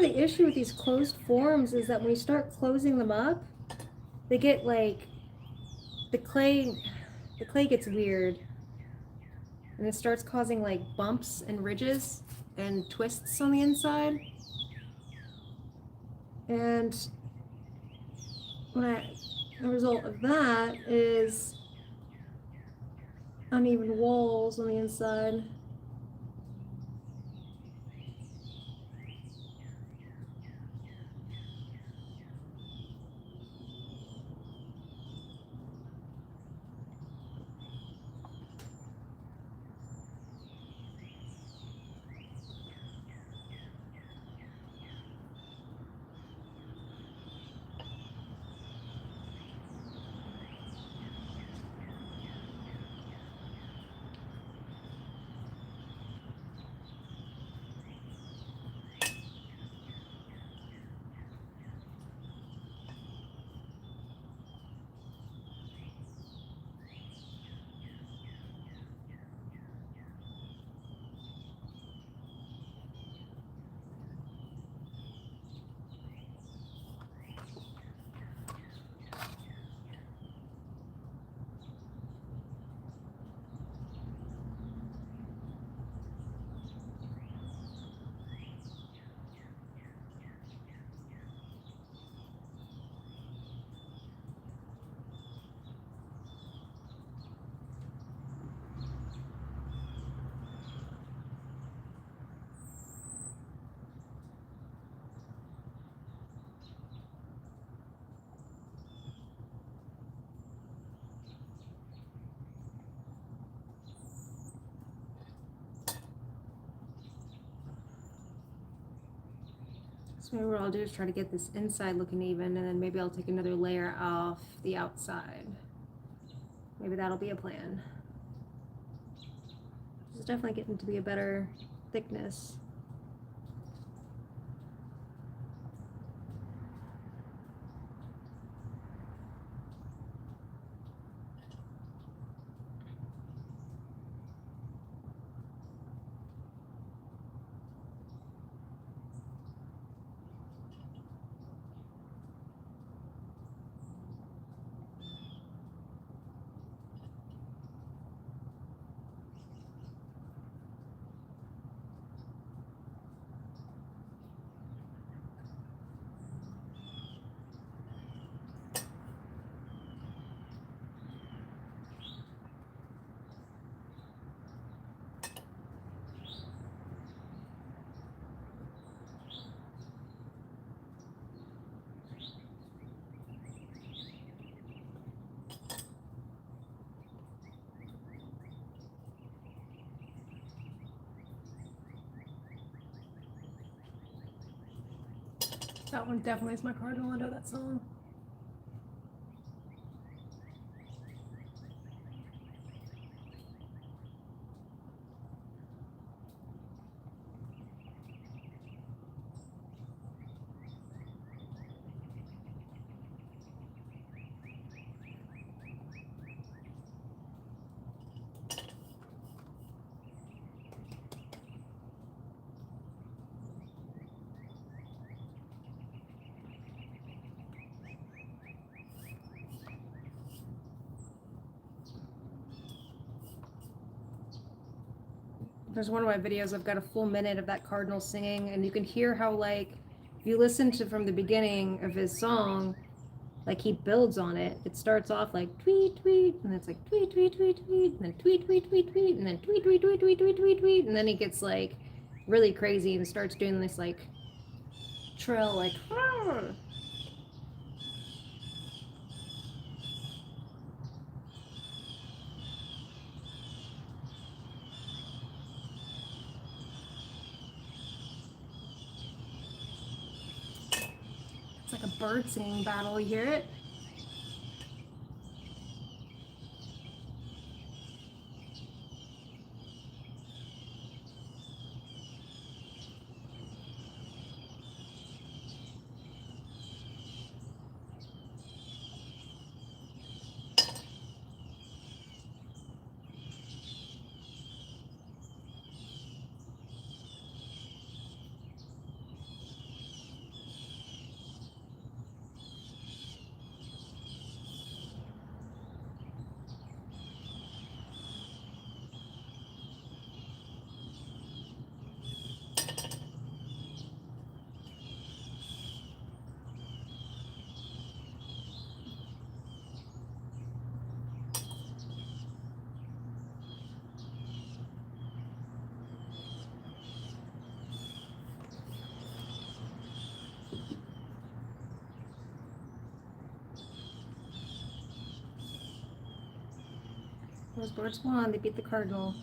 of the issue with these closed forms is that when you start closing them up, they get like, the clay gets weird. And it starts causing like bumps and ridges and twists on the inside. And the result of that is uneven walls on the inside. So maybe what I'll do is try to get this inside looking even, and then maybe I'll take another layer off the outside. Maybe that'll be a plan. This is definitely getting to be a better thickness. That one definitely is my cardinal. I know that song. There's one of my videos, I've got a full minute of that cardinal singing, and you can hear how, like, if you listen to from the beginning of his song, like, he builds on it. It starts off like tweet, tweet, and it's like tweet, tweet, tweet, tweet, and then tweet, tweet, tweet, tweet, and then tweet, tweet, tweet, tweet, tweet, tweet, tweet, and then he gets, like, really crazy and starts doing this, like, trill, like, it's like a bird singing battle, you hear it? Those birds won. They beat the cardinal.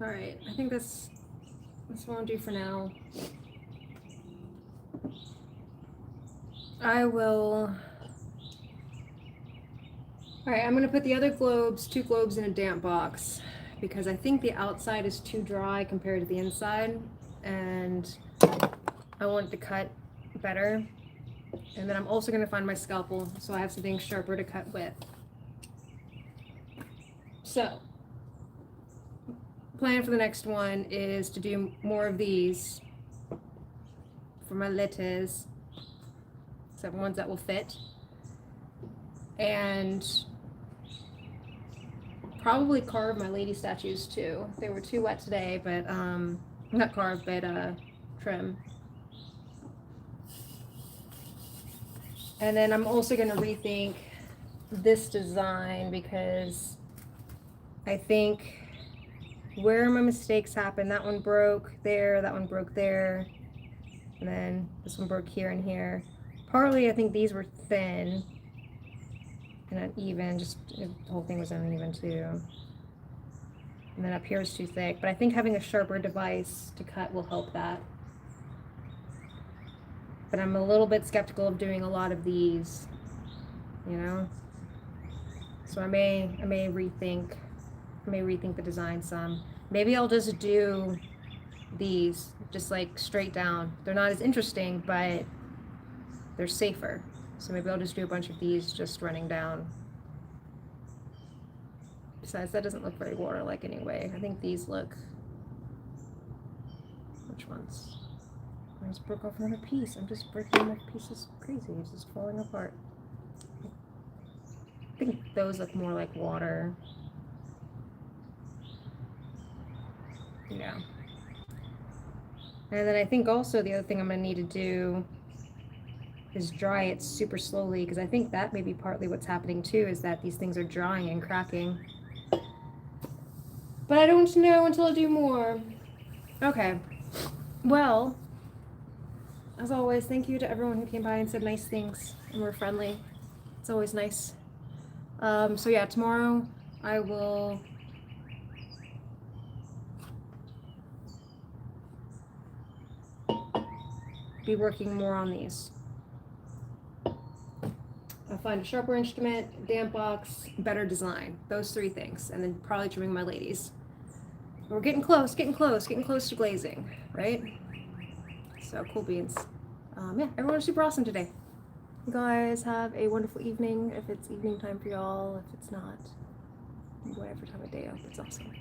Alright, I think this won't do for now. I will... Alright, I'm going to put the other globes, 2 globes in a damp box because I think the outside is too dry compared to the inside and I want it to cut better. And then I'm also going to find my scalpel so I have something sharper to cut with. So, plan for the next one is to do more of these for my letters, except ones that will fit, and probably carve my lady statues too. They were too wet today, but not carve, but trim. And then I'm also going to rethink this design because I think where my mistakes happen, that one broke there, that one broke there, and then this one broke here and here. Partly I think these were thin and uneven, just the whole thing was uneven too. And then up here is too thick, but I think having a sharper device to cut will help that. But I'm a little bit skeptical of doing a lot of these, you know? So I may rethink the design some. Maybe I'll just do these just like straight down. They're not as interesting, but they're safer. So maybe I'll just do a bunch of these just running down. Besides, that doesn't look very water-like anyway. I think these look... Which ones? I just broke off another piece. I'm just breaking off pieces crazy. It's just falling apart. I think those look more like water. Yeah. And then I think also the other thing I'm going to need to do is dry it super slowly, because I think that may be partly what's happening too, is that these things are drying and cracking. But I don't know until I do more. Okay. Well, as always, thank you to everyone who came by and said nice things and were friendly. It's always nice. So yeah, tomorrow I will be working more on these. I'll find a sharper instrument, damp box, better design. Those three things. And then probably trimming my ladies. We're getting close to glazing, right? So cool beans. Yeah, everyone was super awesome today. You guys have a wonderful evening if it's evening time for y'all. If it's not, whatever time of day, I hope it's awesome.